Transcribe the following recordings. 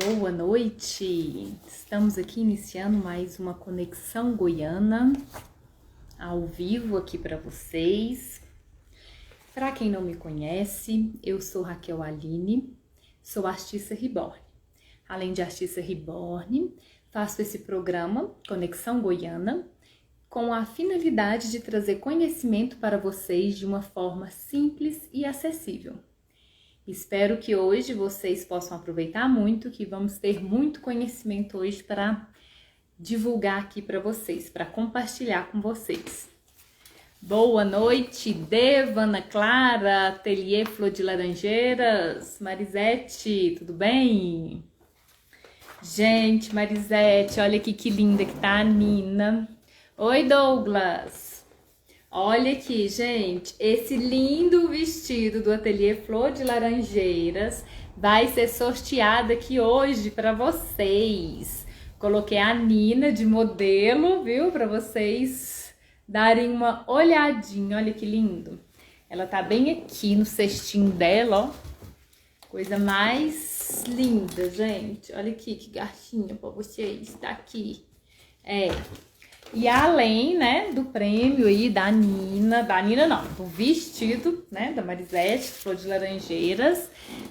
Boa noite! Estamos aqui iniciando mais uma Conexão Goiana ao vivo aqui para vocês. Para quem não me conhece, eu sou Raquel Aline, sou artista reborn. Além de artista reborn, faço esse programa Conexão Goiana com a finalidade de trazer conhecimento para vocês de uma forma simples e acessível. Espero que hoje vocês possam aproveitar muito, que vamos ter muito conhecimento hoje para divulgar aqui para vocês, para compartilhar com vocês. Boa noite, Deva, Ana Clara, Ateliê Flor de Laranjeiras, Marisete, tudo bem? Gente, Marisete, olha aqui que linda que tá a Nina. Oi, Douglas. Olha aqui, gente, esse lindo vestido do Ateliê Flor de Laranjeiras vai ser sorteado aqui hoje para vocês. Coloquei a Nina de modelo, viu? Para vocês darem uma olhadinha, olha que lindo. Ela tá bem aqui no cestinho dela, ó. Coisa mais linda, gente. Olha aqui que gatinha para vocês, tá aqui. E além, né, do prêmio aí da Nina não, do vestido, né, da Marisete, Flor de Laranjeiras,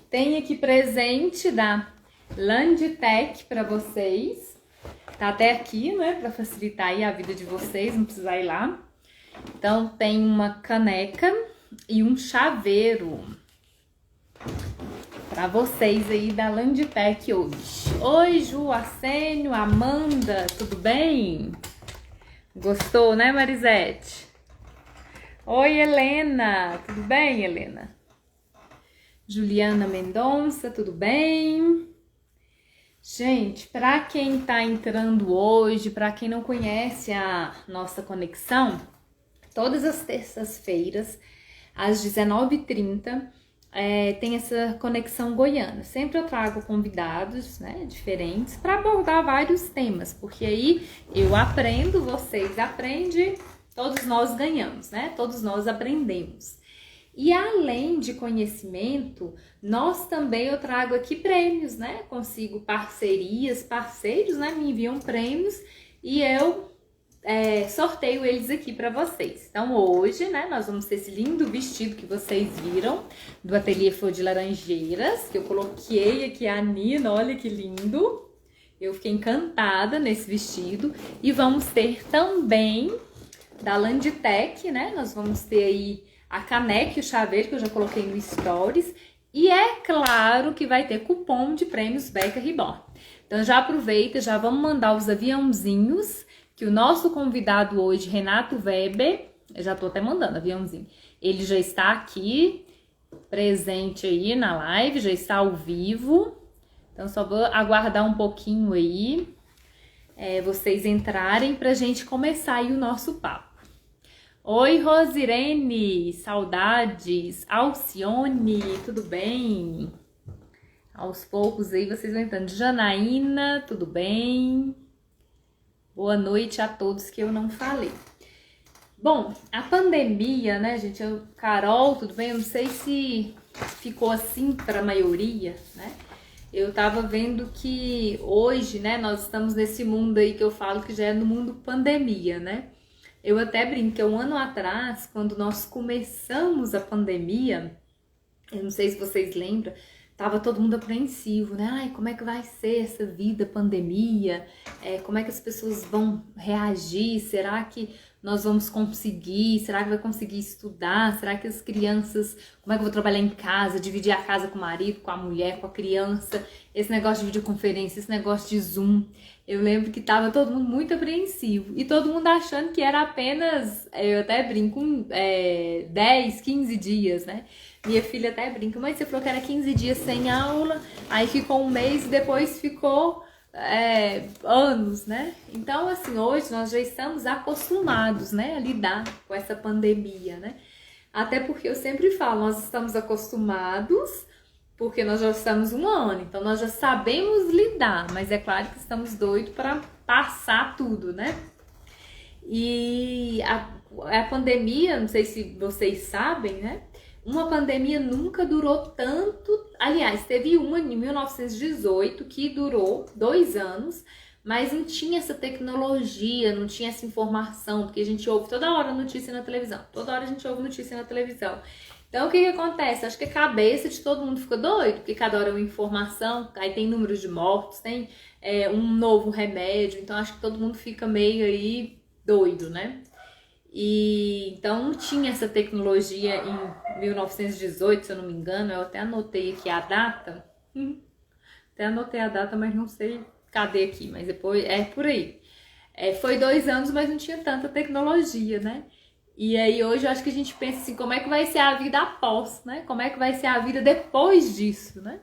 tem aqui presente da Landtech para vocês. Tá até aqui, né, para facilitar aí a vida de vocês, não precisar ir lá. Então tem uma caneca e um chaveiro para vocês aí da Landtech hoje. Oi, Ju, Arsênio, Amanda, tudo bem? Gostou, né, Marisete? Oi, Helena. Tudo bem, Helena? Juliana Mendonça, tudo bem? Gente, para quem tá entrando hoje, para quem não conhece a nossa conexão, todas as terças-feiras, às 19h30, tem essa conexão goiana. Sempre eu trago convidados, né, diferentes para abordar vários temas, porque aí eu aprendo, vocês aprendem, todos nós ganhamos, né? Todos nós aprendemos. E além de conhecimento, eu trago aqui prêmios, né? Consigo parceiros, né, me enviam prêmios e eu sorteio eles aqui para vocês. Então hoje, né, nós vamos ter esse lindo vestido que vocês viram do Ateliê Flor de Laranjeiras, que eu coloquei aqui a Nina, olha que lindo. Eu fiquei encantada nesse vestido. E vamos ter também da Landtech, né, nós vamos ter aí a caneca e o chaveiro que eu já coloquei no Stories. E é claro que vai ter cupom de prêmios Beca Reborn. Então já aproveita, já vamos mandar os aviãozinhos que o nosso convidado hoje, Renato Weber, eu já tô até mandando aviãozinho, ele já está aqui, presente aí na live, já está ao vivo, então só vou aguardar um pouquinho aí, vocês entrarem pra gente começar aí o nosso papo. Oi, Rosirene, saudades, Alcione, tudo bem? Aos poucos aí vocês vão entrando. Janaína, tudo bem? Boa noite a todos que eu não falei. Bom, a pandemia, né, gente? Carol, tudo bem? Eu não sei se ficou assim para a maioria, né? Eu tava vendo que hoje, né, nós estamos nesse mundo aí que eu falo que já é no mundo pandemia, né? Eu até brinco que um ano atrás, quando nós começamos a pandemia, eu não sei se vocês lembram, tava todo mundo apreensivo, né? Ai, como é que vai ser essa vida pandemia? Como é que as pessoas vão reagir? Será que nós vamos conseguir? Será que vai conseguir estudar? Será que as crianças... Como é que eu vou trabalhar em casa? Dividir a casa com o marido, com a mulher, com a criança? Esse negócio de videoconferência, esse negócio de Zoom. Eu lembro que tava todo mundo muito apreensivo. E todo mundo achando que era apenas, eu até brinco, 10, 15 dias, né? Minha filha até brinca, mas você falou que era 15 dias sem aula, aí ficou um mês e depois ficou anos, né? Então, assim, hoje nós já estamos acostumados, né, a lidar com essa pandemia, né? Até porque eu sempre falo, nós estamos acostumados porque nós já estamos um ano, então nós já sabemos lidar, mas é claro que estamos doidos para passar tudo, né? E a pandemia, não sei se vocês sabem, né? Uma pandemia nunca durou tanto Aliás, teve uma em 1918 que durou 2 anos, mas não tinha essa tecnologia, não tinha essa informação, porque a gente ouve toda hora notícia na televisão, toda hora a gente ouve notícia na televisão. Então, o que que acontece? Acho que a cabeça de todo mundo fica doido, porque cada hora é uma informação, aí tem números de mortos, tem um novo remédio, então acho que todo mundo fica meio aí doido, né? E então não tinha essa tecnologia em 1918, se eu não me engano, eu até anotei aqui a data, até anotei a data, mas não sei cadê aqui, mas depois é por aí. Foi 2 anos, mas não tinha tanta tecnologia, né? E aí hoje eu acho que a gente pensa assim, como é que vai ser a vida após, né? Como é que vai ser a vida depois disso, né?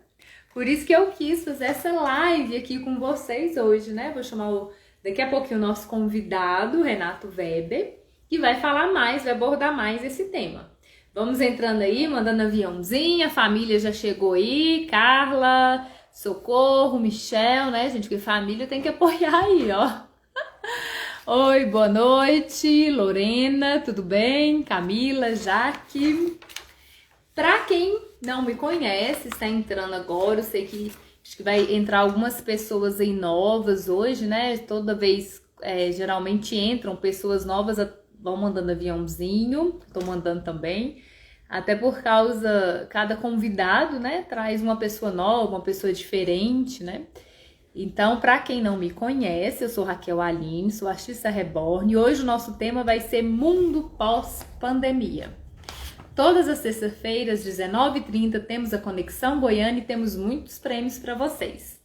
Por isso que eu quis fazer essa live aqui com vocês hoje, né? Vou chamar daqui a pouquinho o nosso convidado, Renato Weber, que vai falar mais, vai abordar mais esse tema. Vamos entrando aí, mandando aviãozinho, a família já chegou aí, Carla, Socorro, Michel, né, gente? Que família tem que apoiar aí, ó. Oi, boa noite, Lorena, tudo bem? Camila, Jaque. Pra quem não me conhece, está entrando agora, eu sei que acho que vai entrar algumas pessoas aí novas hoje, né? Toda vez, geralmente entram pessoas novas, vão mandando aviãozinho, tô mandando também. Até por causa, cada convidado, né, traz uma pessoa nova, uma pessoa diferente, né? Então, para quem não me conhece, eu sou Raquel Aline, sou artista reborn e hoje o nosso tema vai ser Mundo Pós-Pandemia. Todas as terças-feiras, 19h30, temos a Conexão Goiânia e temos muitos prêmios para vocês.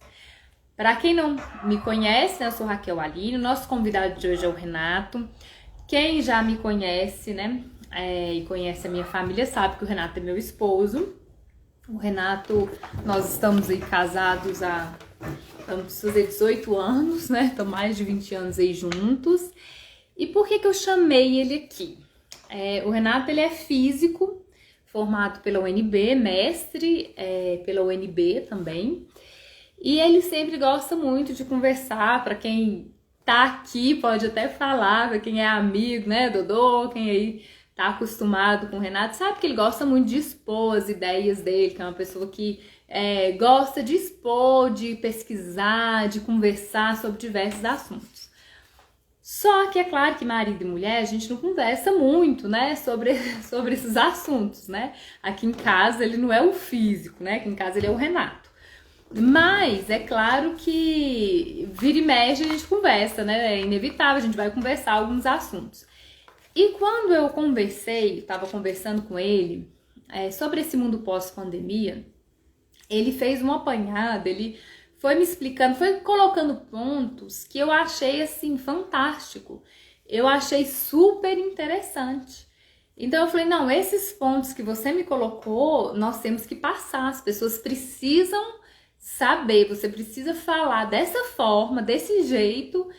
Para quem não me conhece, né, eu sou Raquel Aline, o nosso convidado de hoje é o Renato. Quem já me conhece, né, e conhece a minha família, sabe que o Renato é meu esposo. O Renato, nós estamos aí casados vamos fazer 18 anos, né? Estamos mais de 20 anos aí juntos. E por que eu chamei ele aqui? O Renato, ele é físico, formado pela UNB, mestre pela UNB também. E ele sempre gosta muito de conversar, para quem tá aqui pode até falar, para quem é amigo, né, Dodô, quem aí tá acostumado com o Renato, sabe que ele gosta muito de expor as ideias dele, que é uma pessoa que gosta de expor, de pesquisar, de conversar sobre diversos assuntos. Só que é claro que marido e mulher, a gente não conversa muito, né, sobre esses assuntos, né? Aqui em casa ele não é o físico, né? Aqui em casa ele é o Renato. Mas é claro que vira e mexe a gente conversa, né? É inevitável, a gente vai conversar alguns assuntos. E quando eu estava conversando com ele sobre esse mundo pós-pandemia, ele fez um apanhado, ele foi me explicando, foi colocando pontos que eu achei assim fantástico. Eu achei super interessante. Então eu falei, não, esses pontos que você me colocou, nós temos que passar. As pessoas precisam saber, você precisa falar dessa forma, desse jeito,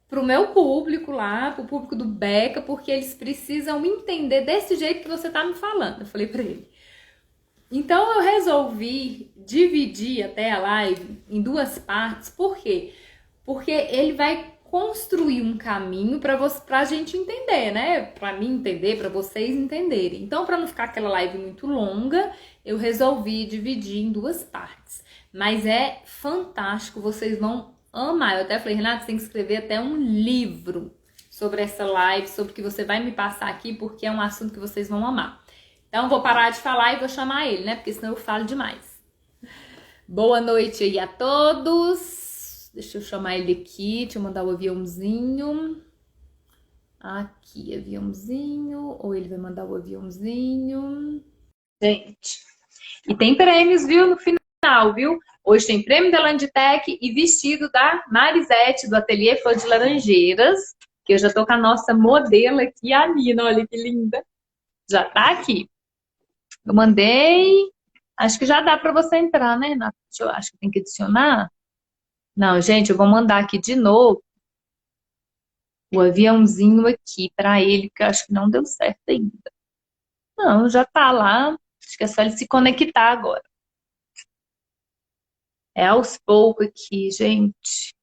pro meu público lá, pro público do Beca, porque eles precisam entender desse jeito que você tá me falando. Eu falei pra ele. Então eu resolvi dividir até a live em 2 partes. Por quê? Porque ele vai construir um caminho pra gente entender, né? Pra mim entender, pra vocês entenderem. Então, pra não ficar aquela live muito longa, eu resolvi dividir em 2 partes. Mas é fantástico, vocês vão amar. Eu até falei, Renato, você tem que escrever até um livro sobre essa live, sobre o que você vai me passar aqui, porque é um assunto que vocês vão amar. Então, vou parar de falar e vou chamar ele, né? Porque senão eu falo demais. Boa noite aí a todos. Deixa eu chamar ele aqui. Deixa eu mandar o aviãozinho. Aqui, aviãozinho. Ou ele vai mandar o aviãozinho. Gente. E tem prêmios, viu? No final, viu? Hoje tem prêmio da Landtech e vestido da Marisete, do Ateliê Flor de Laranjeiras. Que eu já tô com a nossa modelo aqui, a Nina. Olha que linda. Já tá aqui. Eu mandei. Acho que já dá para você entrar, né, Renato? Acho que tem que adicionar. Não, gente, eu vou mandar aqui de novo o aviãozinho aqui para ele, que eu acho que não deu certo ainda. Não, já tá lá. Acho que é só ele se conectar agora. É aos poucos aqui, gente.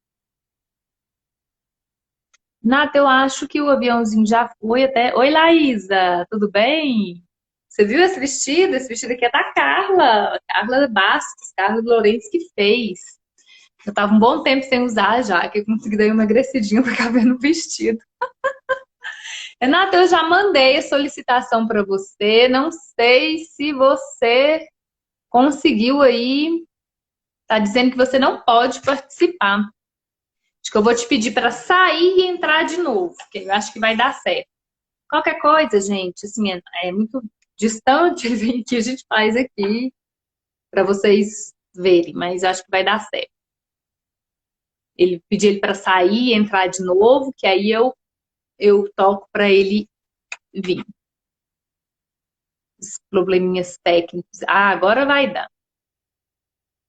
Nata, eu acho que o aviãozinho já foi até. Oi, Laísa, tudo bem? Você viu esse vestido? Esse vestido aqui é da Carla. Carla Bastos, Carla Lourenço que fez. Eu tava um bom tempo sem usar já, que eu consegui dar uma emagrecidinha pra caber no vestido. Renata, eu já mandei a solicitação para você. Não sei se você conseguiu aí. Tá dizendo que você não pode participar. Acho que eu vou te pedir para sair e entrar de novo, porque eu acho que vai dar certo. Qualquer coisa, gente, assim, é muito distante, ele vem aqui, a gente faz aqui para vocês verem, mas acho que vai dar certo. Ele pedi ele para sair e entrar de novo, que aí eu toco para ele vir. Os probleminhas técnicos. Ah, agora vai dar.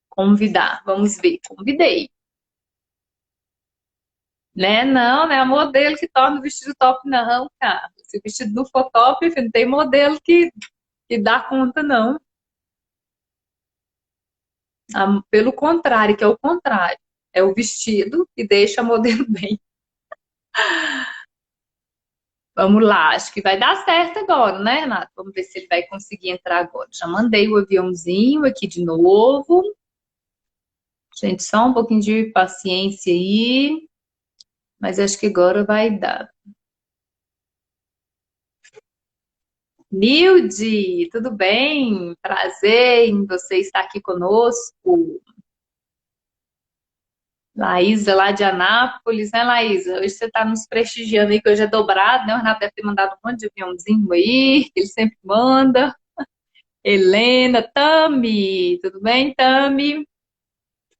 Convidar, vamos ver. Convidei. Né? Não é a modelo que torna o vestido top, não, cara. Se o vestido não for top, não tem modelo que dá conta, não. Pelo contrário, que é o contrário. É o vestido que deixa a modelo bem. Vamos lá, acho que vai dar certo agora, né, Renato? Vamos ver se ele vai conseguir entrar agora. Já mandei o aviãozinho aqui de novo. Gente, só um pouquinho de paciência aí. Mas acho que agora vai dar. Nilde, tudo bem? Prazer em você estar aqui conosco. Laísa, lá de Anápolis, né, Laísa? Hoje você está nos prestigiando aí, que hoje é dobrado, né? O Renato deve ter mandado um monte de aviãozinho aí, que ele sempre manda. Helena, Tami, tudo bem, Tami?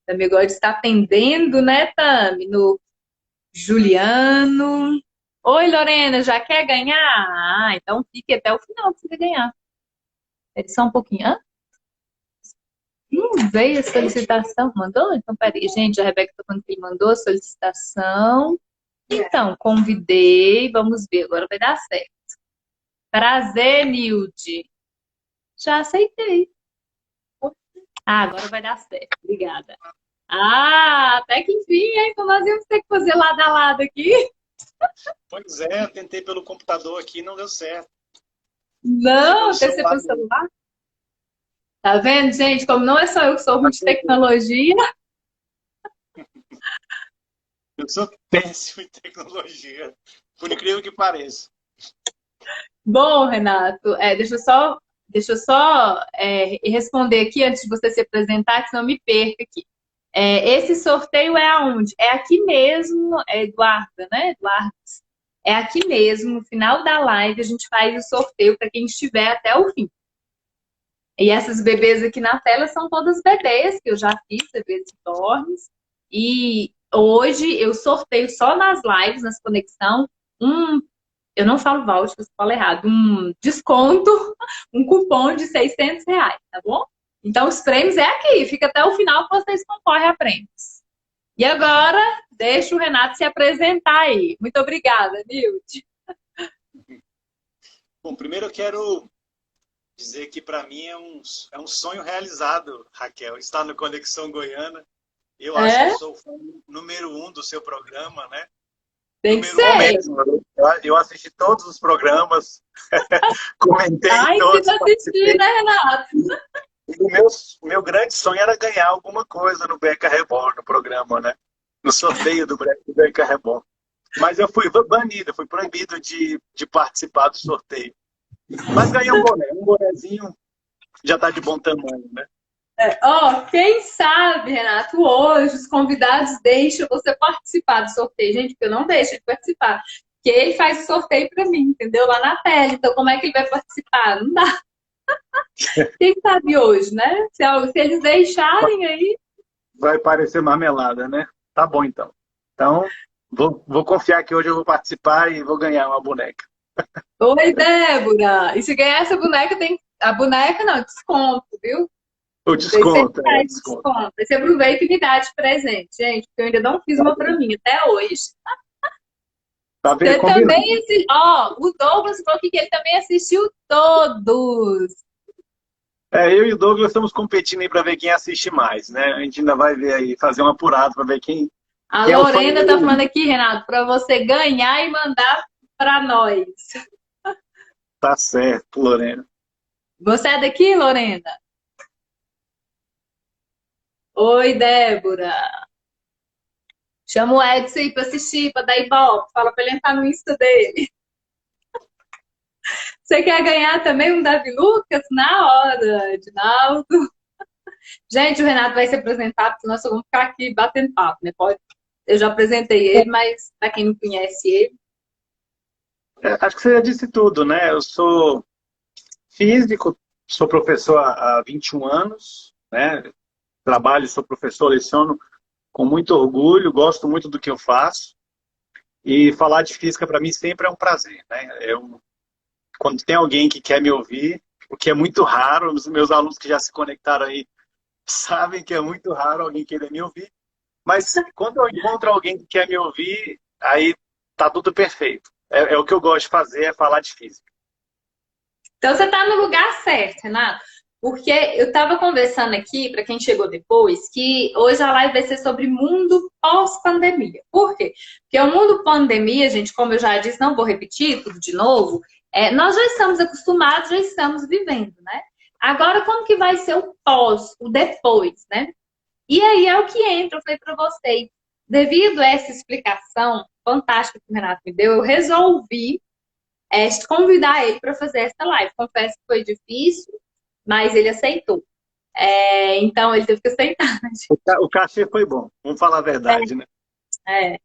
Tami agora está atendendo, né, Tami? No Juliano. Oi, Lorena, já quer ganhar? Ah, então fique até o final para você ganhar. É só um pouquinho. Hã? Veio a solicitação. Mandou? Então, peraí, gente, a Rebeca está falando que ele mandou a solicitação. Então, convidei. Vamos ver, agora vai dar certo. Prazer, Nilde. Já aceitei. Ah, agora vai dar certo. Obrigada. Ah, até que enfim, hein? Então nós íamos ter que fazer lado a lado aqui. Pois é, eu tentei pelo computador aqui e não deu certo. Não, Tentei até você pelo celular. Tá vendo, gente? Como não é só eu que sou ruim de tecnologia. Eu sou péssimo em tecnologia, por incrível que pareça. Bom, Renato, deixa eu só responder aqui antes de você se apresentar, que senão eu me perco aqui. Esse sorteio é aonde? É aqui mesmo, Eduarda, né? Eduardo. É aqui mesmo, no final da live, a gente faz o sorteio para quem estiver até o fim. E essas bebês aqui na tela são todas bebês que eu já fiz, bebês enormes. E hoje eu sorteio só nas lives, nas conexão, eu não falo voucher, eu falo errado, um desconto, um cupom de R$ 600, tá bom? Então os prêmios é aqui, fica até o final que vocês concorrem a prêmios. E agora, deixa o Renato se apresentar aí. Muito obrigada, Nilde. Bom, primeiro eu quero dizer que para mim é um sonho realizado, Raquel, estar no Conexão Goiana. Eu acho que eu sou o fã número 1 do seu programa, né? Tem que ser. Mesmo. Eu assisti todos os programas, comentei todos. Ai, você assistir, né, Renato? O meu grande sonho era ganhar alguma coisa no Beca Reborn, no programa, né? No sorteio do Beca Reborn. Mas eu fui banido, fui proibido de participar do sorteio. Mas ganhei um bonézinho já tá de bom tamanho, né? Quem sabe, Renato, hoje os convidados deixam você participar do sorteio. Gente, porque eu não deixo de participar. Porque ele faz o sorteio para mim, entendeu? Lá na tela. Então, como é que ele vai participar? Não dá. Quem sabe hoje, né? Se eles deixarem aí. Vai parecer marmelada, né? Tá bom, então. Então, vou confiar que hoje eu vou participar e vou ganhar uma boneca. Oi, Débora! E se ganhar essa boneca, tem. A boneca não, desconto, viu? O desconto. Desconto. Você aproveita e me dá de presente, gente, porque eu ainda não fiz uma pra mim até hoje. Tá vendo? Você também assistiu. O Douglas falou que ele também assistiu todos. Eu e o Douglas estamos competindo aí para ver quem assiste mais, né? A gente ainda vai ver aí, fazer um apurado para ver quem. A Lorena tá falando aqui, Renato, para você ganhar e mandar para nós. Tá certo, Lorena. Você é daqui, Lorena? Oi, Débora. Chama o Edson aí pra assistir, pra dar ibope. Fala pra ele entrar no Insta dele. Você quer ganhar também um Davi Lucas? Na hora, Edinaldo. Gente, o Renato vai se apresentar, porque nós só vamos ficar aqui batendo papo, né? Pode... Eu já apresentei ele, mas para quem não conhece ele. Acho que você já disse tudo, né? Eu sou físico, sou professor há 21 anos, né? Trabalho, sou professor, leciono com muito orgulho, gosto muito do que eu faço. E falar de física para mim sempre é um prazer, né? Quando tem alguém que quer me ouvir, o que é muito raro, os meus alunos que já se conectaram aí sabem que é muito raro alguém querer me ouvir. Mas quando eu encontro alguém que quer me ouvir, aí tá tudo perfeito. É o que eu gosto de fazer, é falar de física. Então você está no lugar certo, Renato. Porque eu estava conversando aqui, para quem chegou depois, que hoje a live vai ser sobre mundo pós-pandemia. Por quê? Porque o mundo pandemia, gente, como eu já disse, não vou repetir tudo de novo, nós já estamos acostumados, já estamos vivendo, né? Agora, como que vai ser o pós, o depois, né? E aí é o que entra, eu falei para vocês. Devido a essa explicação fantástica que o Renato me deu, eu resolvi convidar ele para fazer essa live. Confesso que foi difícil, mas ele aceitou. Então ele teve que aceitar, né, O cachê foi bom, vamos falar a verdade, né? É.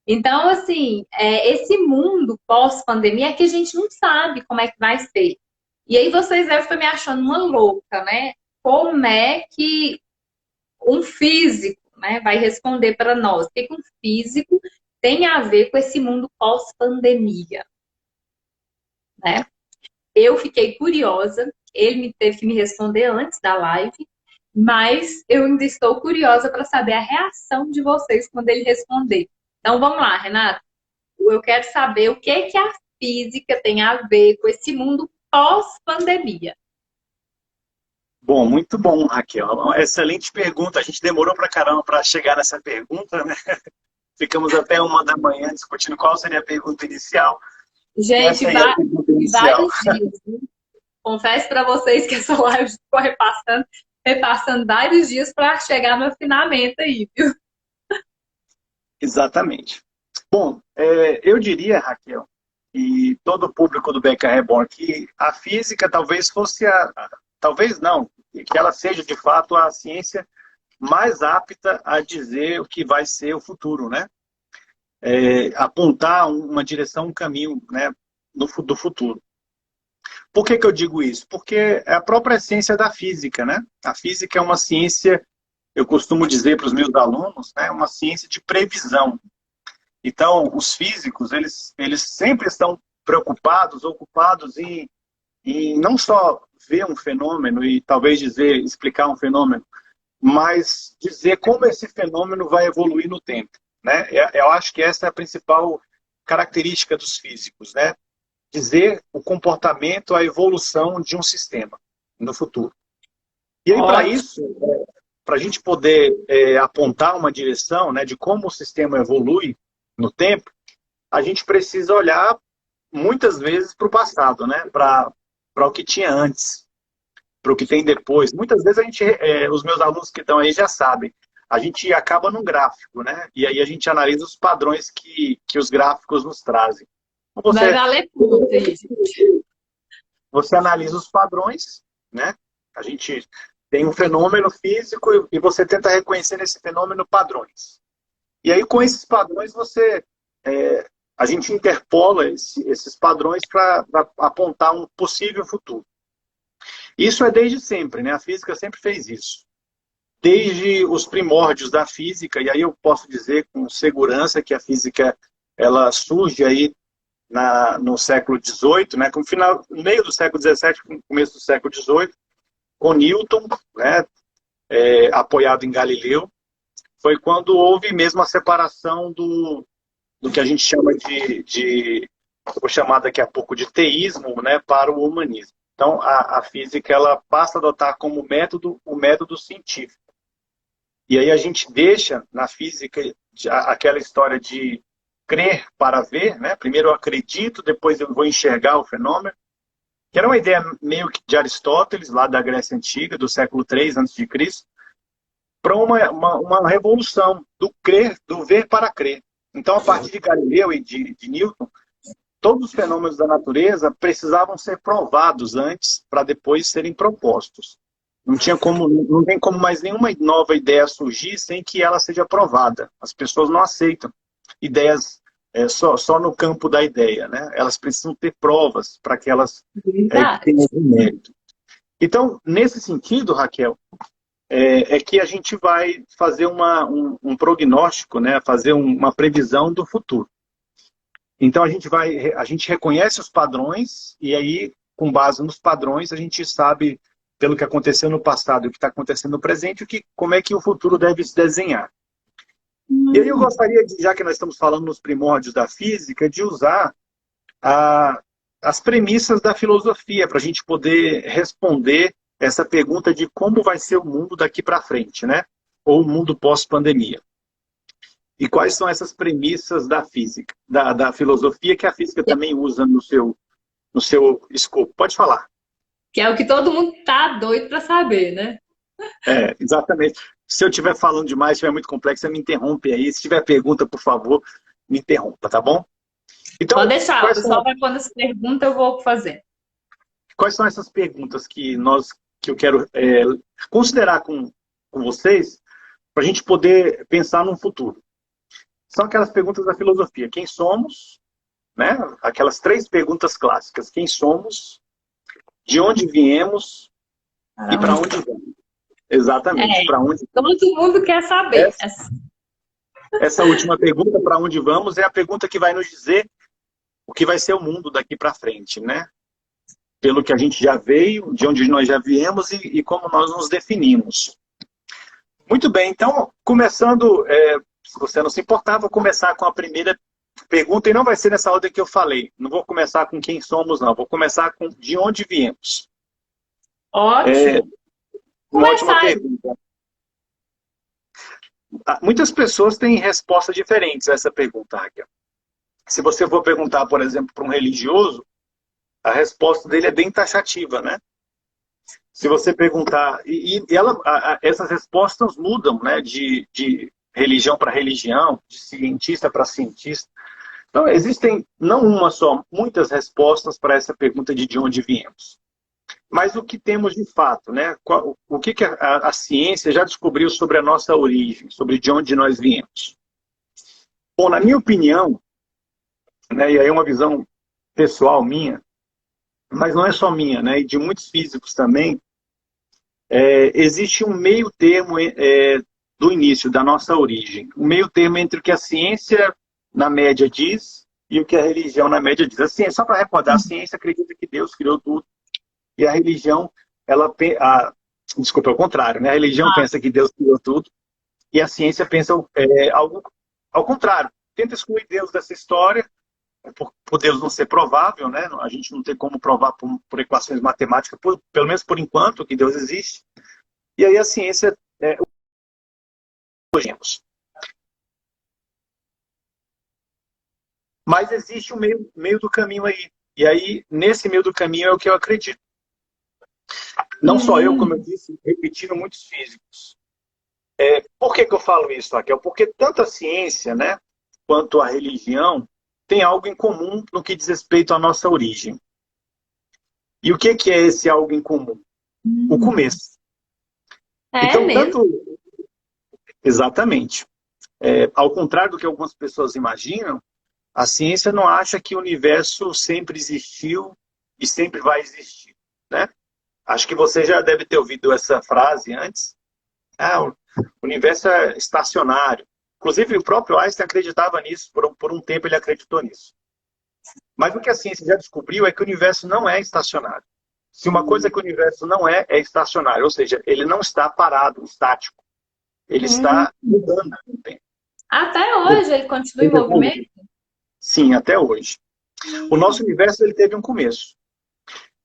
Então, assim, esse mundo pós-pandemia é que a gente não sabe como é que vai ser. E aí vocês devem estar me achando uma louca, né? Como é que um físico, né, vai responder para nós? O que um físico tem a ver com esse mundo pós-pandemia, né? Eu fiquei curiosa, ele teve que me responder antes da live, mas eu ainda estou curiosa para saber a reação de vocês quando ele responder. Então vamos lá, Renato. Eu quero saber o que a física tem a ver com esse mundo pós-pandemia. Bom, muito bom, Raquel. Uma excelente pergunta. A gente demorou pra caramba para chegar nessa pergunta, né? Ficamos até 1 da manhã discutindo qual seria a pergunta inicial. E Gente, essa aí é a pergunta inicial. vários dias, viu? Confesso para vocês que essa live ficou repassando vários dias para chegar no finamento aí, viu? Exatamente. Bom, eu diria, Raquel, e todo o público do Beca Reborn, que a física talvez fosse talvez não, que ela seja de fato a ciência mais apta a dizer o que vai ser o futuro, né? Apontar uma direção, um caminho, né, do futuro. Por que eu digo isso? Porque é a própria essência da física, né? A física é uma ciência, eu costumo dizer para os meus alunos, né, uma ciência de previsão. Então, os físicos, eles sempre estão preocupados, ocupados em não só ver um fenômeno e talvez explicar um fenômeno, mas dizer como esse fenômeno vai evoluir no tempo, né? Eu acho que essa é a principal característica dos físicos, né? Dizer o comportamento, a evolução de um sistema no futuro. E aí, para Ótimo. isso, para a gente poder apontar uma direção, né, de como o sistema evolui no tempo, a gente precisa olhar muitas vezes para o passado, né? Para o que tinha antes, para o que tem depois. Muitas vezes os meus alunos que estão aí já sabem, a gente acaba num gráfico, né? E aí a gente analisa os padrões que os gráficos nos trazem. Então, Vai valer muito isso. você analisa os padrões, né? A gente tem um fenômeno físico e você tenta reconhecer nesse fenômeno padrões. E aí, com esses padrões, a gente interpola esses padrões para apontar um possível futuro. Isso é desde sempre, né? A física sempre fez isso. Desde os primórdios da física, e aí eu posso dizer com segurança que a física ela surge aí no século XVIII, né? No meio do século XVII, começo do século XVIII, com Newton, né? Apoiado em Galileu, foi quando houve mesmo a separação do que a gente chama vou chamar daqui a pouco de teísmo, né, para o humanismo. Então, a física ela passa a adotar como método o método científico. E aí a gente deixa na física aquela história de crer para ver, né? Primeiro eu acredito, depois eu vou enxergar o fenômeno. que era uma ideia meio que de Aristóteles, lá da Grécia Antiga, do século III a.C., para uma revolução do crer, do ver para crer. Então, a partir de Galileu e de Newton, todos os fenômenos da natureza precisavam ser provados antes para depois serem propostos. Não tem como mais nenhuma nova ideia surgir sem que ela seja provada. As pessoas não aceitam ideias só no campo da ideia, né? Elas precisam ter provas para que elas tenham mérito. Então, nesse sentido, Raquel, é que a gente vai fazer um prognóstico, né? Fazer uma previsão do futuro. Então, a gente reconhece os padrões e aí, com base nos padrões, a gente sabe, pelo que aconteceu no passado e o que está acontecendo no presente, como é que o futuro deve se desenhar. E aí eu gostaria, já que nós estamos falando nos primórdios da física, de usar as premissas da filosofia para a gente poder responder essa pergunta de como vai ser o mundo daqui para frente, né? Ou o mundo pós-pandemia. E quais são essas premissas da física, da filosofia, que a física também usa no seu escopo? Pode falar. Que é o que todo mundo tá doido para saber, né? Exatamente. Se eu estiver falando demais, estiver muito complexo, você me interrompe aí. Se tiver pergunta, por favor, me interrompa, tá bom? Então, pode deixar, o pessoal vai pondo essa pergunta, eu vou fazer. Quais são essas perguntas que eu quero considerar com vocês para a gente poder pensar no futuro? São aquelas perguntas da filosofia. Quem somos? Né? Aquelas 3 perguntas clássicas. Quem somos? De onde viemos? E para onde vamos? Exatamente. Para onde? Todo mundo quer saber. Essa última pergunta, para onde vamos, é a pergunta que vai nos dizer o que vai ser o mundo daqui para frente, né? Pelo que a gente já veio, de onde nós já viemos e como nós nos definimos. Muito bem, então, começando, se você não se importar, vou começar com a primeira pergunta, e não vai ser nessa ordem que eu falei. Não vou começar com quem somos, não. Vou começar com de onde viemos. Ótimo. Uma ótima pergunta. Muitas pessoas têm respostas diferentes a essa pergunta, Raquel. Se você for perguntar, por exemplo, para um religioso, a resposta dele é bem taxativa, né? Se você perguntar... essas respostas mudam, né? De religião para religião, de cientista para cientista. Então, existem, não uma só, muitas respostas para essa pergunta de onde viemos. Mas o que temos de fato, né? O que a ciência já descobriu sobre a nossa origem, sobre de onde nós viemos? Bom, na minha opinião, né, e aí é uma visão pessoal minha, mas não é só minha, né, e de muitos físicos também, existe um meio termo do início, da nossa origem. Um meio termo entre o que a ciência, na média, diz e o que a religião, na média, diz. A ciência, só para recordar, a ciência acredita que Deus criou tudo. E a religião, desculpa, é o contrário, né? A religião pensa que Deus criou tudo e a ciência pensa algo ao contrário. Tenta excluir Deus dessa história, por Deus não ser provável, né? A gente não tem como provar por equações matemáticas, pelo menos por enquanto, que Deus existe. E aí a ciência... Mas existe um meio do caminho aí. E aí, nesse meio do caminho é o que eu acredito. Não só eu, como eu disse, repetindo muitos físicos. Por que eu falo isso, Raquel? Porque tanto a ciência, né, quanto a religião tem algo em comum no que diz respeito à nossa origem. E o que é esse algo em comum? O começo. Então, mesmo? Exatamente. Ao contrário do que algumas pessoas imaginam, a ciência não acha que o universo sempre existiu e sempre vai existir, né? Acho que você já deve ter ouvido essa frase antes. O universo é estacionário. Inclusive, o próprio Einstein acreditava nisso, por um tempo ele acreditou nisso. Mas o que a ciência já descobriu é que o universo não é estacionário. Se uma coisa que o universo não é estacionário, ou seja, ele não está parado, estático. Ele está mudando no tempo. Até hoje ele continua em movimento? Sim, até hoje. O nosso universo ele teve um começo.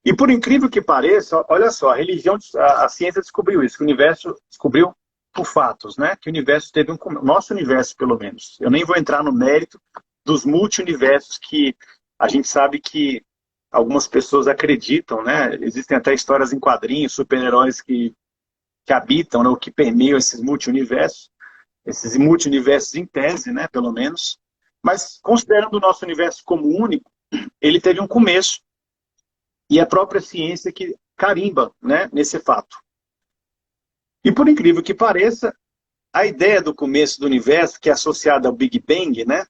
E por incrível que pareça, olha só, a ciência descobriu isso, que o universo descobriu por fatos, né? Que o universo teve um começo, nosso universo pelo menos. Eu nem vou entrar no mérito dos multi-universos que a gente sabe que algumas pessoas acreditam, né? Existem até histórias em quadrinhos, super-heróis que habitam, né, ou que permeiam esses multi-universos em tese, né, pelo menos. Mas, considerando o nosso universo como único, ele teve um começo, e a própria ciência que carimba, né, nesse fato. E por incrível que pareça, a ideia do começo do universo, que é associada ao Big Bang, né,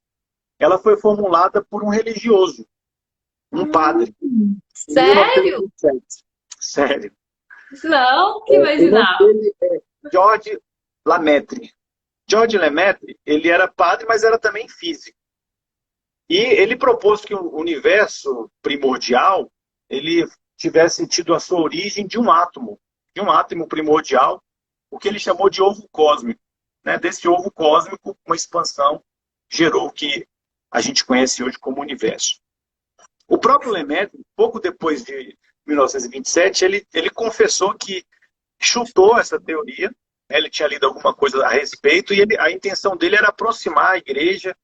ela foi formulada por um religioso, um padre, em Sério? 1927. Sério. Não, que O nome imaginava. dele é George Lemaitre. George Lemaitre, ele era padre, mas era também físico. E ele propôs que o universo primordial, ele tivesse tido a sua origem de um átomo primordial, o que ele chamou de ovo cósmico. Né? Desse ovo cósmico, uma expansão gerou o que a gente conhece hoje como universo. O próprio Lemaitre, pouco depois de 1927, ele confessou que chutou essa teoria, né? Ele tinha lido alguma coisa a respeito, e a intenção dele era aproximar a igreja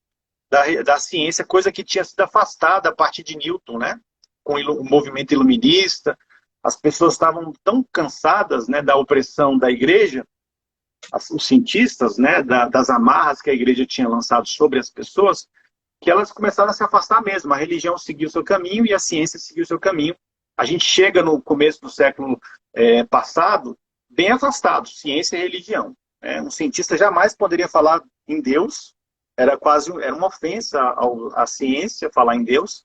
da ciência, coisa que tinha sido afastada a partir de Newton, né? Com o movimento iluminista. As pessoas estavam tão cansadas, né, da opressão da igreja, os cientistas, né, das amarras que a igreja tinha lançado sobre as pessoas, que elas começaram a se afastar mesmo. A religião seguiu o seu caminho e a ciência seguiu o seu caminho. A gente chega no começo do século passado bem afastado, ciência e religião. Um cientista jamais poderia falar em Deus, era uma ofensa à ciência falar em Deus,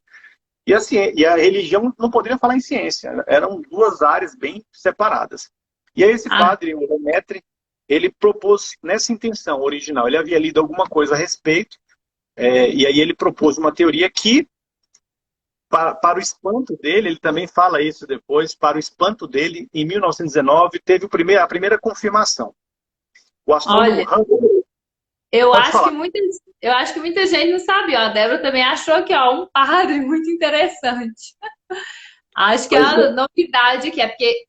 e a religião não poderia falar em ciência. Eram duas áreas bem separadas. E aí esse padre, o Lemaitre, ele propôs nessa intenção original. Ele havia lido alguma coisa a respeito, e aí ele propôs uma teoria que, para o espanto dele, ele também fala isso depois, para o espanto dele, em 1919, teve a primeira confirmação. O astrônomo Hubble... Eu acho que muita gente não sabe, ó. A Débora também achou que, ó, um padre muito interessante. Acho que é uma novidade que é porque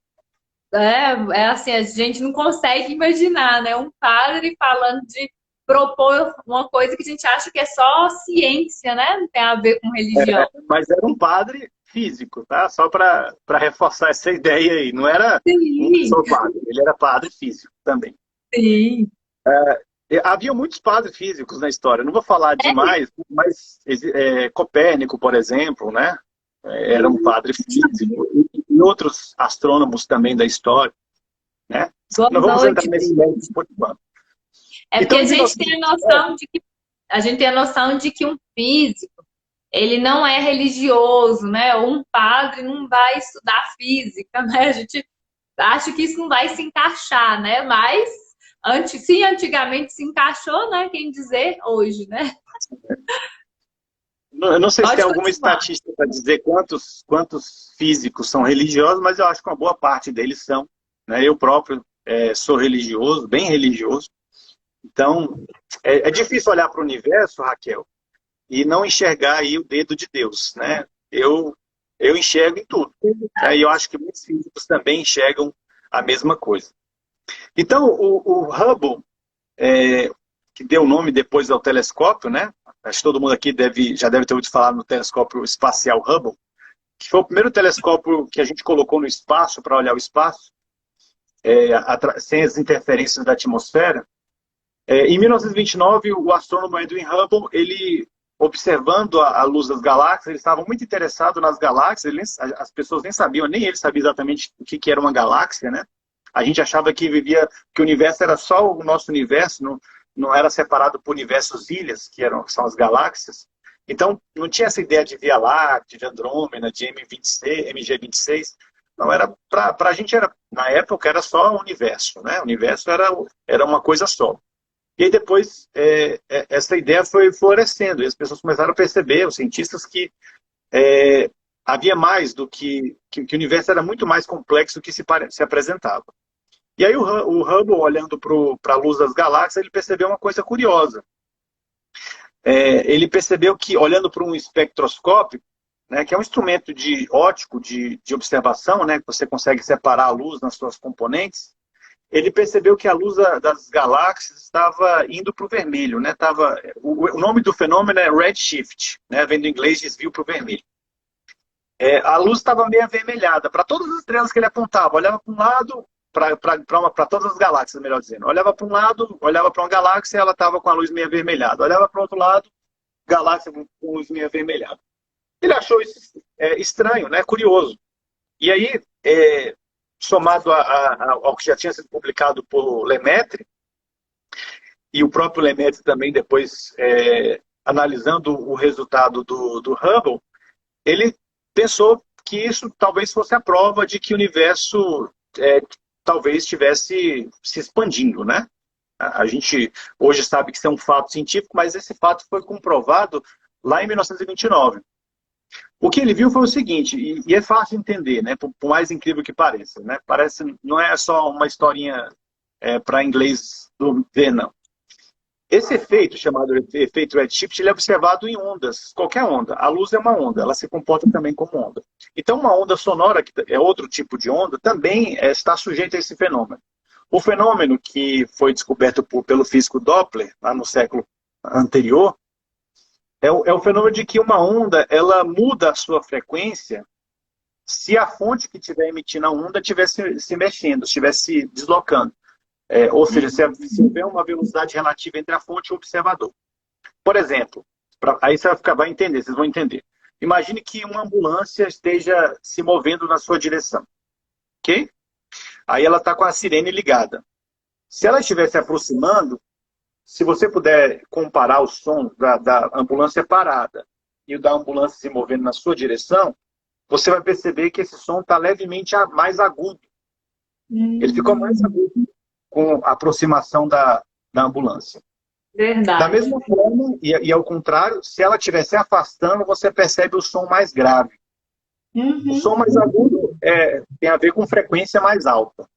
assim, a gente não consegue imaginar, né? Um padre falando de propor uma coisa que a gente acha que é só ciência, né? Não tem a ver com religião. Mas era um padre físico, tá? Só para reforçar essa ideia aí. Não era só padre, ele era padre físico também. Sim. Havia muitos padres físicos na história. Não vou falar demais, mas Copérnico, por exemplo, né? Era um padre físico. E outros astrônomos também da história. Né? Não vamos entrar nesse mérito por enquanto. É porque a gente tem a noção de que um físico, ele não é religioso, né? Um padre não vai estudar física, né? A gente acha que isso não vai se encaixar, né? Mas se antigamente se encaixou, né? Quem dizer hoje, né? Eu não sei se tem alguma estatística para dizer quantos físicos são religiosos, mas eu acho que uma boa parte deles são. Né? Eu próprio sou religioso, bem religioso. Então, é difícil olhar para o universo, Raquel, e não enxergar aí o dedo de Deus. Né? Eu enxergo em tudo. Né? E eu acho que muitos físicos também enxergam a mesma coisa. Então, o Hubble, que deu o nome depois ao telescópio, né? Acho que todo mundo aqui já deve ter ouvido falar no telescópio espacial Hubble, que foi o primeiro telescópio que a gente colocou no espaço para olhar o espaço, sem as interferências da atmosfera. Em 1929, o astrônomo Edwin Hubble, ele, observando a luz das galáxias, ele estava muito interessado nas galáxias, as pessoas nem sabiam, nem ele sabia exatamente o que era uma galáxia, né? A gente achava que o universo era só o nosso universo, não era separado por universos ilhas, que são as galáxias. Então, não tinha essa ideia de Via Láctea, de Andrômeda, de MG26. Não, para a gente, na época, era só o universo. Né? O universo era uma coisa só. E aí depois, essa ideia foi florescendo, e as pessoas começaram a perceber, os cientistas, que havia mais do que o universo era muito mais complexo do que se apresentava. E aí o Hubble, olhando para a luz das galáxias, ele percebeu uma coisa curiosa. Ele percebeu que, olhando para um espectroscópio, né, que é um instrumento óptico de observação, né, que você consegue separar a luz nas suas componentes, ele percebeu que a luz das galáxias estava indo para o vermelho. Né, o nome do fenômeno é redshift, né, vem do inglês desvio para o vermelho. a luz estava meio avermelhada. Para todas as estrelas que ele apontava, olhava para um lado, para todas as galáxias, melhor dizendo. Olhava para um lado, olhava para uma galáxia, ela estava com a luz meio avermelhada. Olhava para o outro lado, galáxia com luz meio avermelhada. Ele achou isso estranho, né? Curioso. E aí, somado ao que já tinha sido publicado por Lemaitre, e o próprio Lemaitre também depois analisando o resultado do Hubble, ele pensou que isso talvez fosse a prova de que o universo talvez estivesse se expandindo, né? A gente hoje sabe que isso é um fato científico, mas esse fato foi comprovado lá em 1929. O que ele viu foi o seguinte, e é fácil de entender, né? Por mais incrível que pareça, né? Não é só uma historinha para inglês ver, não. Esse efeito, chamado efeito redshift, ele é observado em ondas, qualquer onda. A luz é uma onda, ela se comporta também como onda. Então, uma onda sonora, que é outro tipo de onda, também está sujeita a esse fenômeno. O fenômeno que foi descoberto pelo físico Doppler, lá no século anterior, é o fenômeno de que uma onda ela muda a sua frequência se a fonte que estiver emitindo a onda estiver se mexendo, estiver se deslocando. Ou seja, se houver uma velocidade relativa entre a fonte e o observador. Por exemplo, aí você vai entender, vocês vão entender. Imagine que uma ambulância esteja se movendo na sua direção. Ok? Aí ela está com a sirene ligada. Se ela estiver se aproximando, se você puder comparar o som da ambulância parada e o da ambulância se movendo na sua direção, você vai perceber que esse som está levemente mais agudo. Ele ficou mais agudo com a aproximação da ambulância. Verdade. Da mesma forma, e ao contrário, se ela estiver se afastando, você percebe o som mais grave. O som mais agudo tem a ver com frequência mais alta.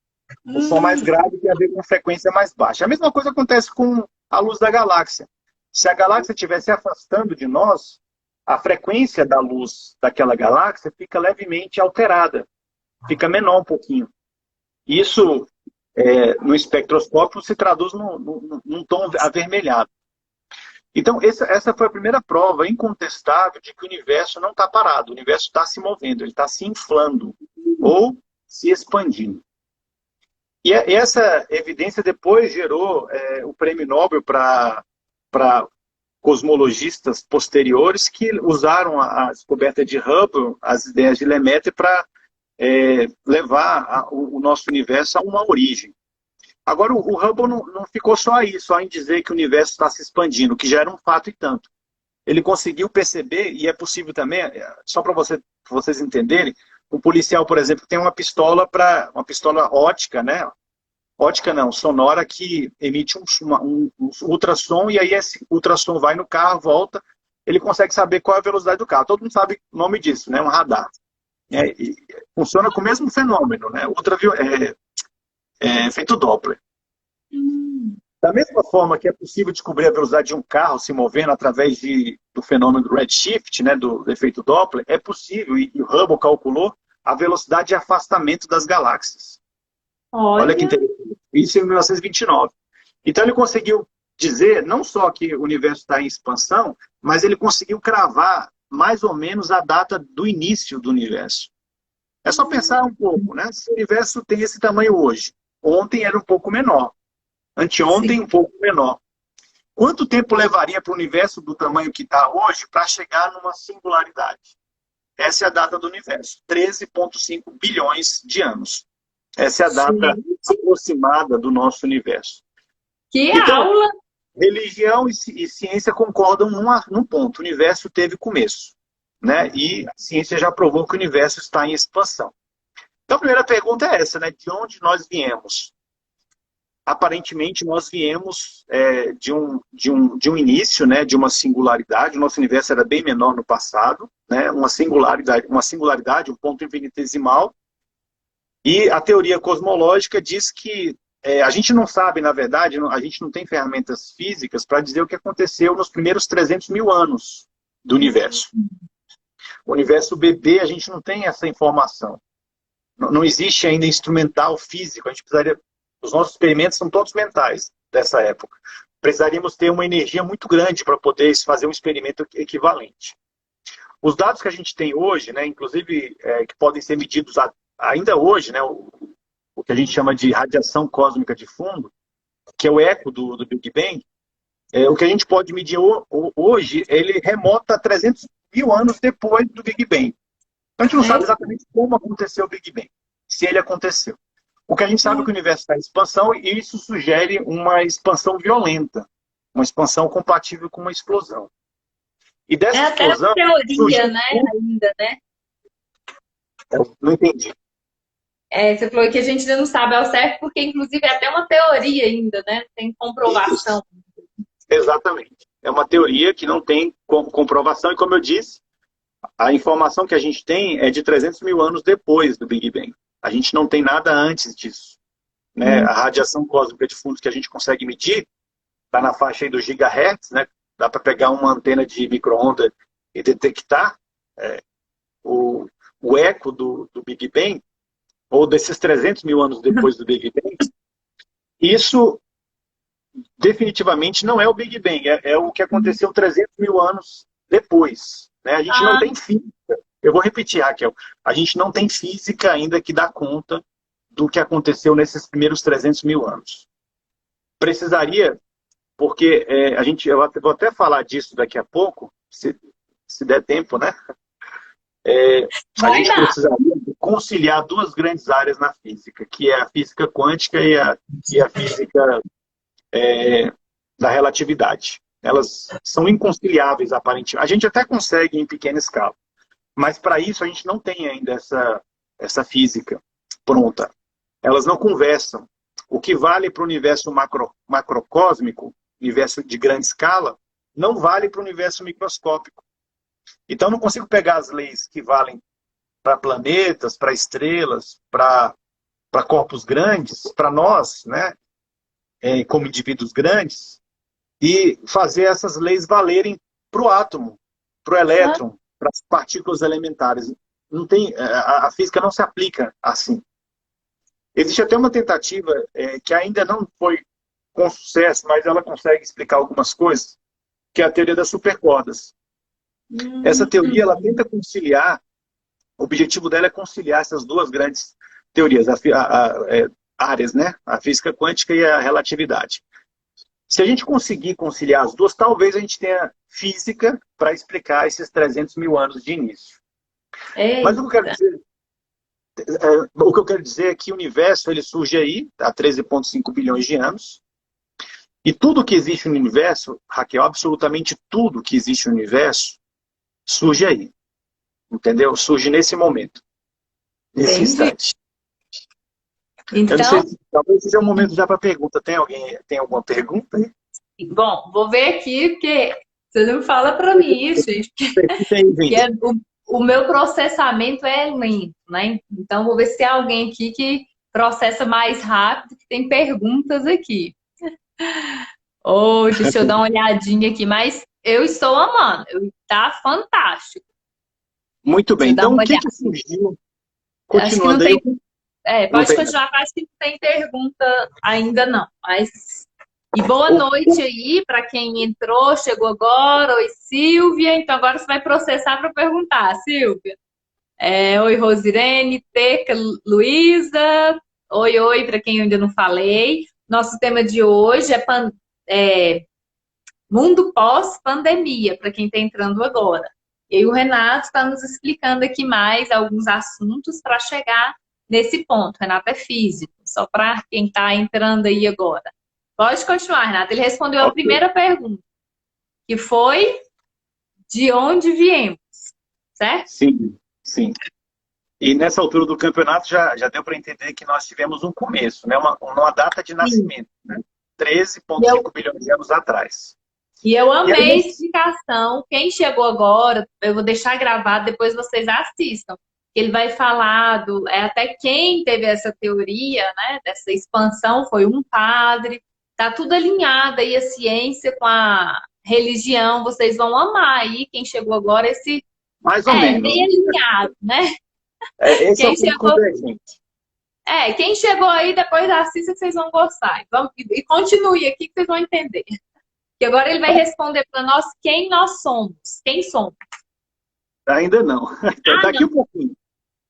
O som mais grave tem a ver com frequência mais baixa. A mesma coisa acontece com a luz da galáxia. Se a galáxia estiver se afastando de nós, a frequência da luz daquela galáxia fica levemente alterada. Fica menor um pouquinho. Isso, no espectroscópio, se traduz num tom avermelhado. Então, essa foi a primeira prova incontestável de que o universo não está parado. O universo está se movendo, ele está se inflando ou se expandindo. E essa evidência depois gerou o prêmio Nobel para cosmologistas posteriores que usaram a descoberta de Hubble, as ideias de Lemaitre, para levar o nosso universo a uma origem. Agora, o Hubble não ficou só aí, só em dizer que o universo está se expandindo, que já era um fato e tanto. Ele conseguiu perceber, e é possível também, só para vocês entenderem, um policial, por exemplo, tem uma pistola ótica, né? Ótica não, sonora, que emite um ultrassom, e aí esse ultrassom vai no carro, volta, ele consegue saber qual é a velocidade do carro. Todo mundo sabe o nome disso, né? Um radar. Funciona com o mesmo fenômeno, né? Efeito Doppler. Da mesma forma que é possível descobrir a velocidade de um carro se movendo através do fenômeno do redshift, né, do efeito Doppler, é possível, e o Hubble calculou, a velocidade de afastamento das galáxias. Olha que interessante. Isso em 1929. Então ele conseguiu dizer não só que o universo está em expansão, mas ele conseguiu cravar mais ou menos a data do início do universo. É só pensar um pouco, né? Se o universo tem esse tamanho hoje, ontem era um pouco menor, anteontem Sim. um pouco menor. Quanto tempo levaria para o universo do tamanho que está hoje para chegar numa singularidade? Essa é a data do universo, 13,5 bilhões de anos. Essa é a data aproximada do nosso universo. Que aula! Religião e ciência concordam num ponto. O universo teve começo, né? E a ciência já provou que o universo está em expansão. Então a primeira pergunta é essa, né? De onde nós viemos? Aparentemente nós viemos de um início, né? De uma singularidade. O nosso universo era bem menor no passado, né? Uma singularidade, um ponto infinitesimal. E a teoria cosmológica diz que a gente não sabe, na verdade, a gente não tem ferramentas físicas para dizer o que aconteceu nos primeiros 300 mil anos do universo. O universo bebê, a gente não tem essa informação. Não existe ainda instrumental físico. A gente precisaria, os nossos experimentos são todos mentais dessa época. Precisaríamos ter uma energia muito grande para poder fazer um experimento equivalente. Os dados que a gente tem hoje, né, inclusive que podem ser medidos ainda hoje, né, o que a gente chama de radiação cósmica de fundo, que é o eco do Big Bang, o que a gente pode medir hoje, ele remota 300 mil anos depois do Big Bang. Então a gente não sabe exatamente como aconteceu o Big Bang, se ele aconteceu. O que a gente sabe é que o universo está em expansão e isso sugere uma expansão violenta, uma expansão compatível com uma explosão. E dessa explosão... É até teoria, né? Ainda, né? Eu não entendi. Você falou que a gente ainda não sabe ao certo, porque inclusive é até uma teoria ainda, né? Tem comprovação. Isso. Exatamente. É uma teoria que não tem comprovação e, como eu disse, a informação que a gente tem é de 300 mil anos depois do Big Bang. A gente não tem nada antes disso. Né? A radiação cósmica de fundo que a gente consegue medir está na faixa aí dos gigahertz, né? Dá para pegar uma antena de micro-ondas e detectar o eco do Big Bang, ou desses 300 mil anos depois do Big Bang. Isso definitivamente não é o Big Bang, é o que aconteceu 300 mil anos depois. Né? A gente não tem física. Eu vou repetir, Raquel. A gente não tem física ainda que dá conta do que aconteceu nesses primeiros 300 mil anos. Precisaria, porque eu vou até falar disso daqui a pouco, se der tempo, né? A gente precisaria conciliar duas grandes áreas na física, que é a física quântica e a física da relatividade. Elas são inconciliáveis, aparentemente. A gente até consegue em pequena escala, mas para isso a gente não tem ainda essa física pronta. Elas não conversam. O que vale para o universo macrocósmico, universo de grande escala, não vale para o universo microscópico. Então eu não consigo pegar as leis que valem para planetas, para estrelas, para corpos grandes, para nós, né, como indivíduos grandes, e fazer essas leis valerem para o átomo, para o elétron, para as partículas elementares. Não tem, a física não se aplica assim. Existe até uma tentativa que ainda não foi com sucesso, mas ela consegue explicar algumas coisas, que é a teoria das supercordas. Essa teoria ela tenta conciliar, o objetivo dela é conciliar essas duas grandes teorias, áreas, né? A física quântica e a relatividade. Se a gente conseguir conciliar as duas, talvez a gente tenha física para explicar esses 300 mil anos de início. Mas o que eu quero dizer é que o universo ele surge aí há 13,5 bilhões de anos. E tudo que existe no universo, Raquel, absolutamente tudo que existe no universo, surge aí. Entendeu? Surge nesse momento. Nesse instante. Então, eu não sei, talvez seja um momento já para pergunta. Tem alguma pergunta aí? Bom, vou ver aqui, porque você não fala para mim isso, gente. O meu processamento é lento, né? Então, vou ver se tem alguém aqui que processa mais rápido, que tem perguntas aqui. Deixa eu dar uma olhadinha aqui, mas eu estou amando. Tá fantástico. Muito bem. Então, o que surgiu? Continuando aí. Pode continuar, acho que não tem pergunta ainda não. E boa noite aí para quem entrou, chegou agora. Oi, Silvia. Então agora você vai processar para perguntar, Silvia. Oi, Rosirene, Teca, Luísa. Oi, para quem eu ainda não falei. Nosso tema de hoje é mundo pós-pandemia, para quem está entrando agora. E o Renato está nos explicando aqui mais alguns assuntos para chegar nesse ponto. O Renato é físico, só para quem está entrando aí agora. Pode continuar, Renato. Ele respondeu a primeira pergunta, que foi de onde viemos, certo? Sim. E nessa altura do campeonato já deu para entender que nós tivemos um começo, né? uma data de nascimento, né? 13,5 bilhões de anos atrás. E eu amei a explicação. Quem chegou agora, eu vou deixar gravado, depois vocês assistam. Ele vai falar até quem teve essa teoria, né, dessa expansão, foi um padre. Tá tudo alinhado aí, a ciência com a religião. Vocês vão amar aí, quem chegou agora, esse... Mais ou menos. Bem alinhado, né? Esse quem é o ponto gente. Quem chegou aí, depois assista, vocês vão gostar. E continue aqui que vocês vão entender. Que agora ele vai responder para nós quem nós somos. Quem somos? Ainda não. Daqui um pouquinho.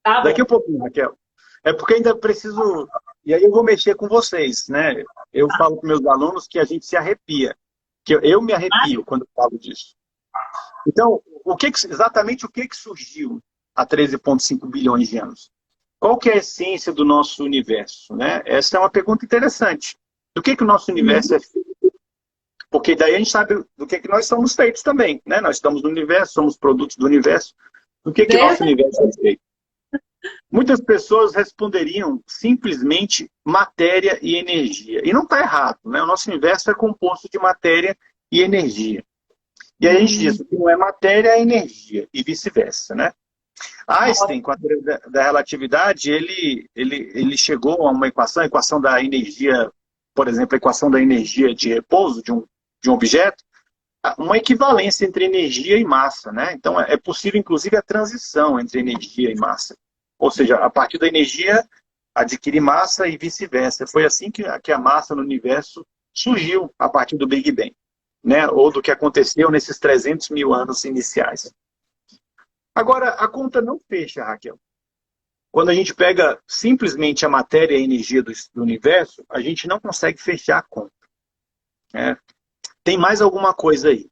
Tá Daqui bom. um pouquinho, Raquel. É porque ainda preciso... E aí eu vou mexer com vocês, né? Eu falo para meus alunos que a gente se arrepia. Que eu me arrepio quando eu falo disso. Então, exatamente o que surgiu há 13,5 bilhões de anos? Qual que é a essência do nosso universo, né? Essa é uma pergunta interessante. Do que o nosso universo é feito? Porque daí a gente sabe do que nós somos feitos também, né? Nós estamos no universo, somos produtos do universo. Do que o nosso universo é feito? Muitas pessoas responderiam simplesmente matéria e energia. E não está errado, né? O nosso universo é composto de matéria e energia. E aí a gente diz que não é matéria, é energia, e vice-versa, né? Einstein, com a teoria da relatividade, ele chegou a uma equação, a equação da energia, por exemplo, a equação da energia de repouso de um objeto, uma equivalência entre energia e massa, né? Então é possível, inclusive, a transição entre energia e massa. Ou seja, a partir da energia adquire massa e vice-versa. Foi assim que a massa no universo surgiu a partir do Big Bang, né? Ou do que aconteceu nesses 300 mil anos iniciais. Agora, a conta não fecha, Raquel. Quando a gente pega simplesmente a matéria e a energia do universo, a gente não consegue fechar a conta, né? Tem mais alguma coisa aí.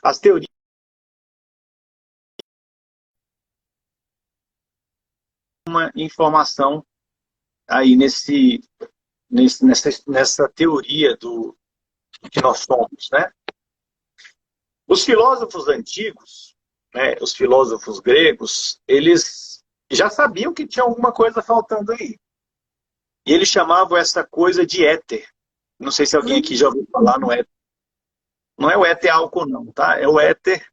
As teorias... Uma informação aí nessa teoria do que nós somos, né? Os filósofos antigos, né, os filósofos gregos, eles já sabiam que tinha alguma coisa faltando aí. E eles chamavam essa coisa de éter. Não sei se alguém aqui já ouviu falar no éter. Não é o éter álcool, não, tá? É o éter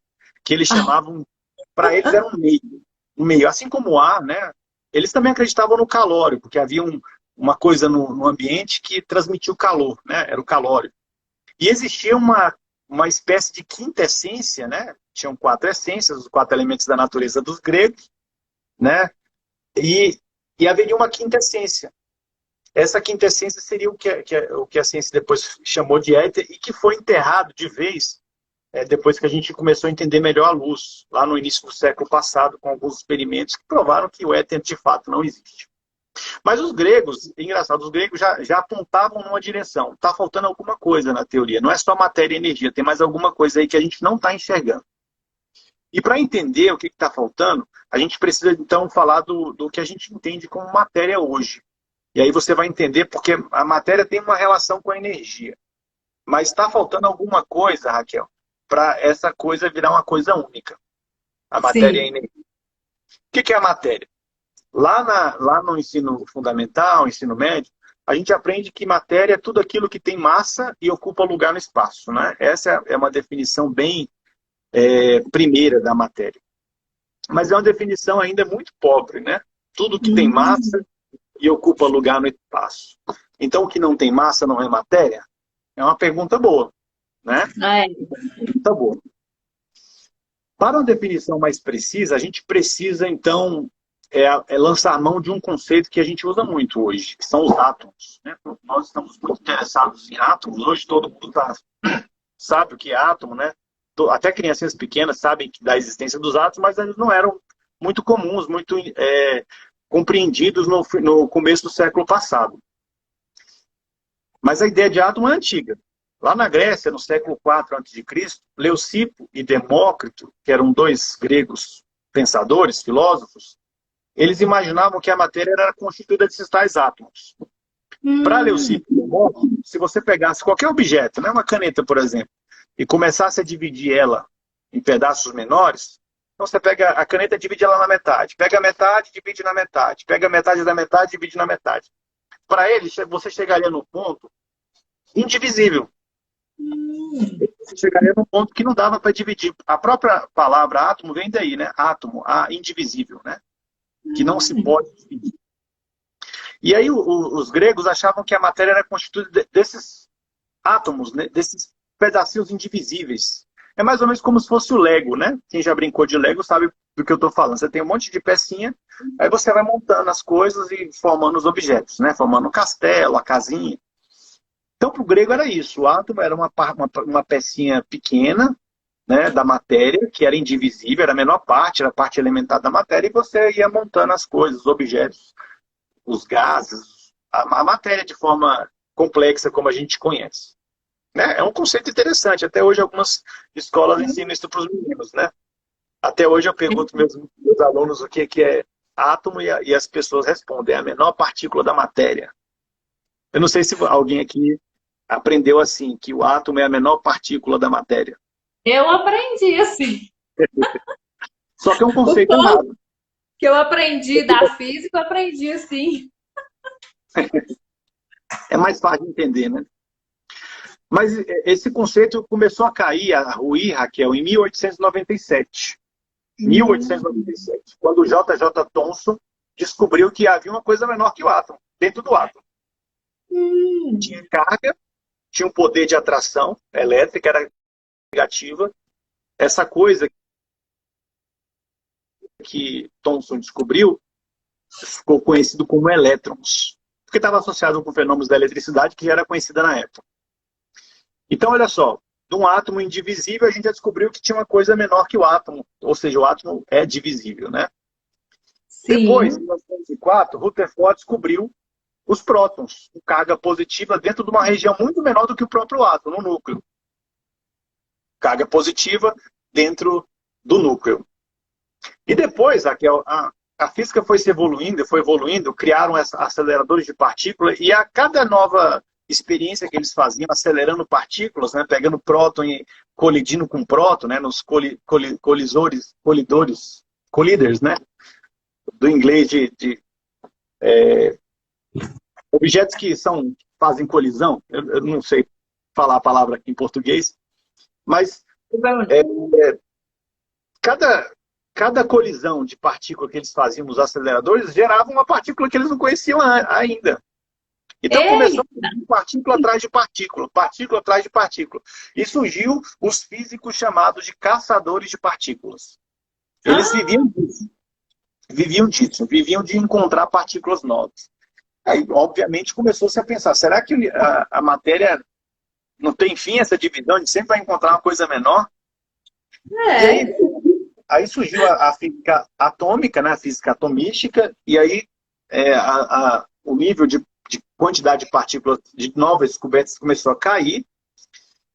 que eles chamavam, para eles era um meio. Um meio. Assim como o ar, né? Eles também acreditavam no calório, porque havia uma coisa no ambiente que transmitia o calor, né? Era o calório. E existia uma espécie de quinta essência, né? Tinham 4 essências, os 4 elementos da natureza dos gregos, né? E haveria uma quinta essência. Essa quinta essência seria o que a ciência depois chamou de éter e que foi enterrado de vez depois que a gente começou a entender melhor a luz, lá no início do século passado, com alguns experimentos que provaram que o éter de fato não existe. Mas os gregos, engraçado, os gregos já apontavam numa direção. Está faltando alguma coisa na teoria. Não é só matéria e energia, tem mais alguma coisa aí que a gente não está enxergando. E para entender o que está faltando, a gente precisa então falar do que a gente entende como matéria hoje. E aí você vai entender porque a matéria tem uma relação com a energia. Mas está faltando alguma coisa, Raquel, para essa coisa virar uma coisa única. A matéria e a energia. O que é a matéria? Lá no ensino fundamental, ensino médio, a gente aprende que matéria é tudo aquilo que tem massa e ocupa lugar no espaço, né? Essa é uma definição bem primeira da matéria. Mas é uma definição ainda muito pobre, né? Tudo que tem massa e ocupa lugar no espaço. Então, o que não tem massa não é matéria? É uma pergunta boa, né? Pergunta boa. Para uma definição mais precisa, a gente precisa, então, lançar mão de um conceito que a gente usa muito hoje, que são os átomos, né? Nós estamos muito interessados em átomos. Hoje todo mundo sabe o que é átomo, né? Até crianças pequenas sabem da existência dos átomos, mas eles não eram muito comuns, muito compreendidos no começo do século passado. Mas a ideia de átomo é antiga. Lá na Grécia, no século IV a.C., Leucipo e Demócrito, que eram 2 gregos pensadores, filósofos, eles imaginavam que a matéria era constituída desses tais átomos. Para Leucipo e Demócrito, se você pegasse qualquer objeto, né, uma caneta, por exemplo, e começasse a dividir ela em pedaços menores, então você pega a caneta e divide ela na metade. Pega a metade e divide na metade. Pega a metade da metade e divide na metade. Para eles, você chegaria no ponto indivisível. Você chegaria num ponto que não dava para dividir. A própria palavra átomo vem daí, né? Átomo, indivisível, né? Que não se pode dividir. E aí os gregos achavam que a matéria era constituída desses átomos, né? Desses pedacinhos indivisíveis. É mais ou menos como se fosse o Lego, né? Quem já brincou de Lego sabe do que eu estou falando. Você tem um monte de pecinha, aí você vai montando as coisas e formando os objetos, né? Formando um castelo, a casinha. Então, para o grego era isso. O átomo era uma pecinha pequena, né, da matéria, que era indivisível, era a menor parte, era a parte elementar da matéria, e você ia montando as coisas, os objetos, os gases, a matéria de forma complexa como a gente conhece. Né? É um conceito interessante. Até hoje algumas escolas ensinam isso para os meninos. Né? Até hoje eu pergunto meus alunos o que é átomo e as pessoas respondem, é a menor partícula da matéria. Eu não sei se alguém aqui aprendeu assim, que o átomo é a menor partícula da matéria. Eu aprendi assim. Só que é um conceito errado. Que eu aprendi da física, eu aprendi assim. É mais fácil de entender, né? Mas esse conceito começou a cair, a ruir, Raquel, em 1897. 1897, quando o J.J. Thomson descobriu que havia uma coisa menor que o átomo, dentro do átomo. Tinha carga, tinha um poder de atração elétrica, era negativa. Essa coisa que Thomson descobriu ficou conhecido como elétrons, porque estava associado com fenômenos da eletricidade que já era conhecida na época. Então, olha só, de um átomo indivisível, a gente já descobriu que tinha uma coisa menor que o átomo, ou seja, o átomo é divisível, né? Sim. Depois, em 1904, Rutherford descobriu os prótons, com carga positiva dentro de uma região muito menor do que o próprio átomo, no núcleo. Carga positiva dentro do núcleo. E depois, Raquel, a física foi evoluindo, criaram aceleradores de partículas, e a cada nova experiência que eles faziam, acelerando partículas, né, pegando próton e colidindo com próton, né, nos colliders, né, do inglês objetos que fazem colisão, eu não sei falar a palavra aqui em português, mas cada colisão de partícula que eles faziam nos aceleradores gerava uma partícula que eles não conheciam ainda. Então começou partícula atrás de partícula, partícula atrás de partícula. E surgiu os físicos chamados de caçadores de partículas. Eles viviam de encontrar partículas novas. Aí, obviamente, começou-se a pensar, será que a matéria não tem fim, essa divisão, a gente sempre vai encontrar uma coisa menor? Aí surgiu a física atômica, né, a física atomística, e aí o nível de quantidade de partículas de novas descobertas começou a cair.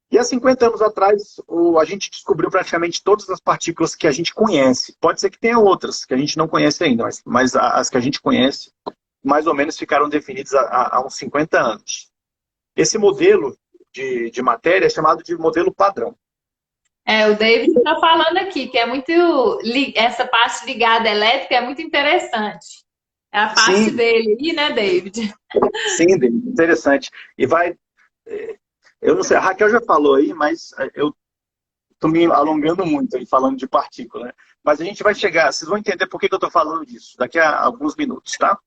E há 50 anos atrás, a gente descobriu praticamente todas as partículas que a gente conhece. Pode ser que tenha outras que a gente não conhece ainda, mas as que a gente conhece, mais ou menos, ficaram definidas há uns 50 anos. Esse modelo de matéria é chamado de modelo padrão. O David está falando aqui que é muito. Essa parte ligada elétrica é muito interessante. É a parte dele aí, né, David? Sim, David, interessante. E eu não sei, a Raquel já falou aí, mas eu estou me alongando muito aí falando de partícula, né? Mas a gente vai chegar, vocês vão entender por que eu estou falando disso daqui a alguns minutos, tá?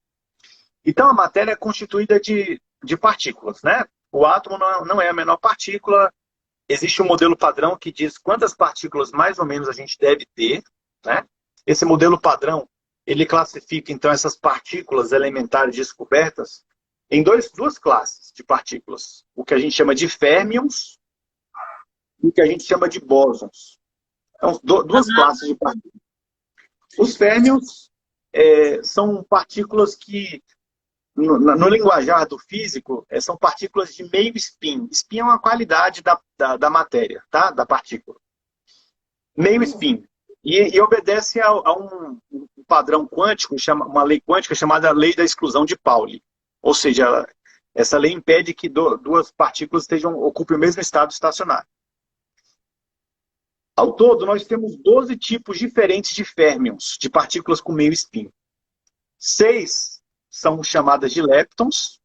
Então a matéria é constituída de partículas, né? O átomo não é a menor partícula. Existe um modelo padrão que diz quantas partículas mais ou menos a gente deve ter, né? Esse modelo padrão, ele classifica então essas partículas elementares descobertas em duas classes de partículas. O que a gente chama de férmions e o que a gente chama de bósons. Então, duas classes de partículas. Os férmions são partículas que, no linguajar do físico, são partículas de meio spin. Spin é uma qualidade da matéria, tá? Da partícula. Meio spin. E obedece a um padrão quântico, uma lei quântica chamada lei da exclusão de Pauli. Ou seja, essa lei impede que duas partículas ocupem o mesmo estado estacionário. Ao todo, nós temos 12 tipos diferentes de férmions, de partículas com meio spin. 6 são chamadas de leptons.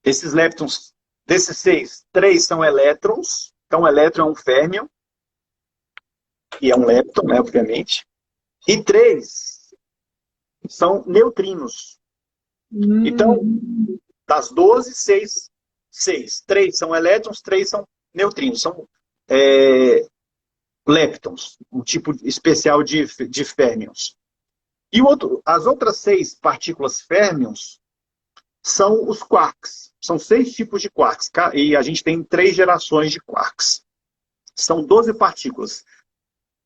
Esses leptons, desses 6, 3 são elétrons. Então, o elétron é um férmion. E é um lepton, né, obviamente. E 3 são neutrinos. Então, das 12, 6. 3 são elétrons, 3 são neutrinos. São leptons, um tipo especial de férmions. E as outras 6 partículas férmions são os quarks. São 6 tipos de quarks. E a gente tem 3 gerações de quarks. São 12 partículas.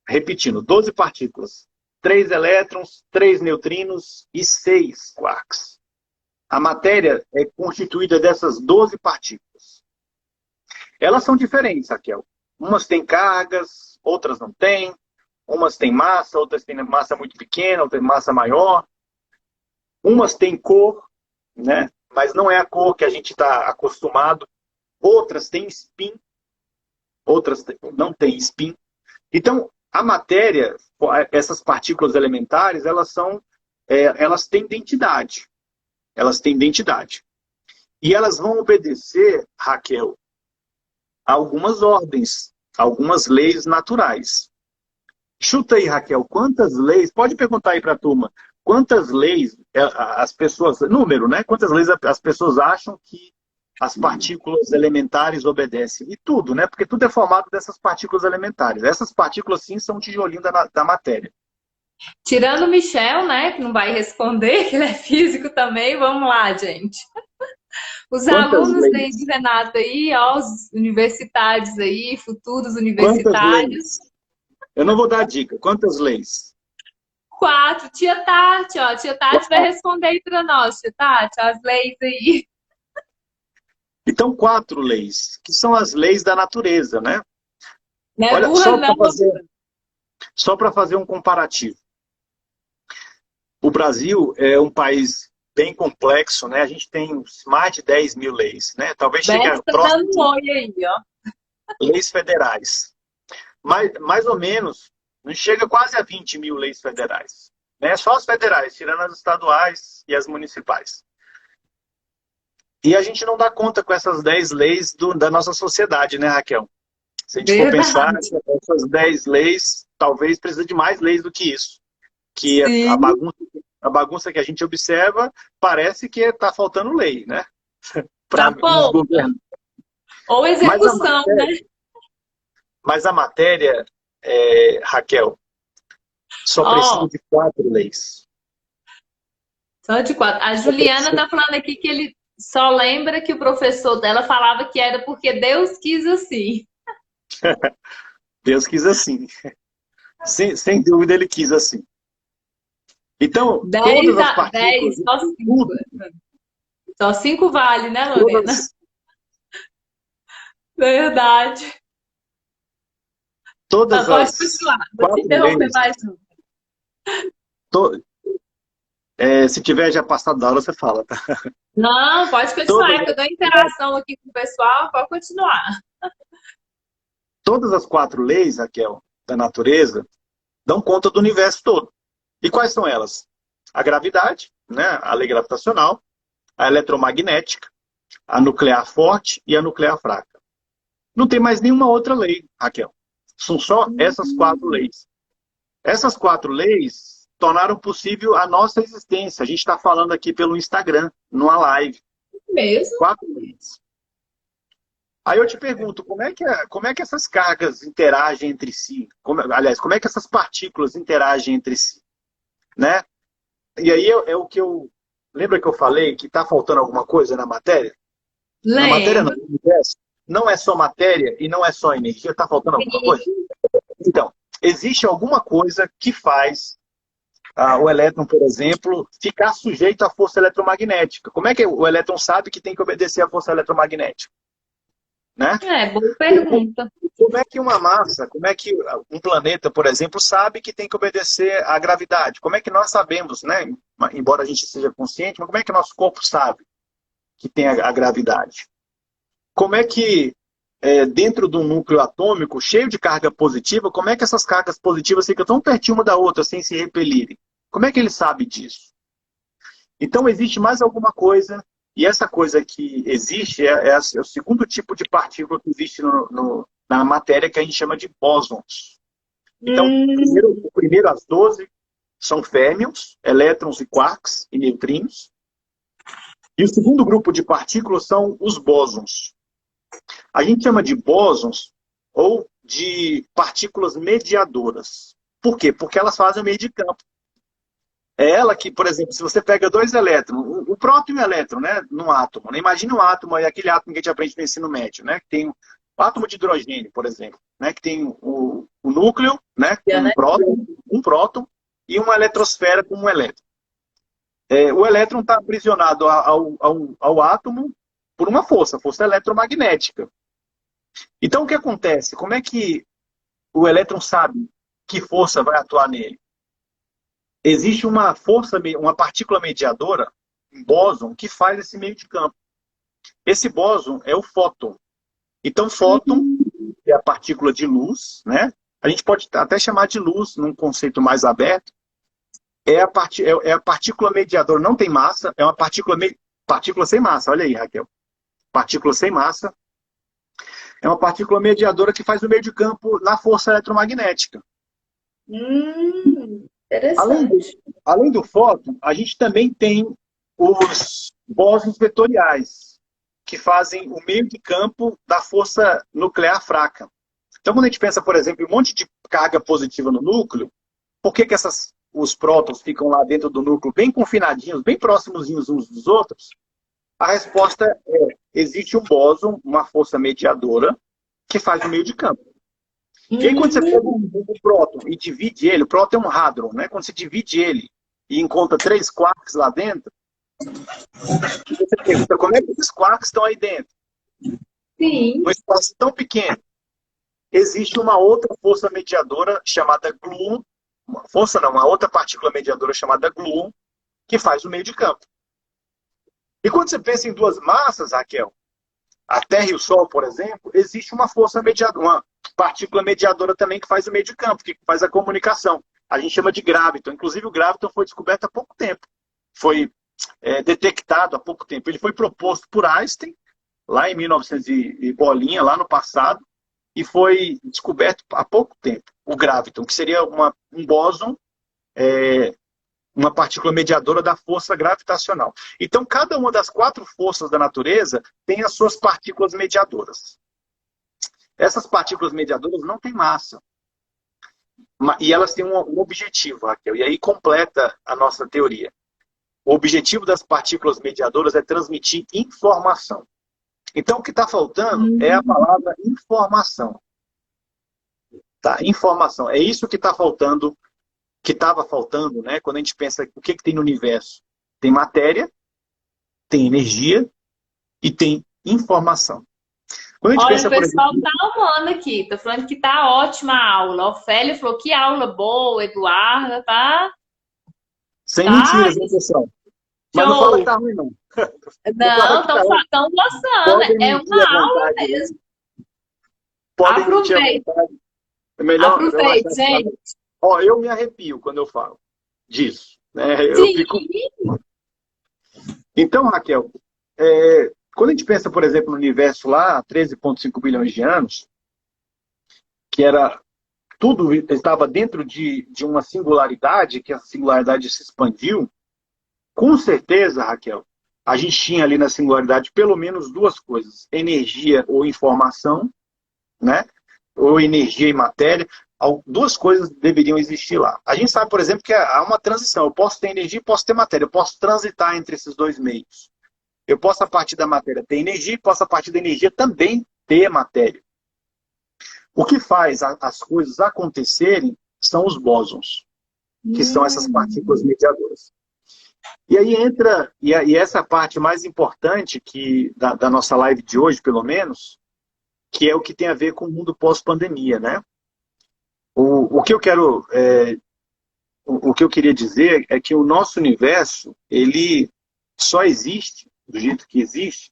Repetindo, 12 partículas. 3 elétrons, 3 neutrinos e 6 quarks. A matéria é constituída dessas 12 partículas. Elas são diferentes, Raquel. Umas têm cargas, outras não têm. Umas têm massa, outras têm massa muito pequena, outras têm massa maior. Umas têm cor, né? Mas não é a cor que a gente está acostumado. Outras têm spin, outras não têm spin. Então, a matéria, essas partículas elementares, elas têm identidade. Elas têm identidade. E elas vão obedecer, Raquel, a algumas ordens, algumas leis naturais. Chuta aí, Raquel, quantas leis, pode perguntar aí para a turma, quantas leis as pessoas, número, né? Quantas leis as pessoas acham que as partículas elementares obedecem? E tudo, né? Porque tudo é formado dessas partículas elementares. Essas partículas, sim, são o tijolinho da matéria. Tirando o Michel, né, que não vai responder, que ele é físico também, vamos lá, gente. Os Quantas alunos leis? aí de Renato aí, ó, os universitários aí, futuros universitários. Eu não vou dar dica. Quantas leis? 4. Tia Tati, ó. Tia Tati vai responder aí para nós, tia Tati, as leis aí. Então, 4 leis, que são as leis da natureza, né? Não é Olha, burra, não. só para fazer um comparativo. O Brasil é um país bem complexo, né? A gente tem mais de 10 mil leis, né? Talvez chegue a dando um oi aí, ó. Leis federais. Mais ou menos, não chega quase a 20 mil leis federais. Né? Só as federais, tirando as estaduais e as municipais. E a gente não dá conta com essas 10 leis da nossa sociedade, né, Raquel? Se a gente for pensar, essas 10 leis, talvez precisa de mais leis do que isso. Que a bagunça que a gente observa parece que está faltando lei, né? Tá bom. Ou execução, né? Mas a matéria, Raquel, só precisa de 4 leis. Só de 4. A Juliana tá falando aqui que ele só lembra que o professor dela falava que era porque Deus quis assim. Deus quis assim. Sem dúvida ele quis assim. Então, 10 todas as partículas... 10, só 5. Só 5 vale, né, Lorena? Verdade. Todas pode as continuar. Vou te interromper mais um. Se tiver já passado da hora, você fala, tá? Não, pode continuar, porque eu dou interação aqui com o pessoal, pode continuar. Todas as 4 leis, Raquel, da natureza, dão conta do universo todo. E quais são elas? A gravidade, né? A lei gravitacional, a eletromagnética, a nuclear forte e a nuclear fraca. Não tem mais nenhuma outra lei, Raquel. São só essas 4 leis. Essas 4 leis tornaram possível a nossa existência. A gente está falando aqui pelo Instagram, numa live. Mesmo? 4 leis. Aí eu te pergunto, como é que essas cargas interagem entre si? Como é que essas partículas interagem entre si? Né? E aí é o que eu... Lembra que eu falei que está faltando alguma coisa na matéria? Lembra. Na matéria não. Não é só matéria e não é só energia. Está faltando alguma coisa? Então, existe alguma coisa que faz o elétron, por exemplo, ficar sujeito à força eletromagnética. Como é que o elétron sabe que tem que obedecer à força eletromagnética? Né? Boa pergunta. Como é que uma massa, como é que um planeta, por exemplo, sabe que tem que obedecer à gravidade? Como é que nós sabemos, né? Embora a gente seja consciente, mas como é que o nosso corpo sabe que tem a gravidade? Como é que, dentro de um núcleo atômico cheio de carga positiva, como é que essas cargas positivas ficam tão pertinho uma da outra, sem se repelirem? Como é que ele sabe disso? Então, existe mais alguma coisa. E essa coisa que existe é o segundo tipo de partícula que existe na matéria, que a gente chama de bósons. Então, primeiro as 12 são férmions, elétrons e quarks e neutrinos. E o segundo grupo de partículas são os bósons. A gente chama de bósons ou de partículas mediadoras. Por quê? Porque elas fazem o meio de campo. É ela que, por exemplo, se você pega 2 elétrons, o próton e o elétron, né, num átomo, né? Imagina um átomo, aquele átomo que a gente aprende no ensino médio, né, que tem átomo de hidrogênio, por exemplo, né, que tem o núcleo, né, com um próton e uma eletrosfera com um elétron. O elétron está aprisionado ao átomo por uma força eletromagnética. Então, o que acontece? Como é que o elétron sabe que força vai atuar nele? Existe uma partícula mediadora, um bóson, que faz esse meio de campo. Esse bóson é o fóton. Então, fóton é a partícula de luz, né? A gente pode até chamar de luz num conceito mais aberto. É a partícula mediadora, não tem massa, é uma partícula sem massa. Olha aí, Raquel. Partícula sem massa. É uma partícula mediadora que faz o meio de campo na força eletromagnética. Interessante. Além do fóton, a gente também tem os bósons vetoriais, que fazem o meio de campo da força nuclear fraca. Então, quando a gente pensa, por exemplo, em um monte de carga positiva no núcleo, por que os prótons ficam lá dentro do núcleo bem confinadinhos, bem próximos uns dos outros? A resposta é: existe um bóson, uma força mediadora, que faz o meio de campo. E aí, quando você pega o próton e divide ele, o próton é um hadron, né? Quando você divide ele e encontra 3 quarks lá dentro, você pergunta: como é que esses quarks estão aí dentro? Sim. Num espaço tão pequeno. Existe uma outra força mediadora chamada gluon, uma outra partícula mediadora chamada gluon, que faz o meio de campo. E quando você pensa em duas massas, Raquel, a Terra e o Sol, por exemplo, existe uma força mediadora, uma partícula mediadora também que faz o meio de campo, que faz a comunicação. A gente chama de graviton. Inclusive, o graviton foi descoberto há pouco tempo. Foi detectado há pouco tempo. Ele foi proposto por Einstein, lá em 1900 e bolinha, lá no passado, e foi descoberto há pouco tempo, o graviton, que seria um bóson, uma partícula mediadora da força gravitacional. Então, cada uma das 4 forças da natureza tem as suas partículas mediadoras. Essas partículas mediadoras não têm massa. E elas têm um objetivo, Raquel, e aí completa a nossa teoria. O objetivo das partículas mediadoras é transmitir informação. Então, o que está faltando é a palavra informação. Tá? Informação. É isso que está faltando, que estava faltando, né? Quando a gente pensa o que tem no universo. Tem matéria, tem energia e tem informação. Quando a gente Olha, pensa, o pessoal por exemplo, tá amando aqui. Tá falando que tá ótima a aula. A Ofélia falou que aula boa, Eduarda, tá? sem Tá mentiras, né, pessoal? Mas não fala que tá ruim, não. Não, estão gostando. Podem É mentir à uma aula vontade, né? mesmo. Podem mentir à Aproveite. vontade. É melhor Aproveite, relaxar. gente. Ó, eu me arrepio quando eu falo disso, né? Eu Sim. fico... Então, Raquel, quando a gente pensa, por exemplo, no universo lá, há 13,5 bilhões de anos, que tudo estava dentro de uma singularidade, que a singularidade se expandiu, com certeza, Raquel, a gente tinha ali na singularidade pelo menos 2 coisas: energia ou informação, né? Ou energia e matéria. 2 coisas deveriam existir lá. A gente sabe, por exemplo, que há uma transição. Eu posso ter energia e posso ter matéria. Eu posso transitar entre esses 2 meios. Eu posso, a partir da matéria, ter energia e posso, a partir da energia, também ter matéria. O que faz as coisas acontecerem são os bósons, que são essas partículas mediadoras. E aí entra, e essa parte mais importante da nossa live de hoje, pelo menos, que é o que tem a ver com o mundo pós-pandemia, né? O que eu queria dizer é que o nosso universo, ele só existe do jeito que existe,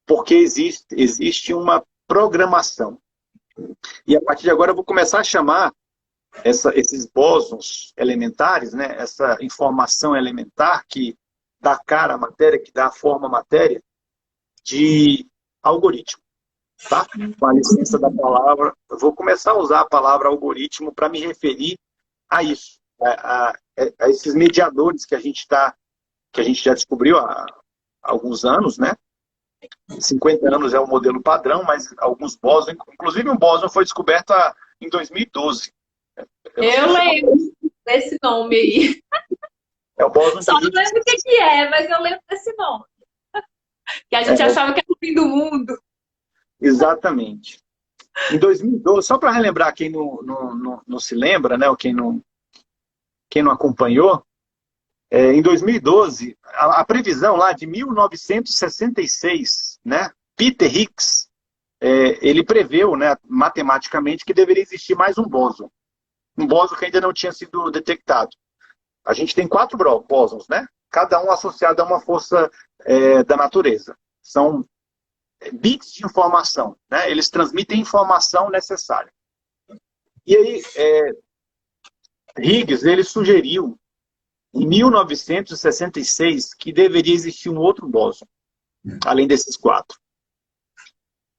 porque existe uma programação. E a partir de agora eu vou começar a chamar esses bósons elementares, né? Essa informação elementar que dá cara à matéria, que dá forma à matéria, de algoritmo. Tá? Com a licença da palavra, eu vou começar a usar a palavra algoritmo para me referir a isso, a esses mediadores que a gente já descobriu há alguns anos, né? 50 anos é o modelo padrão, mas alguns bósons, inclusive um bóson foi descoberto em 2012. Eu lembro desse nome aí. É o bóson Só não lembro o que é, mas eu lembro desse nome. Que a gente achava que era o fim do mundo. Exatamente. Em 2012, só para relembrar quem não se lembra, né, ou quem não acompanhou, em 2012, a previsão lá de 1966, né, Peter Higgs, ele preveu, né, matematicamente, que deveria existir mais um bóson que ainda não tinha sido detectado. A gente tem 4 bósons, né? Cada um associado a uma força da natureza. São bits de informação, né? Eles transmitem informação necessária. E aí, Higgs, ele sugeriu, em 1966, que deveria existir um outro bóson, além desses 4.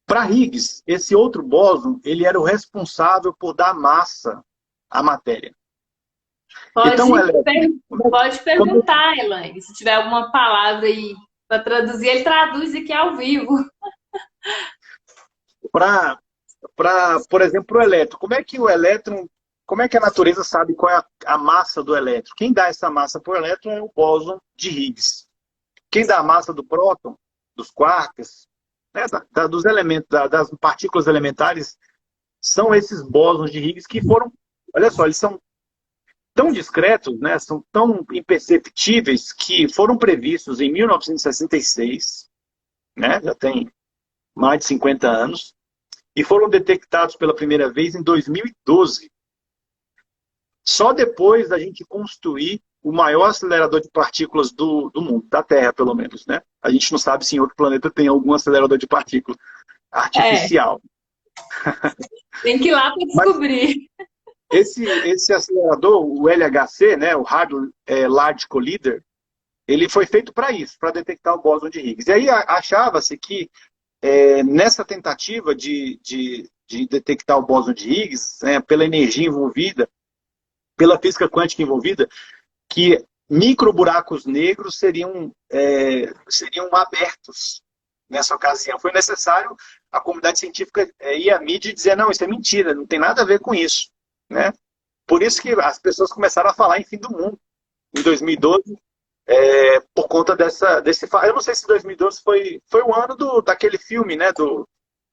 Para Higgs, esse outro bóson, ele era o responsável por dar massa à matéria. Então, pode perguntar, Elaine, se tiver alguma palavra aí para traduzir, ele traduz aqui ao vivo. Por exemplo, o elétron. Como é que a natureza sabe qual é a massa do elétron? Quem dá essa massa para o elétron é o bóson de Higgs. Quem dá a massa do próton, dos quarks, né, dos elementos, das partículas elementares, são esses bósons de Higgs que foram, olha só, eles são tão discretos, né, são tão imperceptíveis que foram previstos em 1966, né, já tem mais de 50 anos, e foram detectados pela primeira vez em 2012. Só depois da gente construir o maior acelerador de partículas do mundo, da Terra, pelo menos, né? A gente não sabe se em outro planeta tem algum acelerador de partículas artificial. Tem que ir lá para descobrir. Esse acelerador, o LHC, né, o Large Collider, ele foi feito para isso, para detectar o bóson de Higgs. E aí achava-se que nessa tentativa de detectar o bóson de Higgs, pela energia envolvida, pela física quântica envolvida, que microburacos negros seriam abertos nessa ocasião. Foi necessário a comunidade científica ir à mídia e dizer, não, isso é mentira, não tem nada a ver com isso. Né? Por isso que as pessoas começaram a falar em fim do mundo em 2012, por conta desse fato. Eu não sei se 2012 foi o ano daquele filme, né,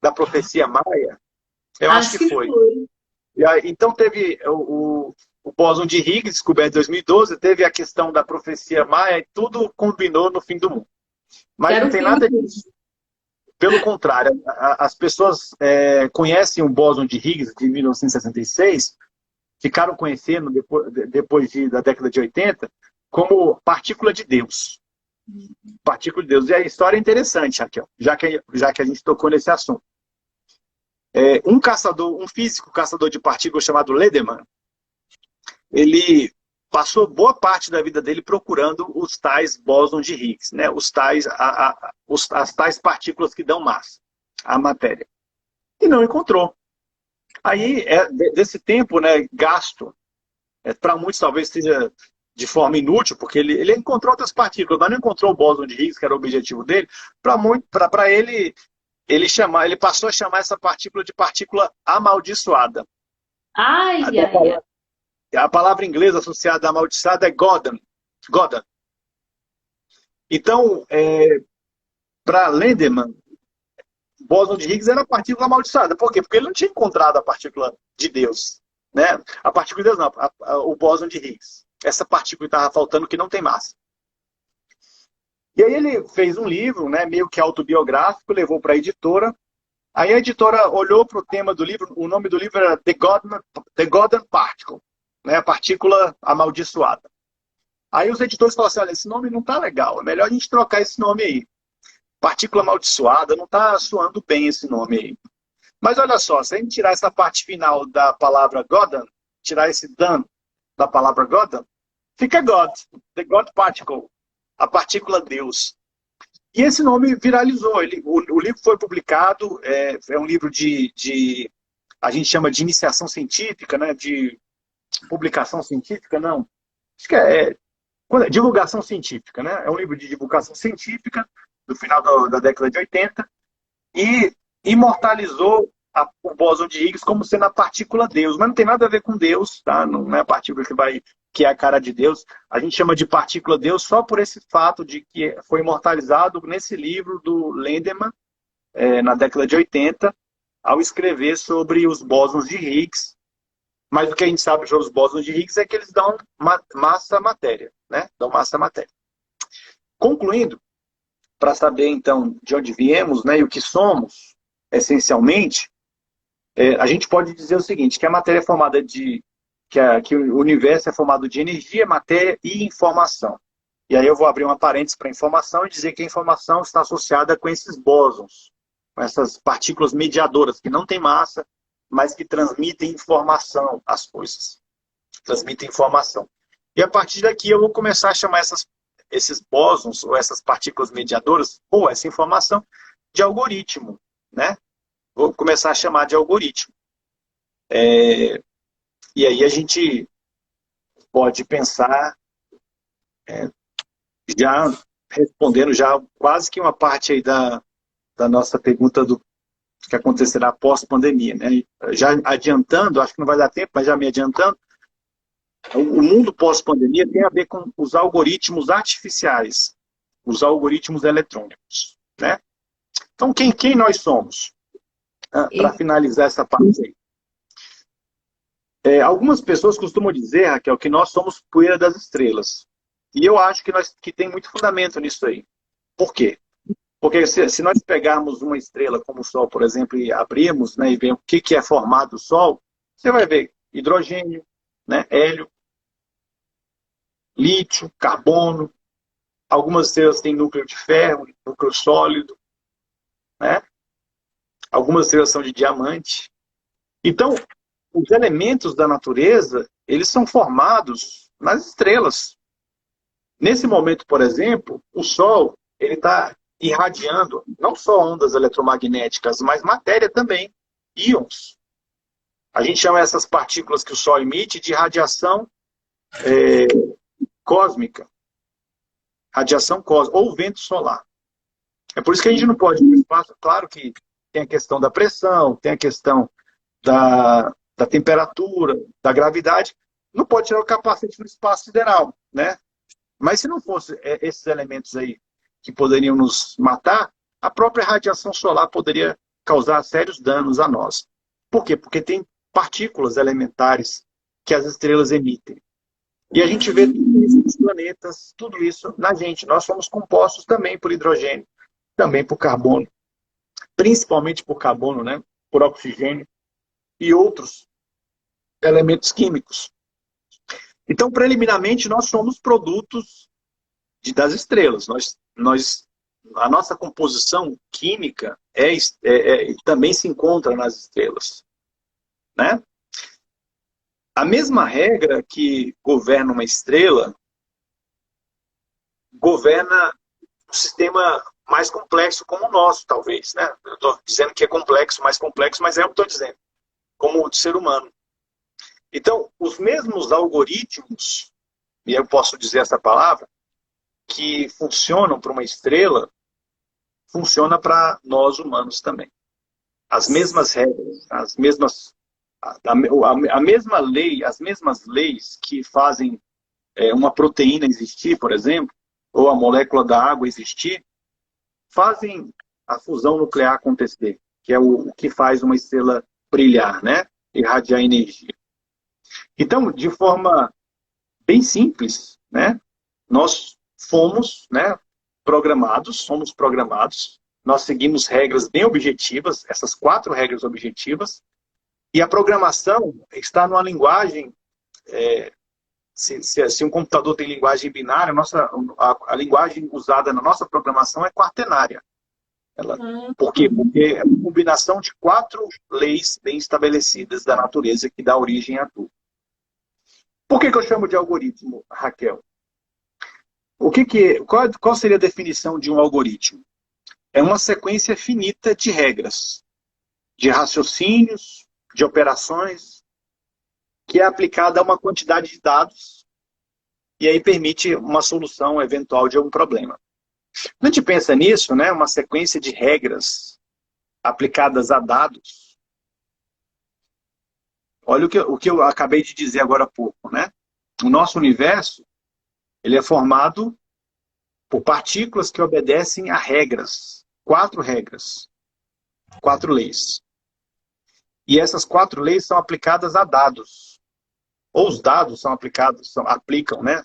da profecia maia. Eu acho que foi. E aí, então teve o bóson de Higgs, descoberto em 2012, teve a questão da profecia maia e tudo combinou no fim do mundo. Mas não tem nada disso. Pelo contrário, as pessoas conhecem o bóson de Higgs de 1966, ficaram conhecendo depois da década de 80, como partícula de Deus. Partícula de Deus. E a história é interessante, Raquel, já que a gente tocou nesse assunto. Um físico caçador de partículas chamado Lindemann, ele passou boa parte da vida dele procurando os tais bósons de Higgs, né? As tais partículas que dão massa à matéria. E não encontrou. Aí, desse tempo, né, gasto, para muitos talvez seja de forma inútil, porque ele encontrou outras partículas, mas não encontrou o bóson de Higgs, que era o objetivo dele. Para ele passou a chamar essa partícula de partícula amaldiçoada. A palavra inglesa associada a amaldiçoada é Goddam. Então, para Lindemann, o bóson de Higgs era a partícula amaldiçoada. Por quê? Porque ele não tinha encontrado a partícula de Deus. Né? A partícula de Deus não, o bóson de Higgs. Essa partícula que estava faltando que não tem massa. E aí ele fez um livro, né, meio que autobiográfico, levou para a editora. Aí a editora olhou para o tema do livro, o nome do livro era The Goddam Particle, né, a partícula amaldiçoada. Aí os editores falaram assim, olha, esse nome não está legal, é melhor a gente trocar esse nome aí. Partícula amaldiçoada, não está soando bem esse nome aí. Mas olha só, se a gente tirar essa parte final da palavra Goddam, tirar esse Dan da palavra Goddam, fica God, The God Particle, a partícula Deus. E esse nome viralizou. O livro foi publicado, é um livro a gente chama de iniciação científica, né? De publicação científica, não. Acho que divulgação científica, né? É um livro de divulgação científica do final da década de 80 e imortalizou o bóson de Higgs como sendo a partícula Deus. Mas não tem nada a ver com Deus, tá? Não é a partícula que é a cara de Deus. A gente chama de partícula Deus só por esse fato de que foi imortalizado nesse livro do Lindemann, na década de 80, ao escrever sobre os bósons de Higgs. Mas o que a gente sabe sobre os bósons de Higgs é que eles dão massa à matéria, né? Dão massa à matéria. Concluindo, para saber então de onde viemos, né, e o que somos, essencialmente, a gente pode dizer o seguinte, que a matéria é formada que o universo é formado de energia, matéria e informação. E aí eu vou abrir uma parênteses para informação e dizer que a informação está associada com esses bósons, com essas partículas mediadoras que não têm massa, mas que transmitem informação às coisas. Transmitem informação. E a partir daqui eu vou começar a chamar esses bósons, ou essas partículas mediadoras, ou essa informação, de algoritmo, né? Vou começar a chamar de algoritmo. E aí a gente pode pensar, já respondendo já quase que uma parte aí da nossa pergunta do que acontecerá pós-pandemia, né? Já adiantando, acho que não vai dar tempo, mas já me adiantando, o mundo pós-pandemia tem a ver com os algoritmos artificiais, os algoritmos eletrônicos, né? Então, quem nós somos? Para finalizar essa parte aí. Algumas pessoas costumam dizer, Raquel, que nós somos poeira das estrelas. E eu acho que tem muito fundamento nisso aí. Por quê? Porque se nós pegarmos uma estrela como o Sol, por exemplo, e abrirmos, né, e ver o que é formado o Sol, você vai ver hidrogênio, né, hélio, lítio, carbono. Algumas estrelas têm núcleo de ferro, núcleo sólido, né? Algumas estrelas são de diamante. Então, os elementos da natureza, eles são formados nas estrelas. Nesse momento, por exemplo, o Sol ele está irradiando não só ondas eletromagnéticas, mas matéria também, íons. A gente chama essas partículas que o Sol emite de radiação cósmica. Radiação cósmica, ou vento solar. É por isso que a gente não pode ir no espaço. Claro que tem a questão da pressão, tem a questão da temperatura, da gravidade. Não pode tirar o capacete no espaço sideral, né? Mas se não fosse esses elementos aí que poderiam nos matar, a própria radiação solar poderia causar sérios danos a nós. Por quê? Porque tem partículas elementares que as estrelas emitem. E a gente vê tudo isso nos planetas, tudo isso na gente. Nós somos compostos também por hidrogênio, também por carbono, principalmente por carbono, né? Por oxigênio e outros elementos químicos. Então, preliminarmente, nós somos produtos das estrelas. A nossa composição química também se encontra nas estrelas, né? A mesma regra que governa uma estrela governa um sistema mais complexo como o nosso, talvez, né? Eu estou dizendo que é complexo, mais complexo, mas é o que estou dizendo, como o ser humano. Então, os mesmos algoritmos, e eu posso dizer essa palavra, que funcionam para uma estrela, funciona para nós humanos também. As mesmas regras, a mesma lei, as mesmas leis que fazem uma proteína existir, por exemplo, ou a molécula da água existir, fazem a fusão nuclear acontecer, que é o que faz uma estrela brilhar, né? Irradiar energia. Então, de forma bem simples, né? Nós somos programados, nós seguimos regras bem objetivas, essas 4 regras objetivas, e a programação está numa linguagem, se um computador tem linguagem binária, a linguagem usada na nossa programação é quaternária. Por quê? Porque é uma combinação de 4 leis bem estabelecidas da natureza que dá origem a tudo. Por que eu chamo de algoritmo, Raquel? Qual seria a definição de um algoritmo? É uma sequência finita de regras, de raciocínios, de operações, que é aplicada a uma quantidade de dados e aí permite uma solução eventual de algum problema. Quando a gente pensa nisso, né, uma sequência de regras aplicadas a dados, olha o que eu acabei de dizer agora há pouco, né? O nosso universo, ele é formado por partículas que obedecem a regras. 4 regras. 4 leis. E essas 4 leis são aplicadas a dados. Ou os dados são aplicados, aplicam, né?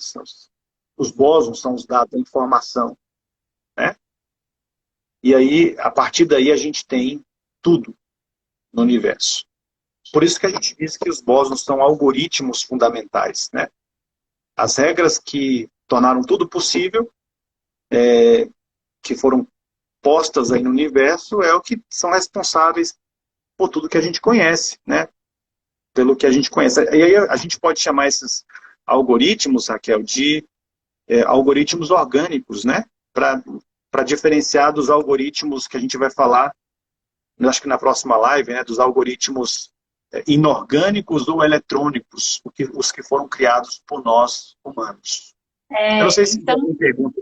Os bósons são os dados, a informação, né? E aí, a partir daí, a gente tem tudo no universo. Por isso que a gente diz que os bósons são algoritmos fundamentais, né? As regras que tornaram tudo possível, que foram postas aí no universo, é o que são responsáveis por tudo que a gente conhece, né? Pelo que a gente conhece. E aí a gente pode chamar esses algoritmos, Raquel, de algoritmos orgânicos, né? Para diferenciar dos algoritmos que a gente vai falar, acho que na próxima live, né? Dos algoritmos inorgânicos ou eletrônicos, os que foram criados por nós, humanos. Eu não sei se Então, tem pergunta.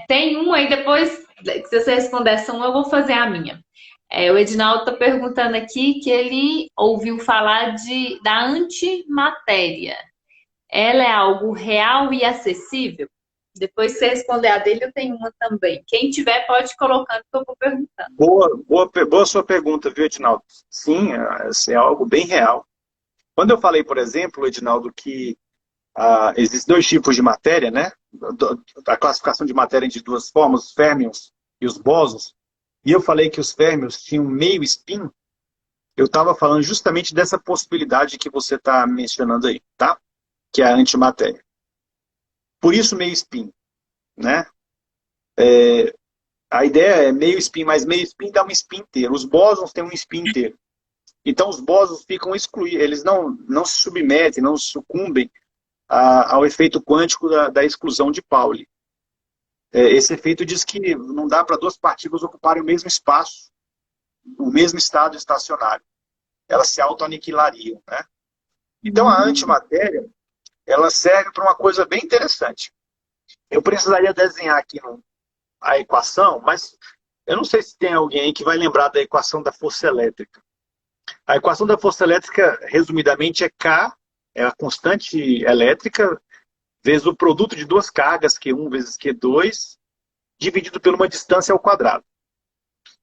tem um aí, depois, se você responder essa uma, eu vou fazer a minha. O Edinaldo está perguntando aqui que ele ouviu falar da antimatéria. Ela é algo real e acessível? Depois, se você responder a dele, eu tenho uma também. Quem tiver, pode ir colocando que eu vou perguntando. Boa sua pergunta, viu, Edinaldo? Sim, é algo bem real. Quando eu falei, por exemplo, Edinaldo, que existem 2 tipos de matéria, né? A classificação de matéria de 2 formas, os férmions e os bósons, e eu falei que os férmions tinham meio spin, eu estava falando justamente dessa possibilidade que você está mencionando aí, tá? Que é a antimatéria. Por isso meio spin, né? A ideia é meio spin, mas meio spin dá um spin inteiro. Os bósons têm um spin inteiro. Então os bósons ficam excluídos, eles não se submetem, não sucumbem ao efeito quântico da exclusão de Pauli. Esse efeito diz que não dá para 2 partículas ocuparem o mesmo espaço, o mesmo estado estacionário. Elas se auto-aniquilariam, né? Então a antimatéria, ela serve para uma coisa bem interessante. Eu precisaria desenhar aqui a equação, mas eu não sei se tem alguém aí que vai lembrar da equação da força elétrica. A equação da força elétrica, resumidamente, é K, é a constante elétrica, vezes o produto de 2 cargas, Q1 vezes Q2, dividido por uma distância ao quadrado.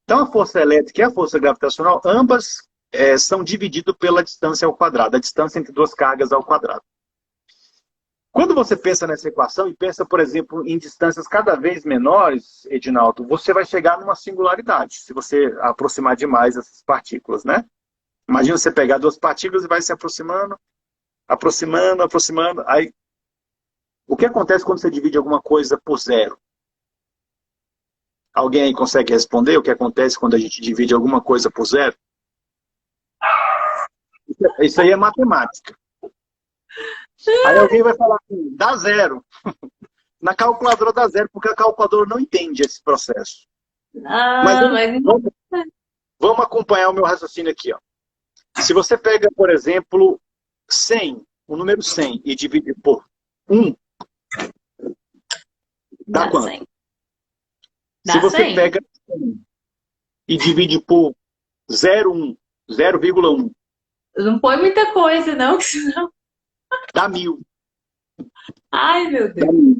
Então, a força elétrica e a força gravitacional, ambas são divididas pela distância ao quadrado, a distância entre 2 cargas ao quadrado. Quando você pensa nessa equação e pensa, por exemplo, em distâncias cada vez menores, Edinaldo, você vai chegar numa singularidade, se você aproximar demais essas partículas, né? Imagina você pegar 2 partículas e vai se aproximando, aproximando. Aí, o que acontece quando você divide alguma coisa por 0? Alguém aí consegue responder o que acontece quando a gente divide alguma coisa por 0? Isso aí é matemática. Aí alguém vai falar assim, dá 0. Na calculadora dá 0, porque a calculadora não entende esse processo. Mas vamos acompanhar o meu raciocínio aqui, ó. Se você pega, por exemplo, 100, o número 100, e divide por 1, dá quanto? 100. Se você pega 100 e divide por 0,1, não põe muita coisa, não, senão... dá 1000. Ai, meu Deus.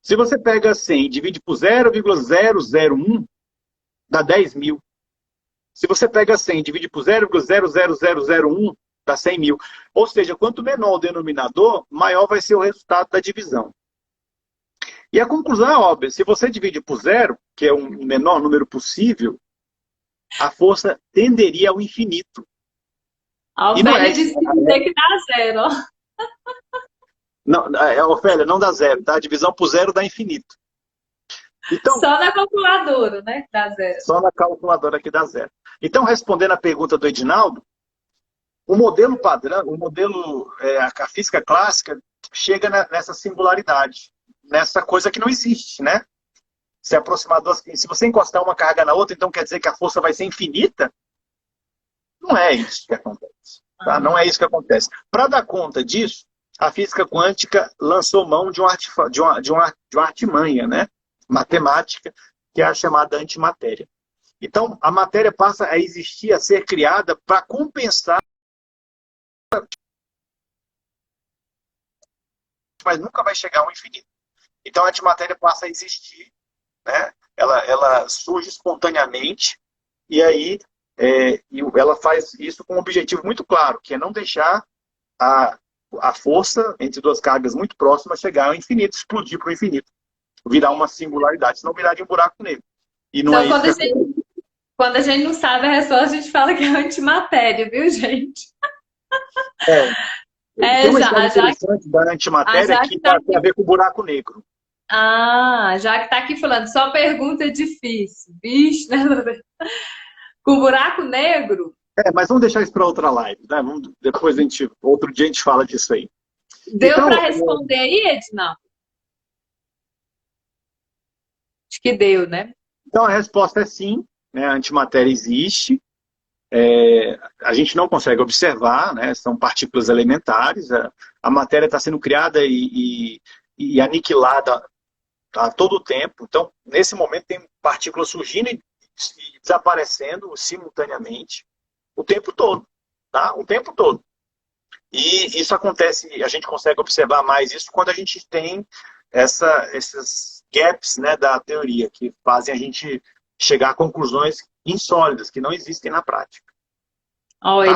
Se você pega 100 e divide por 0,001, dá 10.000. Se você pega 100 e divide por 0,00001, dá 100.000. Ou seja, quanto menor o denominador, maior vai ser o resultado da divisão. E a conclusão é óbvia. Se você divide por 0, que é o menor número possível, a força tenderia ao infinito. A Ofélia disse que dá 0, ó. Não, Ofélia, não dá 0, tá? A divisão por 0 dá infinito. Então, só na calculadora, né? Dá 0. Só na calculadora que dá 0. Então, respondendo a pergunta do Edinaldo, o modelo padrão, a física clássica chega nessa singularidade, nessa coisa que não existe, né? Se você encostar uma carga na outra, então quer dizer que a força vai ser infinita? Não é isso que acontece. Tá? Não é isso que acontece. Para dar conta disso, a física quântica lançou mão de uma artimanha, né? Matemática, que é a chamada antimatéria. Então, a matéria passa a existir, a ser criada para compensar, mas nunca vai chegar ao infinito. Então, a antimatéria passa a existir, né? Ela surge espontaneamente, e aí e ela faz isso com um objetivo muito claro, que é não deixar a força entre duas cargas muito próximas chegar ao infinito, explodir para o infinito, virar uma singularidade, senão virar de um buraco negro. E não Então, é isso que quando a gente não sabe a resposta, a gente fala que é antimatéria, viu, gente? tem uma história interessante da antimatéria que tem a ver com o buraco negro. Já que tá aqui falando, só pergunta difícil. Bicho, né, Lorena? Com o buraco negro? Mas vamos deixar isso para outra live, né? Depois outro dia a gente fala disso aí. Deu então, para responder aí, Edna? Acho que deu, né? Então a resposta é sim, né? A antimatéria existe. A gente não consegue observar, né? São partículas elementares. A matéria está sendo criada e aniquilada a todo tempo. Então, nesse momento, tem partículas surgindo e desaparecendo simultaneamente o tempo todo, tá? O tempo todo. E isso acontece, a gente consegue observar mais isso quando a gente tem esses gaps, né, da teoria, que fazem a gente chegar a conclusões insólidas, que não existem na prática.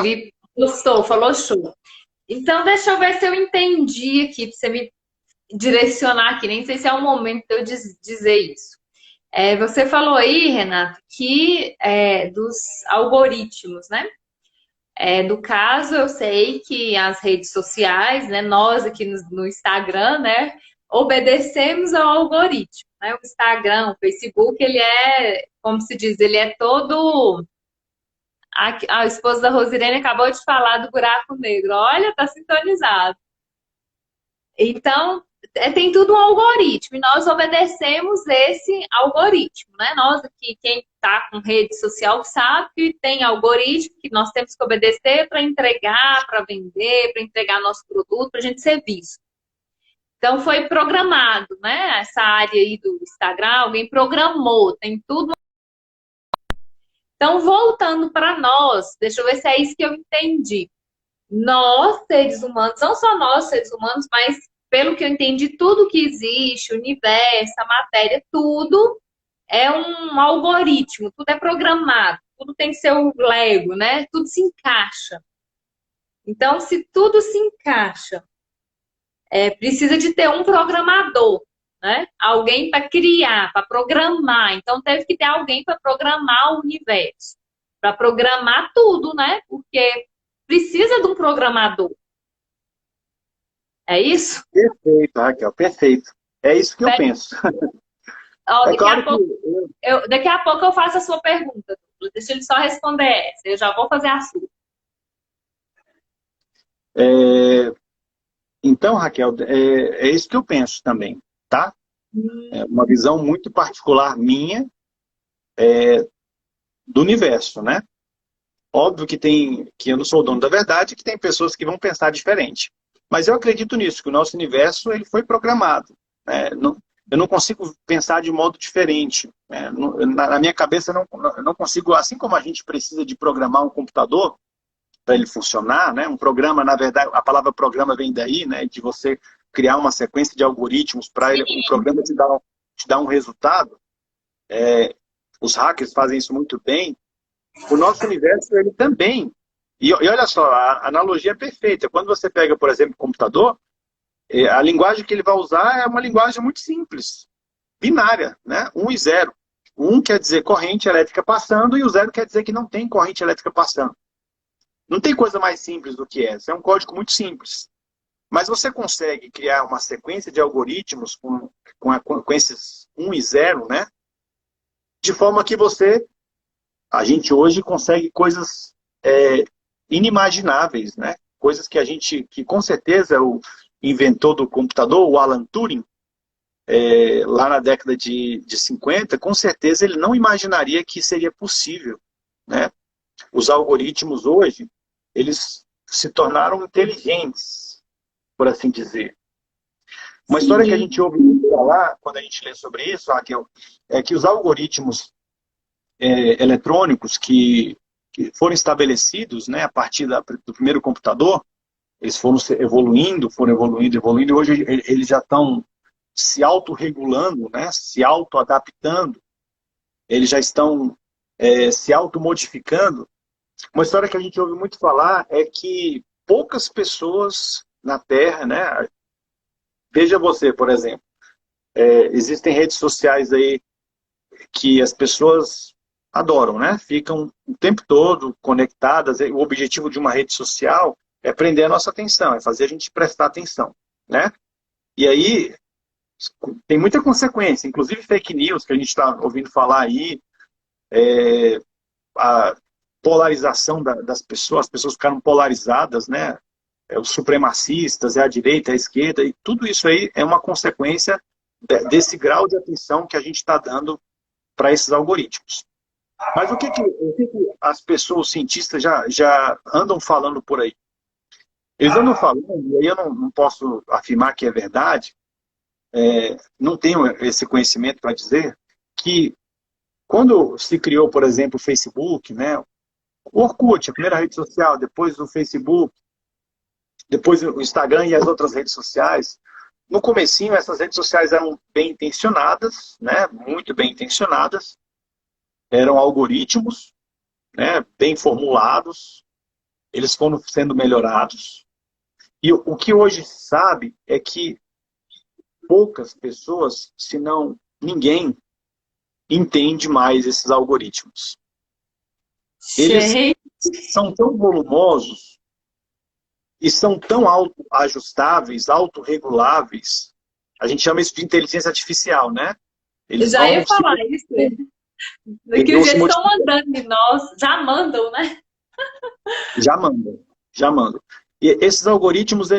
Ele falou show. Então, deixa eu ver se eu entendi aqui, para você me direcionar aqui. Nem sei se é o momento de eu dizer isso. Você falou aí, Renato, que dos algoritmos, né? Do caso, eu sei que as redes sociais, né, nós aqui no Instagram, né, obedecemos ao algoritmo. Né? O Instagram, o Facebook, ele como se diz, ele é todo... A esposa da Rosirene acabou de falar do buraco negro. Olha, tá sintonizado. Então, tem tudo um algoritmo, e nós obedecemos esse algoritmo, né? Nós aqui, quem está com rede social, sabe que tem algoritmo que nós temos que obedecer para entregar, para vender, para entregar nosso produto, para a gente ser visto. Então, foi programado, né? Essa área aí do Instagram, alguém programou, tem tudo. Então, voltando para nós, deixa eu ver se é isso que eu entendi. Nós, seres humanos, não só nós, seres humanos, mas pelo que eu entendi, tudo que existe, o universo, a matéria, tudo é um algoritmo, tudo é programado, tudo tem seu Lego, né? Tudo se encaixa. Então, se tudo se encaixa, precisa de ter um programador, né? Alguém para criar, para programar. Então, teve que ter alguém para programar o universo, para programar tudo, né? Porque precisa de um programador. É isso? Perfeito, Raquel, perfeito. É isso que eu penso. Daqui a pouco eu faço a sua pergunta. Deixa ele só responder essa. Eu já vou fazer a sua. Então, Raquel, é isso que eu penso também, tá? É uma visão muito particular minha do universo, né? Óbvio que eu não sou o dono da verdade, que tem pessoas que vão pensar diferente. Mas eu acredito nisso, que o nosso universo ele foi programado. Né? Eu não consigo pensar de modo diferente. Né? Na minha cabeça, eu não consigo, assim como a gente precisa de programar um computador para ele funcionar, né? Um programa, na verdade, a palavra programa vem daí, né? De você criar uma sequência de algoritmos para o programa te dar um resultado. Os hackers fazem isso muito bem. O nosso universo, ele também... E olha só, a analogia é perfeita. Quando você pega, por exemplo, o computador, a linguagem que ele vai usar é uma linguagem muito simples, binária, né? 1 e 0. 1 quer dizer corrente elétrica passando e o 0 quer dizer que não tem corrente elétrica passando. Não tem coisa mais simples do que essa. É um código muito simples. Mas você consegue criar uma sequência de algoritmos com esses 1 e 0, né? De forma que a gente hoje consegue coisas inimagináveis, né? Coisas que com certeza o inventor do computador, o Alan Turing, lá na década de 50, com certeza ele não imaginaria que seria possível, né? Os algoritmos hoje, eles se tornaram inteligentes, por assim dizer. Uma história que a gente ouve muito falar, quando a gente lê sobre isso, Raquel, é que os algoritmos eletrônicos que foram estabelecidos, né, a partir do primeiro computador, eles foram evoluindo, e hoje eles já estão se autorregulando, né, se autoadaptando, eles já estão se automodificando, Uma história que a gente ouve muito falar é que poucas pessoas na Terra, né? Veja você, por exemplo, existem redes sociais aí que as pessoas adoram, né? Ficam o tempo todo conectadas. O objetivo de uma rede social é prender a nossa atenção, é fazer a gente prestar atenção, né? E aí tem muita consequência, inclusive fake news que a gente está ouvindo falar aí, a polarização das pessoas, as pessoas ficaram polarizadas, né? Os supremacistas, a direita, a esquerda, e tudo isso aí é uma consequência desse grau de atenção que a gente está dando para esses algoritmos. Mas o que as pessoas, os cientistas, já andam falando por aí? Eles andam falando, e aí eu não posso afirmar que é verdade, não tenho esse conhecimento para dizer, que quando se criou, por exemplo, o Facebook, né, o Orkut, a primeira rede social, depois o Facebook, depois o Instagram e as outras redes sociais, no comecinho essas redes sociais eram bem intencionadas, né, muito bem intencionadas, eram algoritmos, né, bem formulados, eles foram sendo melhorados. E o que hoje se sabe é que poucas pessoas, se não ninguém, entende mais esses algoritmos. Eles são tão volumosos e são tão auto-ajustáveis, autorreguláveis. A gente chama isso de inteligência artificial, né? Eles já ia falar isso. Daqui os dias estão mandando de nós, já mandam, né? Já mandam. E esses algoritmos,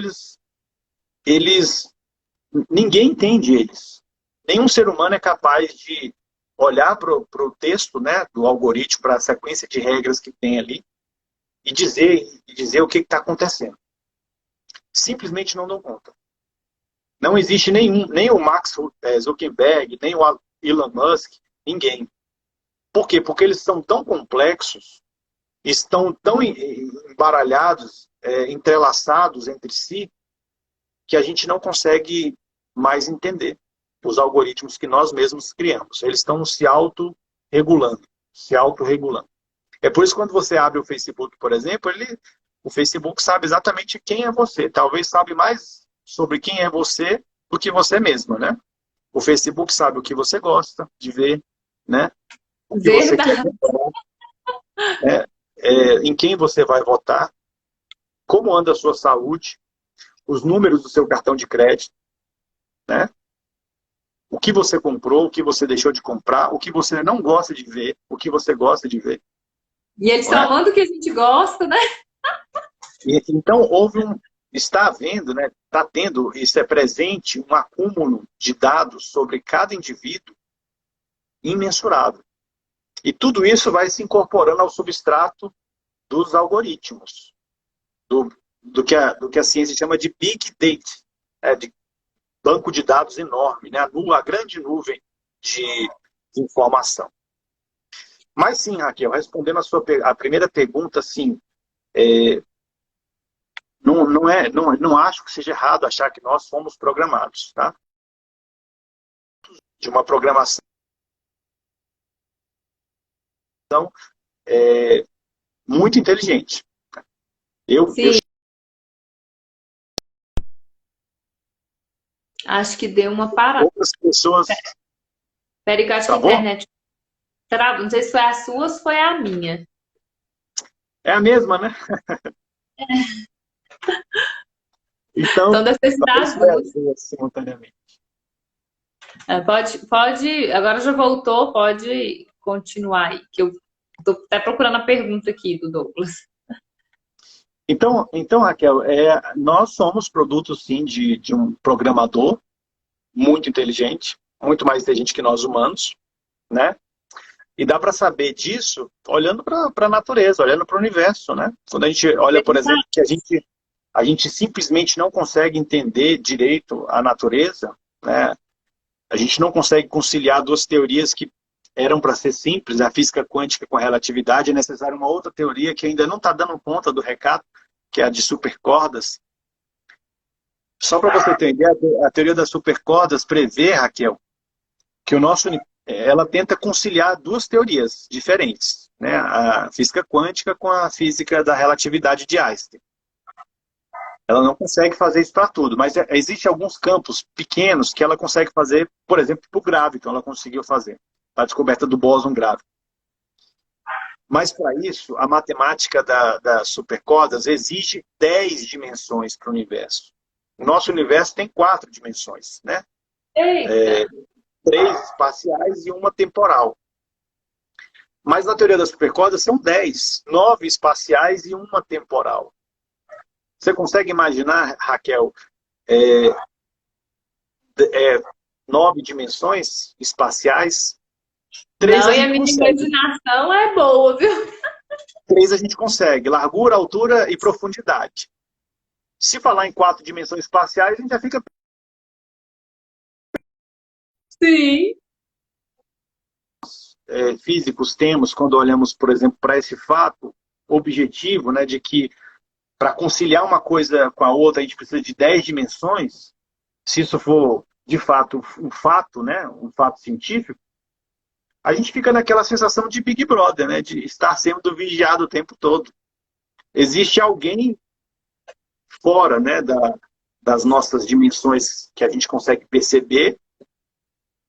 ninguém entende eles. Nenhum ser humano é capaz de olhar para o texto, né, do algoritmo, para a sequência de regras que tem ali, e dizer o que está acontecendo. Simplesmente não dão conta. Não existe nem o Max Zuckerberg, nem o Elon Musk, ninguém. Por quê? Porque eles são tão complexos, estão tão embaralhados, entrelaçados entre si, que a gente não consegue mais entender os algoritmos que nós mesmos criamos. Eles estão se autorregulando. É por isso que quando você abre o Facebook, por exemplo, o Facebook sabe exatamente quem é você. Talvez sabe mais sobre quem é você do que você mesma, né? O Facebook sabe o que você gosta de ver, né? O que você quer ver, em quem você vai votar, como anda a sua saúde, os números do seu cartão de crédito, né? O que você comprou, o que você deixou de comprar, o que você não gosta de ver, o que você gosta de ver. E eles só mandam o que a gente gosta, né? Então, está havendo, né? Está tendo, isso é presente, um acúmulo de dados sobre cada indivíduo imensurável. E tudo isso vai se incorporando ao substrato dos algoritmos, do que a ciência chama de Big Data, de banco de dados enorme, né? A grande nuvem de informação. Mas sim, Raquel, respondendo a primeira pergunta, sim, não acho que seja errado achar que nós fomos programados, tá? De uma programação muito inteligente. Acho que deu uma parada. Outras pessoas... Peraí, que eu acho que a internet... Não sei se foi a sua ou se foi a minha. É a mesma, né? Então deve ter sido as duas. Simultaneamente. Pode, agora já voltou, pode continuar aí, que eu estou até procurando a pergunta aqui do Douglas. Então Raquel, nós somos produtos, sim, de um programador muito inteligente, muito mais inteligente que nós humanos, né? E dá para saber disso olhando para a natureza, olhando para o universo, né? Quando a gente olha, por exemplo, que a gente simplesmente não consegue entender direito a natureza, né? A gente não consegue conciliar duas teorias que eram para ser simples, a física quântica com a relatividade, é necessária uma outra teoria que ainda não está dando conta do recado, que é a de supercordas. Só para você ter ideia, a teoria das supercordas prevê, Raquel, que ela tenta conciliar duas teorias diferentes. né? A física quântica com a física da relatividade de Einstein. Ela não consegue fazer isso para tudo, mas existem alguns campos pequenos que ela consegue fazer, por exemplo, para o gráviton, ela conseguiu fazer, para a descoberta do bóson gráviton. Mas para isso, a matemática das supercordas exige 10 dimensões para o universo. O nosso universo tem 4 dimensões, né? 3 espaciais e uma temporal. Mas na teoria das supercordas são 10, 9 espaciais e uma temporal. Você consegue imaginar, Raquel, 9 dimensões espaciais? 3 não, e a minha imaginação é boa, viu? 3 a gente consegue, largura, altura e profundidade. Se falar em 4 dimensões espaciais, a gente já fica... Sim. Físicos temos, quando olhamos, por exemplo, para esse fato objetivo, né, de que para conciliar uma coisa com a outra, a gente precisa de 10 dimensões, se isso for, de fato, um fato, né, um fato científico, a gente fica naquela sensação de Big Brother, né, de estar sendo vigiado o tempo todo. Existe alguém fora, né, das nossas dimensões que a gente consegue perceber,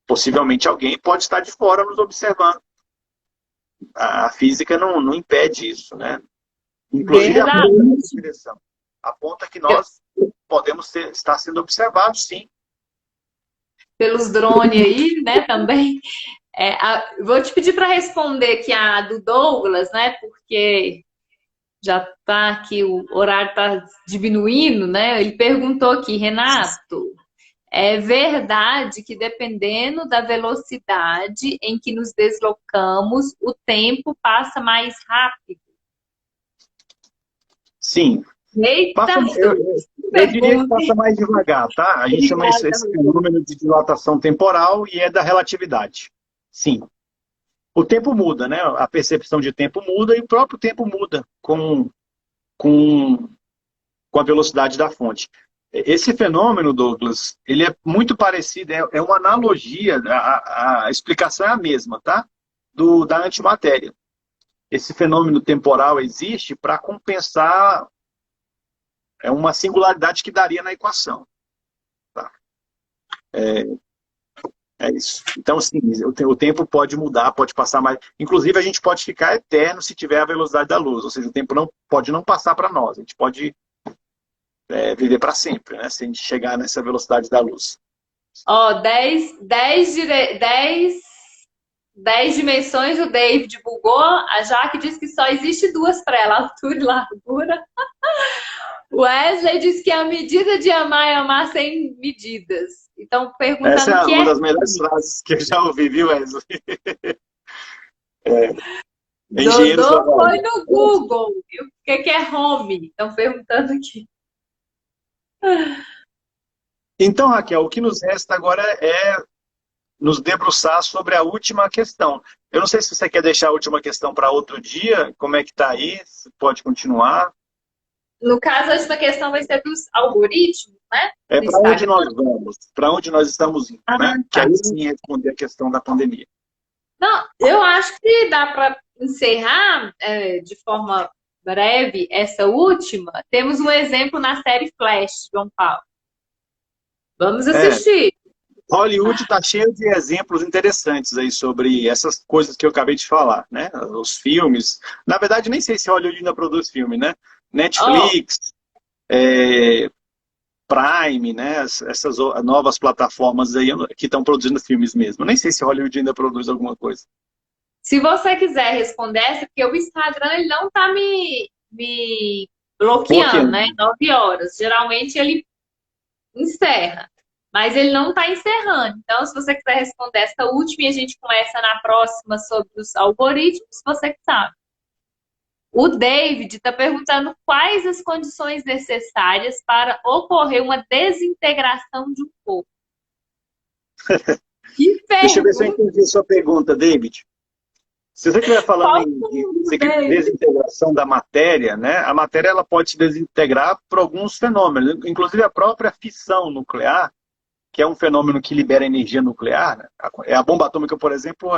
possivelmente alguém pode estar de fora nos observando. A física não impede isso, né? Inclusive aponta nessa direção. Aponta que nós podemos estar sendo observados, sim. Pelos drones aí, né, também. Vou te pedir para responder aqui a do Douglas, né, porque já está aqui, o horário está diminuindo, né? Ele perguntou aqui, Renato, é verdade que dependendo da velocidade em que nos deslocamos, o tempo passa mais rápido? Sim. Eita! Eu diria que passa mais devagar, tá? A gente chama esse fenômeno de dilatação temporal e é da relatividade. Sim. O tempo muda, né? A percepção de tempo muda e o próprio tempo muda com a velocidade da fonte. Esse fenômeno, Douglas, ele é muito parecido, é uma analogia, a explicação é a mesma, tá? Da antimatéria. Esse fenômeno temporal existe para compensar uma singularidade que daria na equação. Tá? É isso. Então, sim, o tempo pode mudar, pode passar mais. Inclusive, a gente pode ficar eterno se tiver a velocidade da luz. Ou seja, o tempo pode não passar para nós. A gente pode viver para sempre, né? Se a gente chegar nessa velocidade da luz. Ó, 10 dimensões o David bugou. A Jaque diz que só existe 2 para ela, altura e largura. O Wesley diz que a medida de amar é amar sem medidas. Então, perguntando essa o que uma das melhores frases que eu já ouvi, viu, Wesley? Engenheiros Dodô foi no Google. O que é home? Estão perguntando aqui. Então, Raquel, o que nos resta agora é nos debruçar sobre a última questão. Eu não sei se você quer deixar a última questão para outro dia, como é que está aí, você pode continuar. No caso, a última questão vai ser dos algoritmos, né? Para onde nós vamos, para onde nós estamos indo, né? Que aí sim responder a questão da pandemia. Não, eu acho que dá para encerrar de forma breve essa última. Temos um exemplo na série Flash, João Paulo. Vamos assistir. Hollywood está cheio de exemplos interessantes aí sobre essas coisas que eu acabei de falar, né? Os filmes. Na verdade, nem sei se Hollywood ainda produz filme, né? Netflix, Prime, né? Essas novas plataformas aí que estão produzindo filmes mesmo. Nem sei se Hollywood ainda produz alguma coisa. Se você quiser responder essa, porque o Instagram ele não está me bloqueando, né? 9 horas. Geralmente ele encerra. Mas ele não está encerrando. Então, se você quiser responder essa última e a gente começa na próxima sobre os algoritmos, você que sabe. O David está perguntando quais as condições necessárias para ocorrer uma desintegração de um corpo. Deixa eu ver se eu entendi a sua pergunta, David. Se você estiver falando em desintegração da matéria, né? A matéria ela pode se desintegrar por alguns fenômenos, inclusive a própria fissão nuclear, que é um fenômeno que libera energia nuclear. Né? A bomba atômica, por exemplo,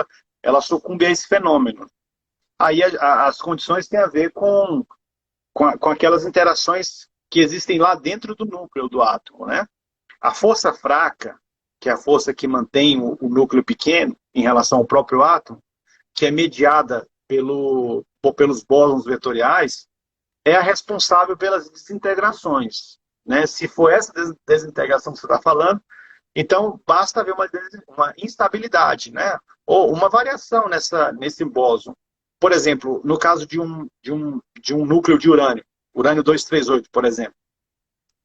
ela sucumbe a esse fenômeno. Aí as condições têm a ver com aquelas interações que existem lá dentro do núcleo do átomo, né? A força fraca, que é a força que mantém o núcleo pequeno em relação ao próprio átomo, que é mediada pelos bósons vetoriais, é a responsável pelas desintegrações, né? Se for essa desintegração que você está falando, então basta haver uma instabilidade, né? Ou uma variação nesse bóson. Por exemplo, no caso de um núcleo de urânio 238, por exemplo,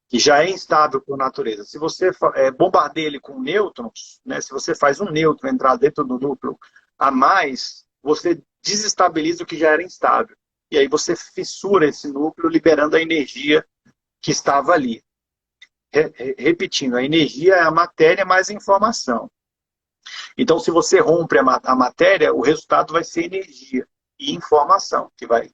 que já é instável por natureza. Se você bombardeia ele com nêutrons, né, se você faz um nêutron entrar dentro do núcleo a mais, você desestabiliza o que já era instável. E aí você fissura esse núcleo, liberando a energia que estava ali. Repetindo, a energia é a matéria mais a informação. Então, se você rompe a matéria, o resultado vai ser energia e informação, que vai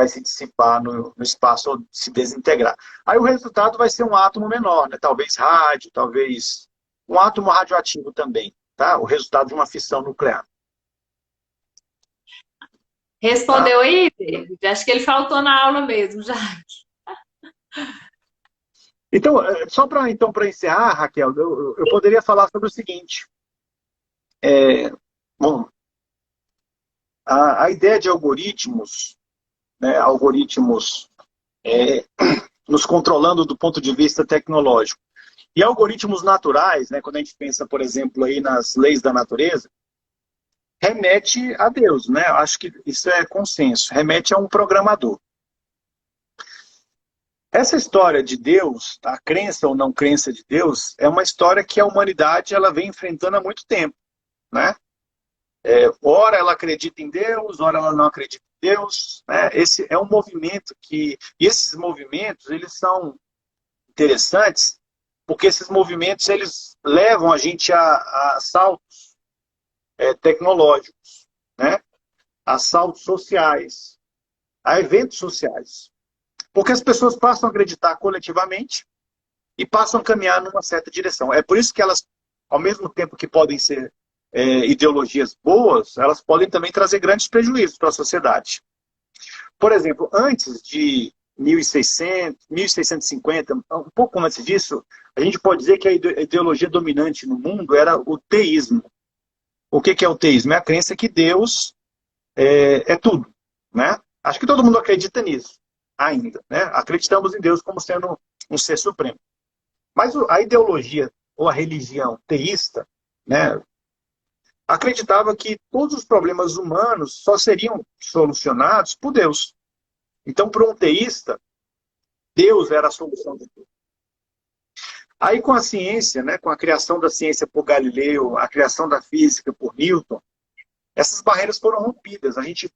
se dissipar no espaço ou se desintegrar. Aí o resultado vai ser um átomo menor, né? Talvez rádio, talvez um átomo radioativo também, tá? O resultado de uma fissão nuclear. Respondeu aí, David? Acho que ele faltou na aula mesmo, já. Então, só para encerrar, Raquel, eu poderia falar sobre o seguinte. Bom, a ideia de algoritmos, né, nos controlando do ponto de vista tecnológico. E algoritmos naturais, né, quando a gente pensa, por exemplo, aí nas leis da natureza, remete a Deus, né? Eu acho que isso é consenso, remete a um programador. Essa história de Deus, a crença ou não crença de Deus, é uma história que a humanidade ela vem enfrentando há muito tempo, né? Ora ela acredita em Deus, ora ela não acredita em Deus, né? Esse é um movimento e esses movimentos, eles são interessantes, porque esses movimentos, eles levam a gente a saltos tecnológicos, né? A saltos sociais, a eventos sociais. Porque as pessoas passam a acreditar coletivamente e passam a caminhar numa certa direção. É por isso que elas, ao mesmo tempo que podem ser ideologias boas, elas podem também trazer grandes prejuízos para a sociedade. Por exemplo, antes de 1600, 1650, um pouco antes disso, a gente pode dizer que a ideologia dominante no mundo era o teísmo. O que é o teísmo? É a crença que Deus é tudo, né? Acho que todo mundo acredita nisso ainda, né? Acreditamos em Deus como sendo um ser supremo. Mas a ideologia ou a religião teísta, né, acreditava que todos os problemas humanos só seriam solucionados por Deus. Então, para um teísta, Deus era a solução de tudo. Aí, com a ciência, né, com a criação da ciência por Galileu, a criação da física por Newton, essas barreiras foram rompidas. A gente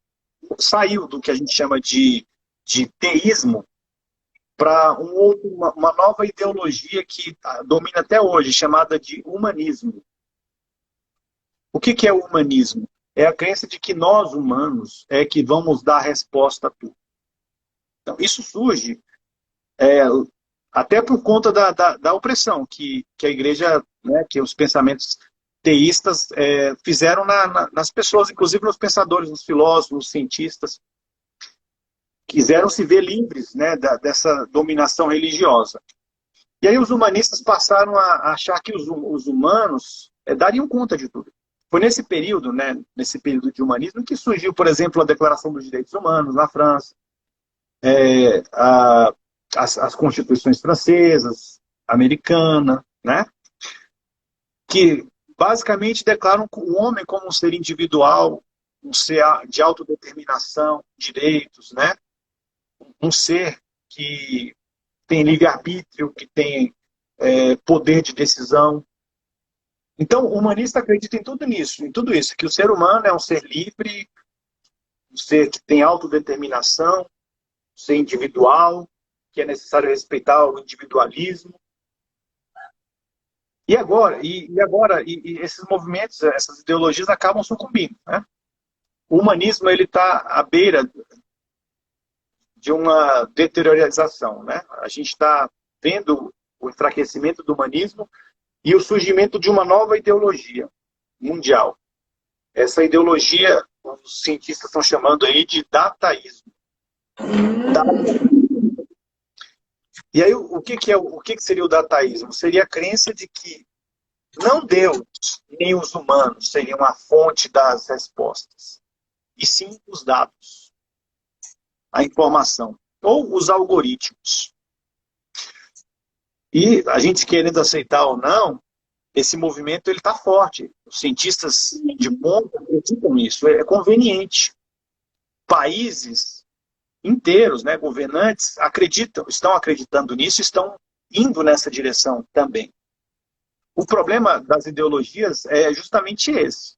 saiu do que a gente chama de teísmo para uma nova ideologia que domina até hoje, chamada de humanismo. O que é o humanismo? É a crença de que nós, humanos, é que vamos dar a resposta a tudo. Então, isso surge até por conta da opressão que a igreja, né, que os pensamentos teístas fizeram nas pessoas, inclusive nos pensadores, nos filósofos, nos cientistas. Quiseram se ver livres, né, dessa dominação religiosa. E aí os humanistas passaram a achar que os humanos dariam conta de tudo. Foi nesse período, né, nesse período de humanismo, que surgiu, por exemplo, a Declaração dos Direitos Humanos na França, as constituições francesas, americana, né, que basicamente declaram o homem como um ser individual, um ser de autodeterminação, direitos, né, um ser que tem livre-arbítrio, que tem poder de decisão. Então, o humanista acredita em tudo isso, que o ser humano é um ser livre, um ser que tem autodeterminação, um ser individual, que é necessário respeitar o individualismo. E agora esses movimentos, essas ideologias acabam sucumbindo, né? O humanismo ele está à beira de uma deteriorização, né? A gente está vendo o enfraquecimento do humanismo e o surgimento de uma nova ideologia mundial. Essa ideologia os cientistas estão chamando aí de dataísmo. E aí, o que seria o dataísmo? Seria a crença de que não Deus, nem os humanos seriam a fonte das respostas, e sim os dados, a informação, ou os algoritmos. E a gente querendo aceitar ou não, esse movimento está forte. Os cientistas de ponta acreditam nisso. É conveniente. Países inteiros, né, governantes, estão acreditando nisso, estão indo nessa direção também. O problema das ideologias é justamente esse.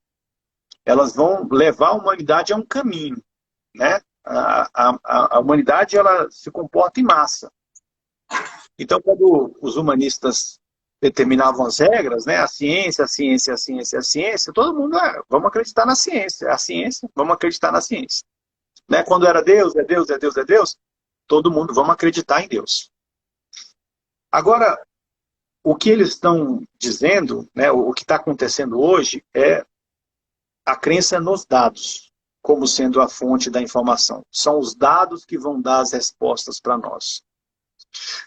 Elas vão levar a humanidade a um caminho, né? A humanidade, ela se comporta em massa. Então, quando os humanistas determinavam as regras, né? A ciência, todo mundo, vamos acreditar na ciência. A ciência, vamos acreditar na ciência. Né? Quando era Deus, é Deus, é Deus, é Deus, todo mundo, vamos acreditar em Deus. Agora, o que eles estão dizendo, né, o que está acontecendo hoje, é a crença nos dados, como sendo a fonte da informação. São os dados que vão dar as respostas para nós.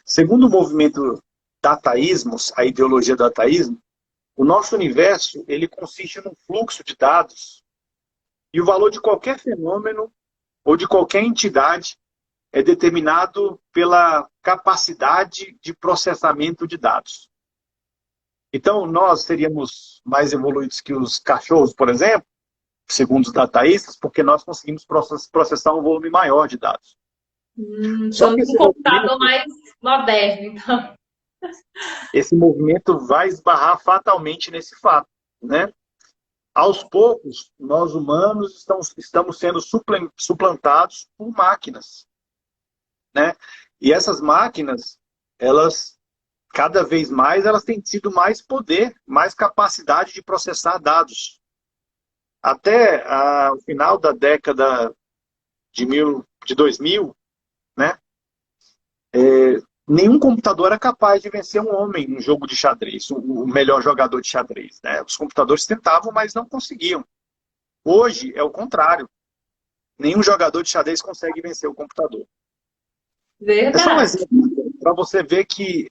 Segundo o movimento dataísmos, a ideologia do dataísmo, o nosso universo, ele consiste num fluxo de dados, e o valor de qualquer fenômeno ou de qualquer entidade é determinado pela capacidade de processamento de dados. Então, nós seríamos mais evoluídos que os cachorros, por exemplo, segundo os dataístas, porque nós conseguimos processar um volume maior de dados. Somos um computador mais moderno, então. Esse movimento vai esbarrar fatalmente nesse fato, né? Aos poucos, nós humanos estamos sendo suplantados por máquinas, né? E essas máquinas, elas, cada vez mais, elas têm tido mais poder, mais capacidade de processar dados. Até o final da década de 2000, né? Nenhum computador era capaz de vencer um homem em um jogo de xadrez, o melhor jogador de xadrez, né? Os computadores tentavam, mas não conseguiam. Hoje é o contrário. Nenhum jogador de xadrez consegue vencer o computador. Verdade. É só um exemplo para você ver que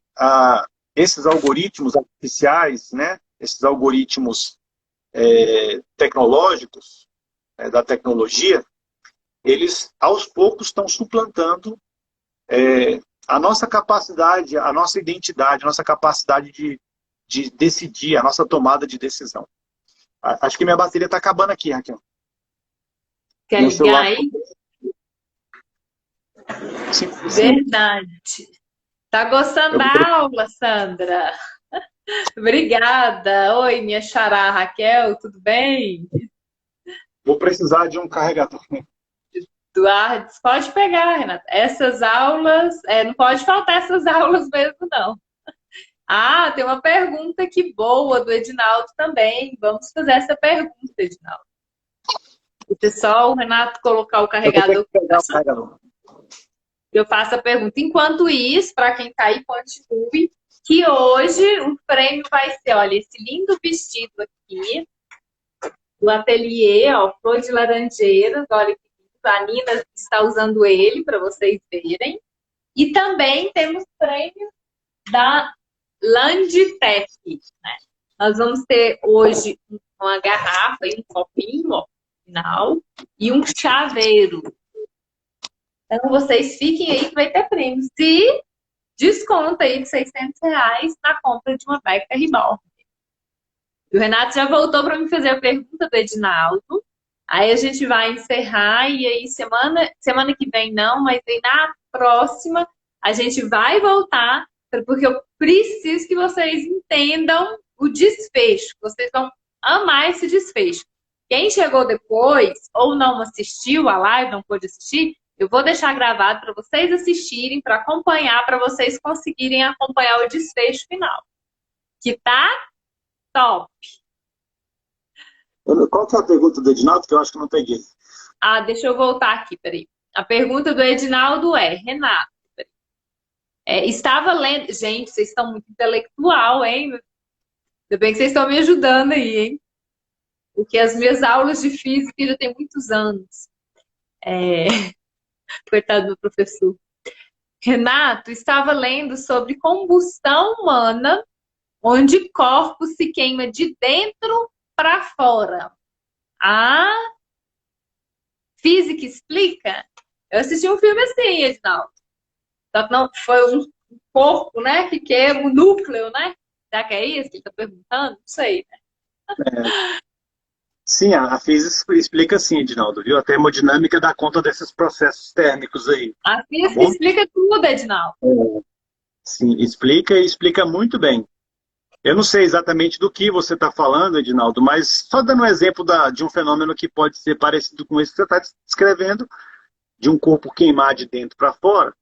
esses algoritmos artificiais, né? Esses algoritmos tecnológicos, da tecnologia, eles aos poucos estão suplantando a nossa capacidade, a nossa identidade, a nossa capacidade de decidir, a nossa tomada de decisão. Acho que minha bateria está acabando aqui, Raquel. Quer ligar aí? Sim. Verdade. Tá gostando da aula, Sandra? Obrigada. Oi, minha xará Raquel, tudo bem? Vou precisar de um carregador. Eduardo, pode pegar, Renata. Essas aulas, não pode faltar essas aulas mesmo, não. Ah, tem uma pergunta aqui boa do Edinaldo também. Vamos fazer essa pergunta, Edinaldo. Deixa só o Renato colocar o carregador. Eu faço a pergunta. Enquanto isso, para quem está aí, continue, que hoje o prêmio vai ser, olha, esse lindo vestido aqui, do ateliê, ó, Flor de Laranjeiras, olha que a Nina está usando ele para vocês verem. E também temos prêmio da Landtech, né? Nós vamos ter hoje uma garrafa e um copinho, ó, final, e um chaveiro. Então, vocês fiquem aí que vai ter prêmio. Se desconta aí de R$600 na compra de uma BlackBerry Born. O Renato já voltou para me fazer a pergunta do Edinaldo. Aí a gente vai encerrar e aí semana que vem não, mas aí na próxima a gente vai voltar, porque eu preciso que vocês entendam o desfecho. Vocês vão amar esse desfecho. Quem chegou depois ou não assistiu a live, não pôde assistir, eu vou deixar gravado para vocês assistirem, para acompanhar, para vocês conseguirem acompanhar o desfecho final. Que tá top. Qual que é a pergunta do Edinaldo, que eu acho que não peguei? Deixa eu voltar aqui, peraí. A pergunta do Edinaldo é, Renato, estava lendo... Gente, vocês estão muito intelectual, hein? Ainda bem que vocês estão me ajudando aí, hein? porque as minhas aulas de física já tem muitos anos. É, coitado do professor. Renato estava lendo sobre combustão humana, onde corpo se queima de dentro para fora. A física explica? Eu assisti um filme assim, Edinaldo. Só que não foi um corpo, né, que queima o núcleo, né? Será que é isso que ele está perguntando? Não sei, né? Sim, a física explica assim, Edinaldo, viu? A termodinâmica dá conta desses processos térmicos aí, A tá física bom? explica tudo, Edinaldo. Sim, explica e explica muito bem. Eu não sei exatamente do que você está falando, Edinaldo, mas só dando um exemplo de um fenômeno que pode ser parecido com esse que você está descrevendo, de um corpo queimar de dentro para fora,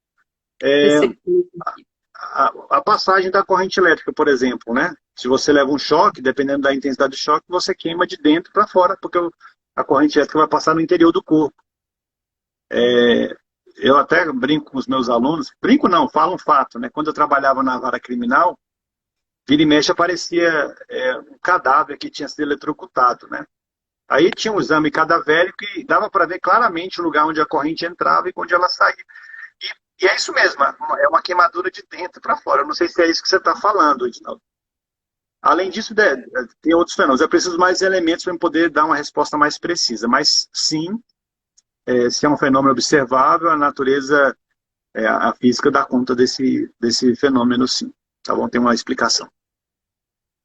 a passagem da corrente elétrica, por exemplo, né? Se você leva um choque, dependendo da intensidade do choque, você queima de dentro para fora, porque a corrente elétrica vai passar no interior do corpo. Eu até brinco com os meus alunos, brinco não, falo um fato, né? Quando eu trabalhava na vara criminal, vira e mexe aparecia um cadáver que tinha sido eletrocutado, né? Aí tinha um exame cadavérico e dava para ver claramente o lugar onde a corrente entrava e onde ela saía. E é isso mesmo, é uma queimadura de dentro para fora. Eu não sei se é isso que você está falando, Edinaldo. Além disso, tem outros fenômenos. Eu preciso mais elementos para poder dar uma resposta mais precisa. Mas sim, se é um fenômeno observável, a natureza, a física dá conta desse fenômeno, sim. Tá bom? Tem uma explicação.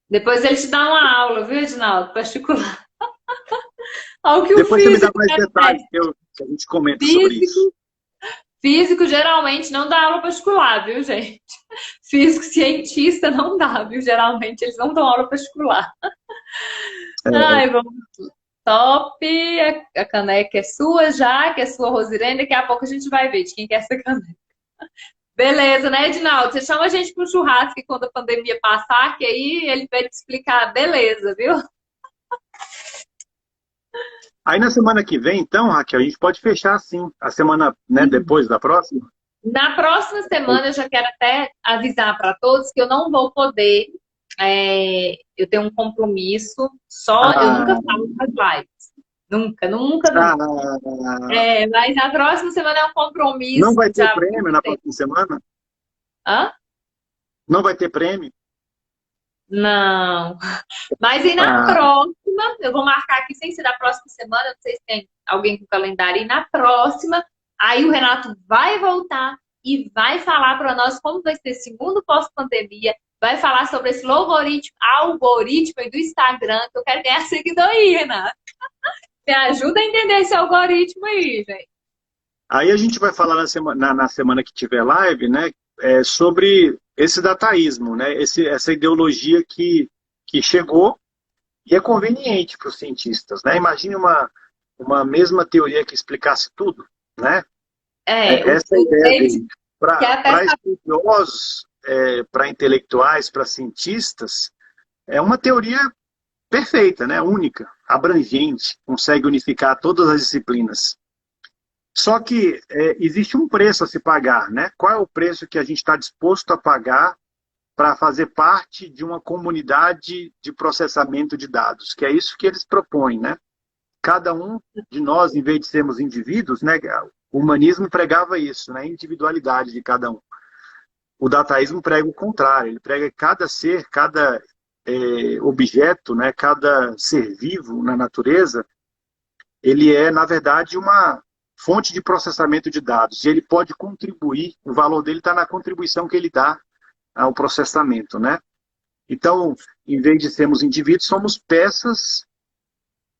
Depois ele te dá uma aula, viu, Edinaldo? Particular. Ao que o Depois você me dá físico mais detalhes, que a gente comenta sobre isso. Físico geralmente não dá aula particular, viu, gente? Físico cientista não dá, viu? Geralmente eles não dão aula particular. Ai, vamos. Top! A caneca é sua já, que é sua, Rosirene. Daqui a pouco a gente vai ver de quem que é essa caneca. Beleza, né, Edinaldo? Você chama a gente para um churrasco quando a pandemia passar, que aí ele vai te explicar. Beleza, viu? Aí na semana que vem, então, Raquel, a gente pode fechar assim, a semana, né, depois da próxima? Na próxima semana, eu já quero até avisar para todos que eu não vou poder. Eu tenho um compromisso, eu nunca falo nas lives. Nunca. Mas na próxima semana é um compromisso. Não vai ter prêmio na próxima semana? Hã? Não vai ter prêmio? Não. Mas e na próxima, eu vou marcar aqui sem ser da próxima semana, não sei se tem alguém com calendário, e na próxima, aí o Renato vai voltar e vai falar para nós como vai ser esse mundo pós-pandemia, vai falar sobre esse algoritmo aí do Instagram, que eu quero ganhar seguidor aí, Renato. Você ajuda a entender esse algoritmo aí, gente. Aí a gente vai falar na semana que tiver live, né, sobre esse dataísmo, né, essa ideologia que chegou e é conveniente para os cientistas, né? Imagine uma mesma teoria que explicasse tudo, né? Essa ideia dele. Para estudiosos, para intelectuais, para cientistas, é uma teoria perfeita, né? Única, abrangente, consegue unificar todas as disciplinas. Só que existe um preço a se pagar, né? Qual é o preço que a gente está disposto a pagar para fazer parte de uma comunidade de processamento de dados? Que é isso que eles propõem, né? Cada um de nós, em vez de sermos indivíduos, né? O humanismo pregava isso, né? A individualidade de cada um. O dataísmo prega o contrário. Ele prega que cada ser, cada objeto, né? Cada ser vivo na natureza, ele é, na verdade, uma fonte de processamento de dados. E ele pode contribuir, o valor dele está na contribuição que ele dá ao processamento, né? Então, em vez de sermos indivíduos, somos peças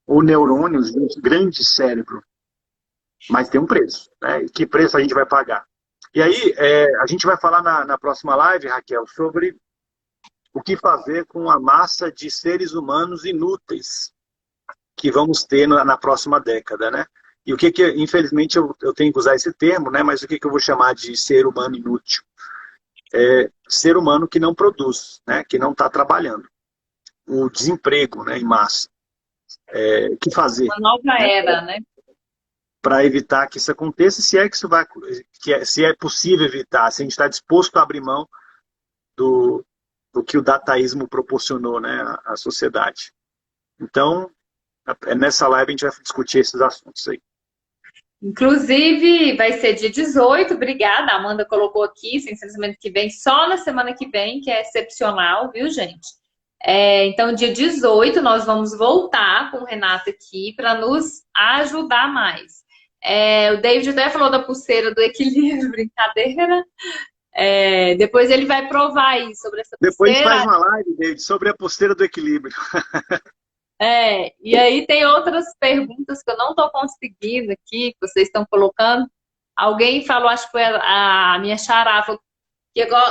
ou neurônios de um grande cérebro. Mas tem um preço, né? E que preço a gente vai pagar? E aí, a gente vai falar na próxima live, Raquel, sobre o que fazer com a massa de seres humanos inúteis que vamos ter na próxima década, né? E o que infelizmente, eu tenho que usar esse termo, né? Mas o que eu vou chamar de ser humano inútil? Ser humano que não produz, né? Que não está trabalhando. O desemprego, né? Em massa. O que fazer? Uma nova era, né? Para evitar que isso aconteça, se é que isso vai, se é possível evitar, se a gente está disposto a abrir mão do que o dataísmo proporcionou, né? À sociedade. Então, Nessa live a gente vai discutir esses assuntos aí. Inclusive, vai ser dia 18, obrigada. A Amanda colocou aqui, sem ser semana que vem, só na semana que vem, que é excepcional, viu, gente? Então, dia 18, nós vamos voltar com o Renato aqui para nos ajudar mais. O David até falou da pulseira do equilíbrio, brincadeira. Depois ele vai provar aí sobre essa pulseira. Depois faz uma live, David, sobre a pulseira do equilíbrio. E aí tem outras perguntas que eu não estou conseguindo aqui, que vocês estão colocando. Alguém falou, acho que foi a minha xará, falou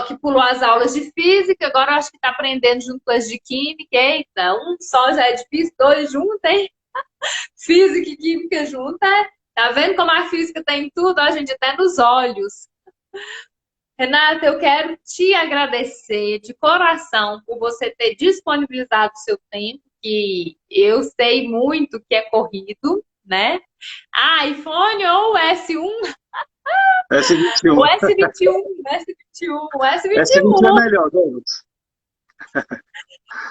que pulou as aulas de física, agora eu acho que está aprendendo junto com as de química. Eita, um só já é difícil, dois juntos, hein? Física e química juntas. Tá vendo como a física tem tudo? A gente até nos olhos. Renata, eu quero te agradecer de coração por você ter disponibilizado o seu tempo, que eu sei muito que é corrido, né? iPhone ou S1? S21. O S21. S21 é melhor, Douglas.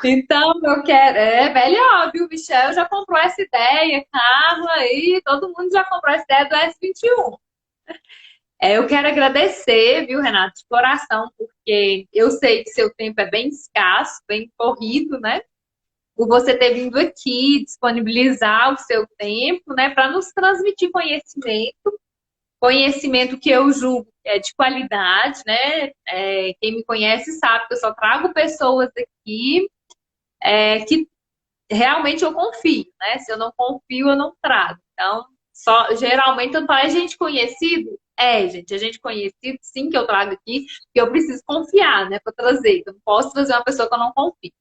Então, eu quero... É melhor, viu? Michel já comprou essa ideia, Carla aí, todo mundo já comprou essa ideia do S21. Eu quero agradecer, viu, Renato, de coração, porque eu sei que seu tempo é bem escasso, bem corrido, né? Por você ter vindo aqui, disponibilizar o seu tempo, né, para nos transmitir conhecimento que eu julgo é de qualidade, né? Quem me conhece sabe que eu só trago pessoas aqui que realmente eu confio, né? Se eu não confio, eu não trago. Então, geralmente, quando fala gente conhecido, gente, a gente conhecido, sim, que eu trago aqui, que eu preciso confiar, né, para trazer. Eu não posso trazer uma pessoa que eu não confio.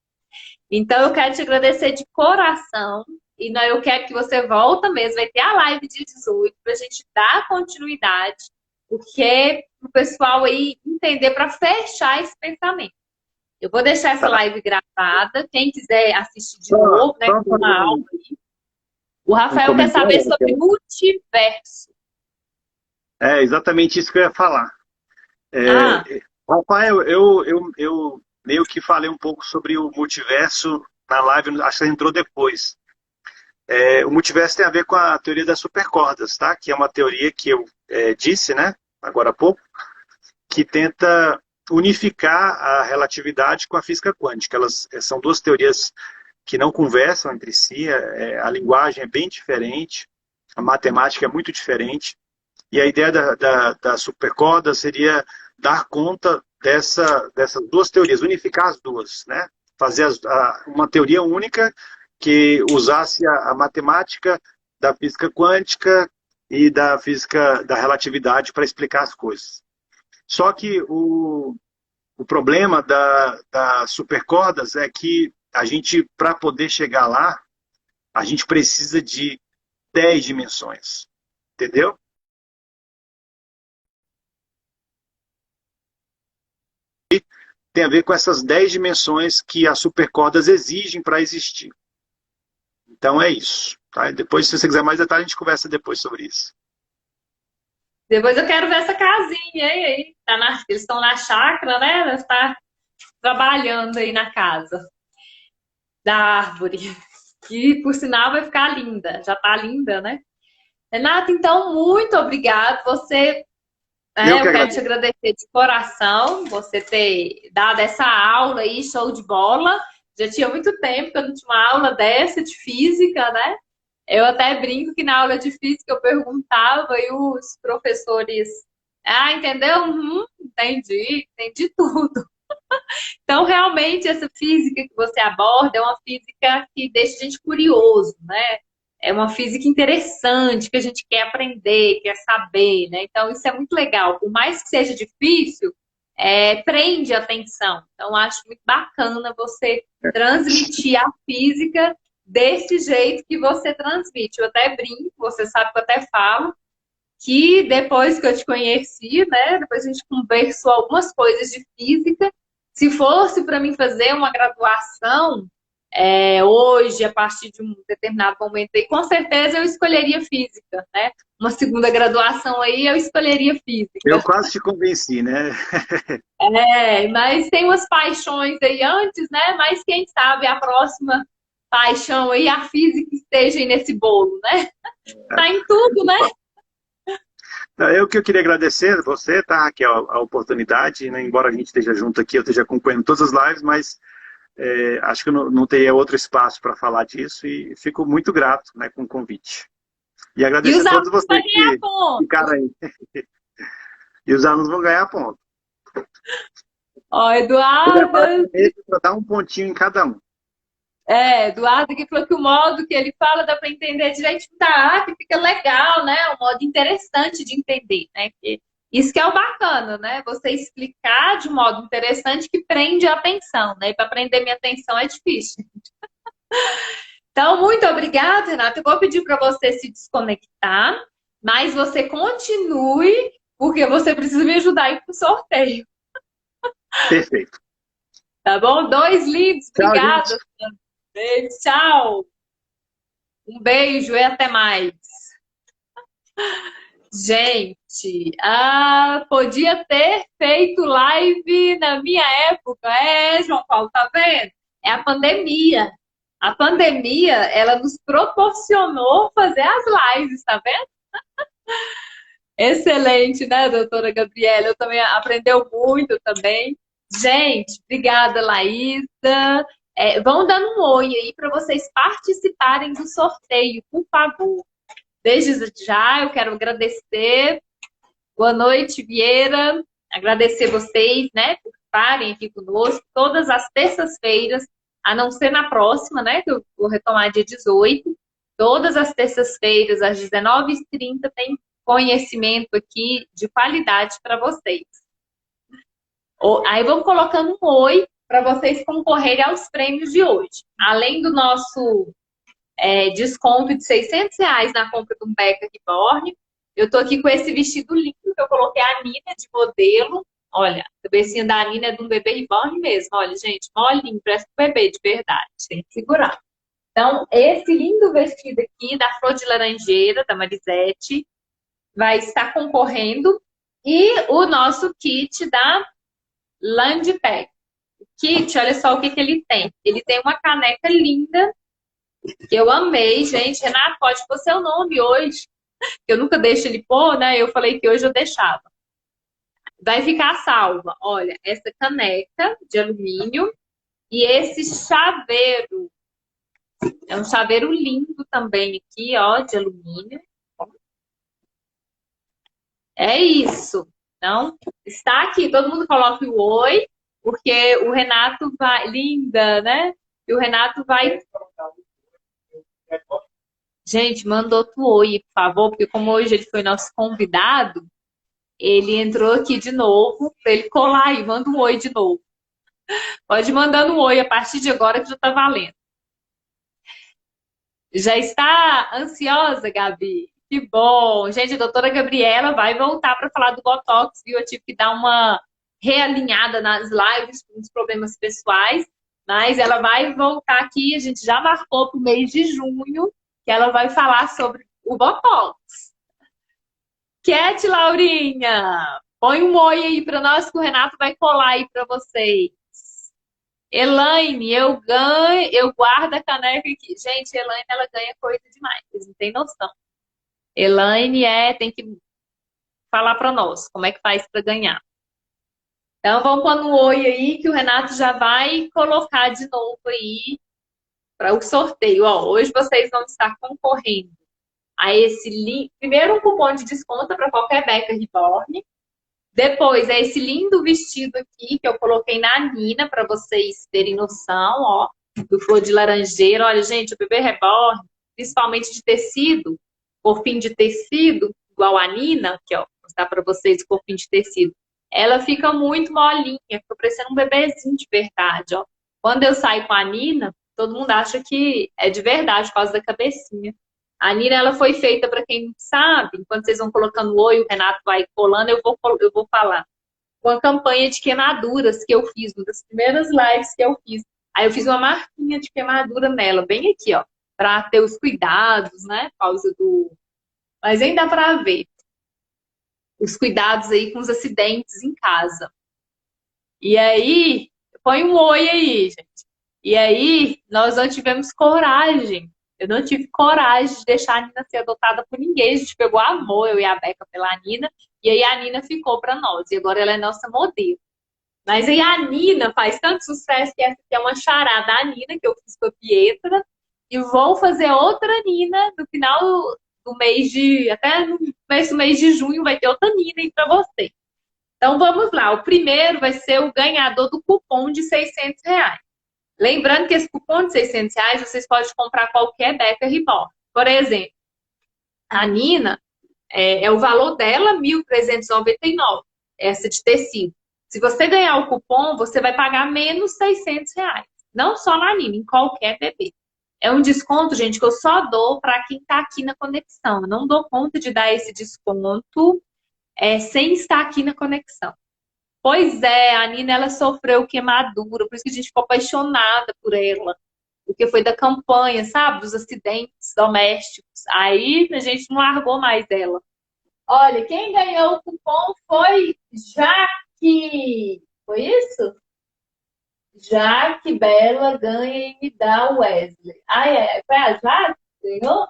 Então, eu quero te agradecer de coração. E eu quero que você volta mesmo. Vai ter a live de 18 para a gente dar continuidade. Porque o pessoal aí entender para fechar esse pensamento. Eu vou deixar essa live gravada. Quem quiser assistir de novo, né, com uma aula aí. O Rafael quer saber sobre multiverso. Exatamente isso que eu ia falar. Rafael, eu meio que falei um pouco sobre o multiverso na live, acho que você entrou depois. O multiverso tem a ver com a teoria das supercordas, tá? Que é uma teoria que eu disse, né, agora há pouco, que tenta unificar a relatividade com a física quântica. Elas são duas teorias que não conversam entre si, a linguagem é bem diferente, a matemática é muito diferente, e a ideia da supercorda seria dar conta dessas duas teorias, unificar as duas, né? Fazer uma teoria única que usasse a matemática da física quântica e da física da relatividade para explicar as coisas. Só que o problema das supercordas é que a gente, para poder chegar lá, a gente precisa de 10 dimensões, entendeu? Tem a ver com essas 10 dimensões que as supercordas exigem para existir. Então é isso. Tá? Depois, se você quiser mais detalhes, a gente conversa depois sobre isso. Depois eu quero ver essa casinha aí. Eles estão na chácara, né? Deve estar trabalhando aí na casa da árvore. Que, por sinal, vai ficar linda. Já está linda, né? Renato, então, muito obrigado. Eu quero te agradecer de coração, você ter dado essa aula aí, show de bola. Já tinha muito tempo que eu não tinha uma aula dessa de física, né? Eu até brinco que na aula de física eu perguntava e os professores... entendeu? Entendi tudo. Então, realmente, essa física que você aborda é uma física que deixa a gente curioso, né? É uma física interessante, que a gente quer aprender, quer saber, né? Então, isso é muito legal. Por mais que seja difícil, prende a atenção. Então, acho muito bacana você transmitir a física desse jeito que você transmite. Eu até brinco, você sabe que eu até falo, que depois que eu te conheci, né? Depois a gente conversou algumas coisas de física. Se fosse para mim fazer uma graduação... hoje, a partir de um determinado momento aí, com certeza eu escolheria física, né? Uma segunda graduação aí, eu escolheria física. Eu quase te convenci, né? Mas tem umas paixões aí antes, né? Mas quem sabe a próxima paixão aí, a física esteja aí nesse bolo, né? Tá em tudo, né? Eu que eu queria agradecer a você, tá, Raquel, a oportunidade, né? Embora a gente esteja junto aqui, eu esteja acompanhando todas as lives, mas acho que eu não teria outro espaço para falar disso e fico muito grato, né, com o convite. E agradeço a todos vocês que ficaram aí. E os alunos vão ganhar ponto. Ó, Eduardo. Para dar um pontinho em cada um. Eduardo que falou que o modo que ele fala dá para entender direito da arte, fica legal, né? Um modo interessante de entender, né? Isso que é o bacana, né? Você explicar de um modo interessante que prende a atenção, né? E para prender minha atenção é difícil. Então, muito obrigada, Renata. Eu vou pedir para você se desconectar, mas você continue, porque você precisa me ajudar aí pro sorteio. Perfeito. Tá bom? 2 lindos. Obrigada. Beijo, tchau. Um beijo e até mais. Gente, podia ter feito live na minha época. João Paulo, tá vendo? É a pandemia. A pandemia, ela nos proporcionou fazer as lives, tá vendo? Excelente, né, doutora Gabriela? Eu também aprendeu muito também. Gente, obrigada, Laísa. Vão dando um oi aí para vocês participarem do sorteio, por favor. Desde já, eu quero agradecer. Boa noite, Vieira. Agradecer vocês, né, por estarem aqui conosco todas as terças-feiras, a não ser na próxima, né, que eu vou retomar dia 18. Todas as terças-feiras, às 19h30, tem conhecimento aqui de qualidade para vocês. Aí vamos colocando um oi para vocês concorrerem aos prêmios de hoje. Além do nosso desconto de R$600 na compra de um Beca Reborn, eu tô aqui com esse vestido lindo que eu coloquei a Nina de modelo. Olha, a cabecinha da Nina é de um bebê Reborn mesmo. Olha, gente, molinho, parece um bebê de verdade. Tem que segurar. Então, esse lindo vestido aqui da Flor de Laranjeira, da Marisete, vai estar concorrendo. E o nosso kit da Landpack. O kit, olha só o que ele tem. Ele tem uma caneca linda, que eu amei, gente. Renato, pode pôr seu nome hoje. Eu nunca deixo ele pôr, né? Eu falei que hoje eu deixava. Vai ficar salva. Olha, essa caneca de alumínio e esse chaveiro. É um chaveiro lindo também aqui, ó, de alumínio. É isso. Então, está aqui. Todo mundo coloca o oi, porque o Renato vai... Linda, né? E o Renato vai... Gente, manda outro oi, por favor, porque como hoje ele foi nosso convidado, ele entrou aqui de novo, para ele colar aí. Manda um oi de novo. Pode ir mandando um oi a partir de agora que já está valendo. Já está ansiosa, Gabi? Que bom! Gente, a doutora Gabriela vai voltar para falar do Botox, viu? Eu tive que dar uma realinhada nas lives com os problemas pessoais, mas ela vai voltar aqui, a gente já marcou para o mês de junho, que ela vai falar sobre o Botox. Cat Laurinha, põe um oi aí para nós que o Renato vai colar aí para vocês. Elaine, eu guardo a caneca aqui. Gente, Elaine, ela ganha coisa demais, vocês não têm noção. Elaine tem que falar para nós como é que faz para ganhar. Então, vamos pôr um oi aí que o Renato já vai colocar de novo aí para o sorteio. Ó, hoje vocês vão estar concorrendo a esse link. Primeiro, um cupom de desconto para qualquer Beca Reborn. Depois, é esse lindo vestido aqui que eu coloquei na Nina para vocês terem noção, ó, do Flor de Laranjeira. Olha, gente, o bebê Reborn, principalmente de tecido, corpinho de tecido, igual a Nina, aqui, ó, vou mostrar para vocês o corpinho de tecido. Ela fica muito molinha, fica parecendo um bebezinho de verdade, ó. Quando eu saio com a Nina, todo mundo acha que é de verdade por causa da cabecinha. A Nina, ela foi feita, para quem não sabe, enquanto vocês vão colocando o oi, o Renato vai colando, eu vou falar. Uma campanha de queimaduras que eu fiz, uma das primeiras lives que eu fiz. Aí eu fiz uma marquinha de queimadura nela, bem aqui, ó, para ter os cuidados, né, por causa do... Mas ainda dá para ver os cuidados aí com os acidentes em casa. E aí, põe um oi aí, gente. E aí, nós não tivemos coragem. Eu não tive coragem de deixar a Nina ser adotada por ninguém. A gente pegou amor, eu e a Beca, pela Nina. E aí a Nina ficou para nós. E agora ela é nossa modelo. Mas aí a Nina faz tanto sucesso que essa aqui é uma charada da Nina, que eu fiz com a Pietra. E vou fazer outra Nina no final do mês de... Até no começo do mês de junho vai ter outra Nina aí para você. Então vamos lá. O primeiro vai ser o ganhador do cupom de R$600. Lembrando que esse cupom de R$600 vocês podem comprar qualquer Beca Reborn. Por exemplo, a Nina, o valor dela R$ 1.399, essa de tecido. Se você ganhar o cupom, você vai pagar menos R$600. Não só na Nina, em qualquer bebê. É um desconto, gente, que eu só dou para quem está aqui na conexão. Eu não dou conta de dar esse desconto sem estar aqui na conexão. Pois é, a Nina, ela sofreu queimadura, por isso que a gente ficou apaixonada por ela. Porque foi da campanha, sabe? Dos acidentes domésticos. Aí a gente não largou mais ela. Olha, quem ganhou o cupom foi Jaque. Foi isso? Jaque Bela ganha e me dá o Wesley. Foi a Jaque que ganhou?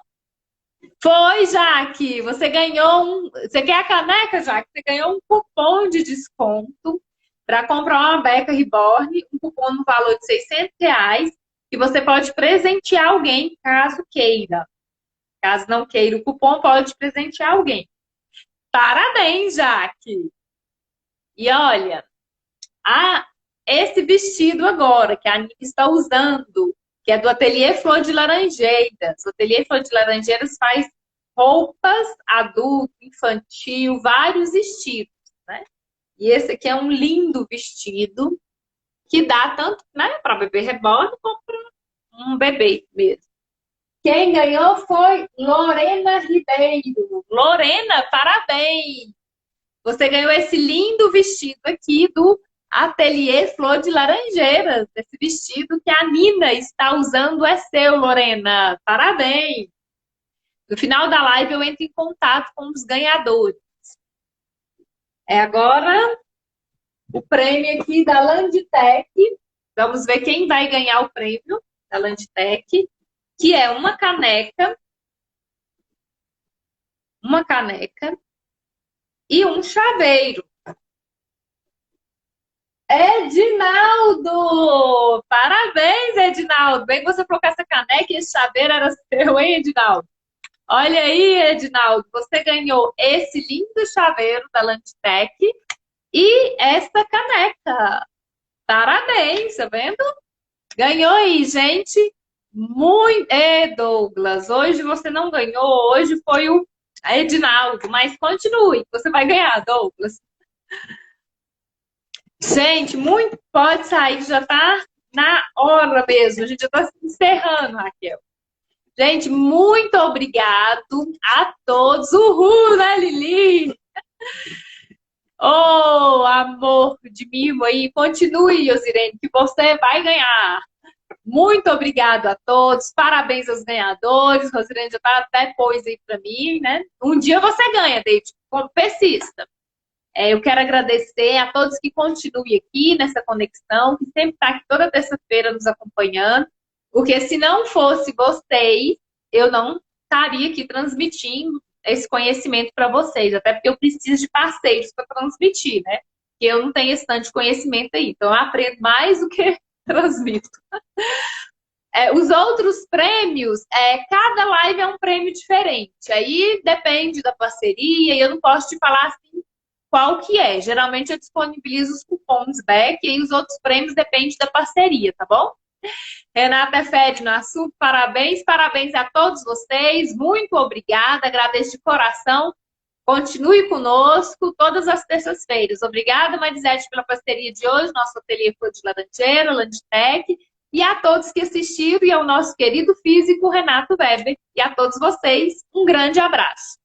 Foi, Jaque. Você ganhou Você quer a caneca, Jaque? Você ganhou um cupom de desconto para comprar uma Beca Reborn, um cupom no valor de R$600, que você pode presentear alguém, caso queira. Caso não queira o cupom, pode presentear alguém. Parabéns, Jaque! E olha, esse vestido agora, que a Anitta está usando, que é do Ateliê Flor de Laranjeiras. O Ateliê Flor de Laranjeiras faz roupas adulto, infantil, vários estilos, né? E esse aqui é um lindo vestido que dá tanto, né, para bebê reborn como para um bebê mesmo. Quem ganhou foi Lorena Ribeiro. Lorena, parabéns! Você ganhou esse lindo vestido aqui do Ateliê Flor de Laranjeiras. Esse vestido que a Nina está usando é seu, Lorena. Parabéns! No final da live eu entro em contato com os ganhadores. Agora o prêmio aqui da Landtech. Vamos ver quem vai ganhar o prêmio da Landtech, que é uma caneca e um chaveiro. Edinaldo! Parabéns, Edinaldo! Bem que você colocou essa caneca e esse chaveiro era seu, hein, Edinaldo? Olha aí, Edinaldo, você ganhou esse lindo chaveiro da Landtech e essa caneca. Parabéns, tá vendo? Ganhou aí, gente. Muito. Douglas, hoje você não ganhou, hoje foi o Edinaldo, mas continue, você vai ganhar, Douglas. Gente, muito pode sair, já tá na hora mesmo, a gente já tá se encerrando, Raquel. Gente, muito obrigado a todos. Uhul, né, Lili? Oh, amor de mimo aí. Continue, Osirene, que você vai ganhar. Muito obrigado a todos. Parabéns aos ganhadores. Rosirene já tá até pôs aí pra mim, né? Um dia você ganha, David, como persista. Eu quero agradecer a todos que continuem aqui nessa conexão, que sempre está aqui toda terça-feira nos acompanhando. Porque se não fosse vocês, eu não estaria aqui transmitindo esse conhecimento para vocês. Até porque eu preciso de parceiros para transmitir, né? Porque eu não tenho esse tanto de conhecimento aí. Então eu aprendo mais do que transmito. Os outros prêmios, cada live é um prêmio diferente. Aí depende da parceria e eu não posso te falar assim qual que é. Geralmente eu disponibilizo os cupons back e aí os outros prêmios dependem da parceria, tá bom? Renata Fede no assunto, parabéns a todos vocês, muito obrigada, agradeço de coração, continue conosco todas as terças-feiras. Obrigada, Marisete, pela parceria de hoje, nosso ateliê Flor de Laranjeira, Landtech, e a todos que assistiram, e ao nosso querido físico Renato Weber, e a todos vocês, um grande abraço.